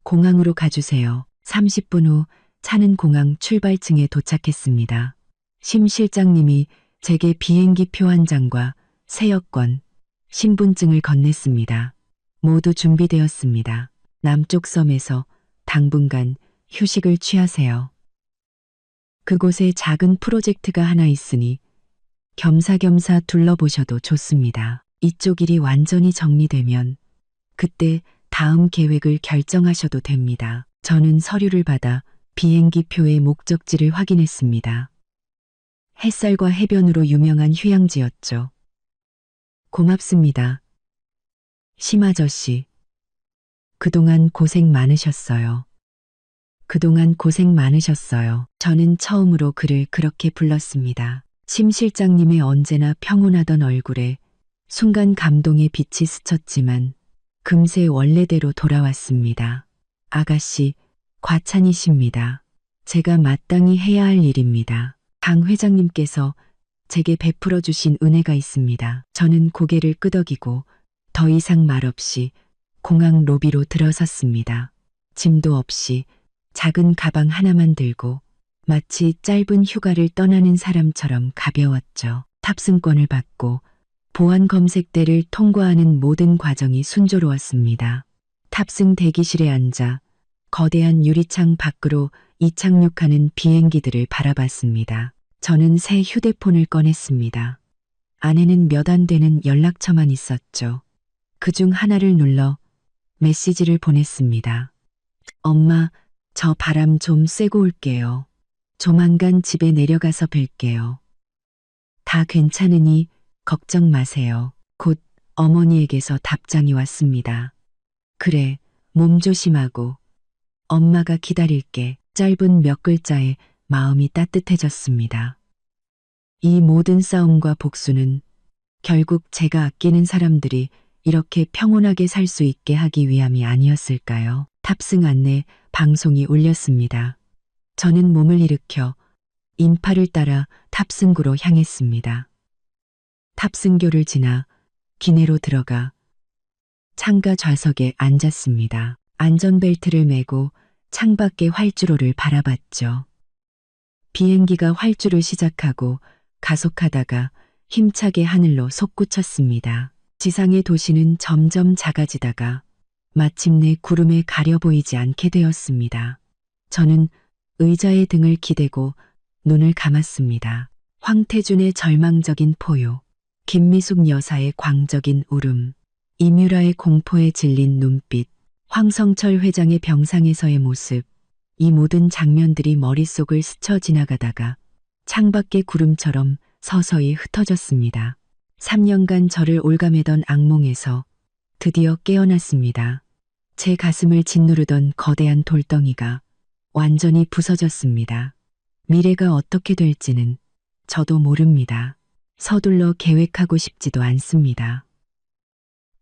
공항으로 가주세요. 30분 후 차는 공항 출발층에 도착했습니다. 심 실장님이 제게 비행기 표 한 장과 새 여권, 신분증을 건넸습니다. 모두 준비되었습니다. 남쪽 섬에서 당분간 휴식을 취하세요. 그곳에 작은 프로젝트가 하나 있으니 겸사겸사 둘러보셔도 좋습니다. 이쪽 일이 완전히 정리되면 그때 다음 계획을 결정하셔도 됩니다. 저는 서류를 받아 비행기 표의 목적지를 확인했습니다. 햇살과 해변으로 유명한 휴양지였죠. 고맙습니다. 심 아저씨. 그동안 고생 많으셨어요. 그동안 고생 많으셨어요. 저는 처음으로 그를 그렇게 불렀습니다. 심 실장님의 언제나 평온하던 얼굴에 순간 감동의 빛이 스쳤지만 금세 원래대로 돌아왔습니다. 아가씨, 과찬이십니다. 제가 마땅히 해야 할 일입니다. 강 회장님께서 제게 베풀어 주신 은혜가 있습니다. 저는 고개를 끄덕이고 더 이상 말없이 공항 로비로 들어섰습니다. 짐도 없이 작은 가방 하나만 들고 마치 짧은 휴가를 떠나는 사람처럼 가벼웠죠. 탑승권을 받고 보안 검색대를 통과하는 모든 과정이 순조로웠습니다. 탑승 대기실에 앉아 거대한 유리창 밖으로 이착륙하는 비행기들을 바라봤습니다. 저는 새 휴대폰을 꺼냈습니다. 안에는 몇 안 되는 연락처만 있었죠. 그중 하나를 눌러 메시지를 보냈습니다. 엄마, 저 바람 좀 쐬고 올게요. 조만간 집에 내려가서 뵐게요. 다 괜찮으니 걱정 마세요. 곧 어머니에게서 답장이 왔습니다. 그래, 몸 조심하고 엄마가 기다릴게. 짧은 몇 글자에 마음이 따뜻해졌습니다. 이 모든 싸움과 복수는 결국 제가 아끼는 사람들이 이렇게 평온하게 살 수 있게 하기 위함이 아니었을까요? 탑승 안내 방송이 울렸습니다. 저는 몸을 일으켜 인파를 따라 탑승구로 향했습니다. 탑승교를 지나 기내로 들어가 창가 좌석에 앉았습니다. 안전벨트를 매고 창밖의 활주로를 바라봤죠. 비행기가 활주를 시작하고 가속하다가 힘차게 하늘로 솟구쳤습니다. 지상의 도시는 점점 작아지다가 마침내 구름에 가려 보이지 않게 되었습니다. 저는 의자에 등을 기대고 눈을 감았습니다. 황태준의 절망적인 포효, 김미숙 여사의 광적인 울음, 이뮤라의 공포에 질린 눈빛, 황성철 회장의 병상에서의 모습, 이 모든 장면들이 머릿속을 스쳐 지나가다가 창밖의 구름처럼 서서히 흩어졌습니다. 3년간 저를 올가매던 악몽에서 드디어 깨어났습니다. 제 가슴을 짓누르던 거대한 돌덩이가 완전히 부서졌습니다. 미래가 어떻게 될지는 저도 모릅니다. 서둘러 계획하고 싶지도 않습니다.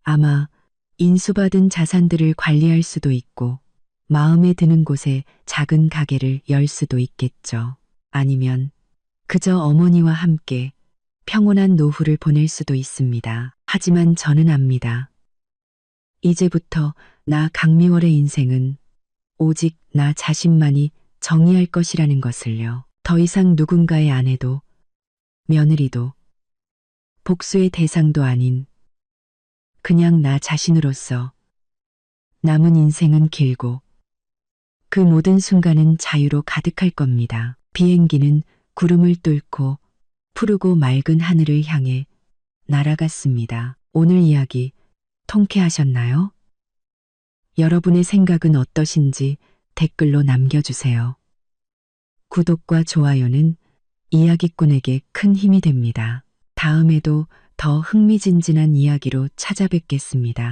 아마 인수받은 자산들을 관리할 수도 있고 마음에 드는 곳에 작은 가게를 열 수도 있겠죠. 아니면 그저 어머니와 함께 평온한 노후를 보낼 수도 있습니다. 하지만 저는 압니다. 이제부터 나 강미월의 인생은 오직 나 자신만이 정의할 것이라는 것을요. 더 이상 누군가의 아내도 며느리도 복수의 대상도 아닌 그냥 나 자신으로서 남은 인생은 길고 그 모든 순간은 자유로 가득할 겁니다. 비행기는 구름을 뚫고 푸르고 맑은 하늘을 향해 날아갔습니다. 오늘 이야기 통쾌하셨나요? 여러분의 생각은 어떠신지 댓글로 남겨주세요. 구독과 좋아요는 이야기꾼에게 큰 힘이 됩니다. 다음에도 더 흥미진진한 이야기로 찾아뵙겠습니다.